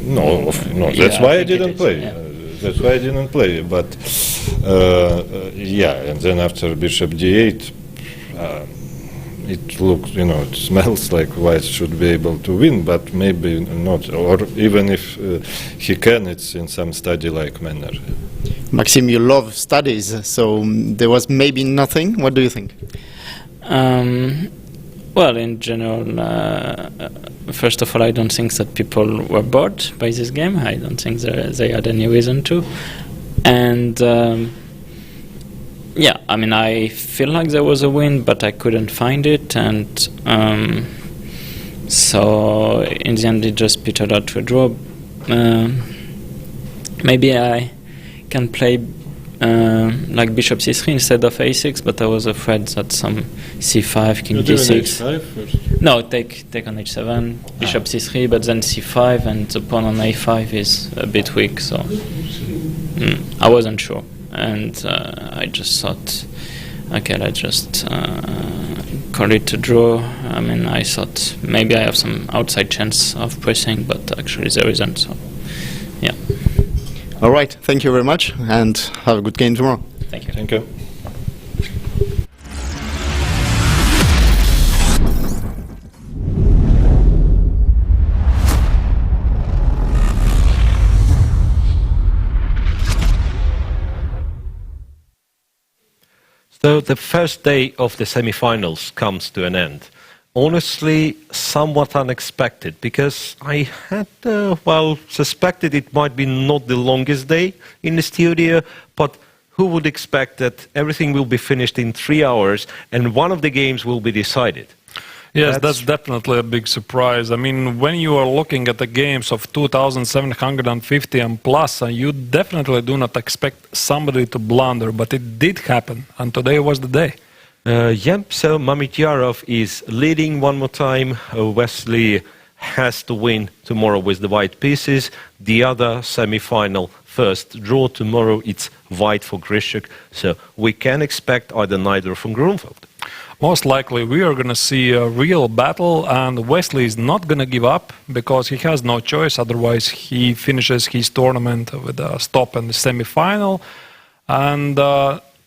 No, that's why I didn't play. Yeah. That's why I didn't play, but yeah, and then after bishop d8, it looks, it smells like white should be able to win, but maybe not, or even if he can, it's in some study-like manner. Maxime, you love studies, so there was maybe nothing. What do you think? Well, in general, first of all, I don't think that people were bored by this game. I don't think they had any reason to. And yeah, I mean, I feel like there was a win, but I couldn't find it. And so in the end, it just petered out to a draw. Maybe I can play like bishop c3 instead of a6, but I was afraid that some c5, king d6. H5 first? No, take on h7, bishop c3, but then c5, and the pawn on a5 is a bit weak, so I wasn't sure. And I just thought, okay, let's just call it a draw. I mean, I thought maybe I have some outside chance of pressing, but actually there isn't, so yeah. All right, thank you very much, and have a good game tomorrow. Thank you. Thank you. So the first day of the semi-finals comes to an end. Honestly, somewhat unexpected, because I had, suspected it might be not the longest day in the studio, but who would expect that everything will be finished in 3 hours and one of the games will be decided? Yes, that's definitely a big surprise. I mean, when you are looking at the games of 2,750 and plus, you definitely do not expect somebody to blunder, but it did happen, and today was the day. So Mamedyarov is leading one more time. Wesley has to win tomorrow with the white pieces. The other semi-final first draw tomorrow, it's white for Grischuk. So we can expect either neither from Grunfeld. Most likely we are going to see a real battle, and Wesley is not going to give up because he has no choice. Otherwise he finishes his tournament with a stop in the semi-final. And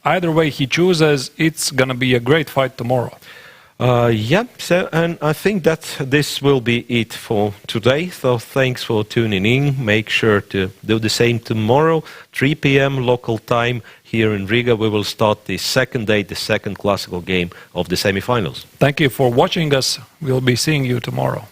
either way he chooses, it's going to be a great fight tomorrow. And I think that this will be it for today. So thanks for tuning in. Make sure to do the same tomorrow, 3 p.m. local time here in Riga. We will start the second day, the second classical game of the semi-finals. Thank you for watching us. We'll be seeing you tomorrow.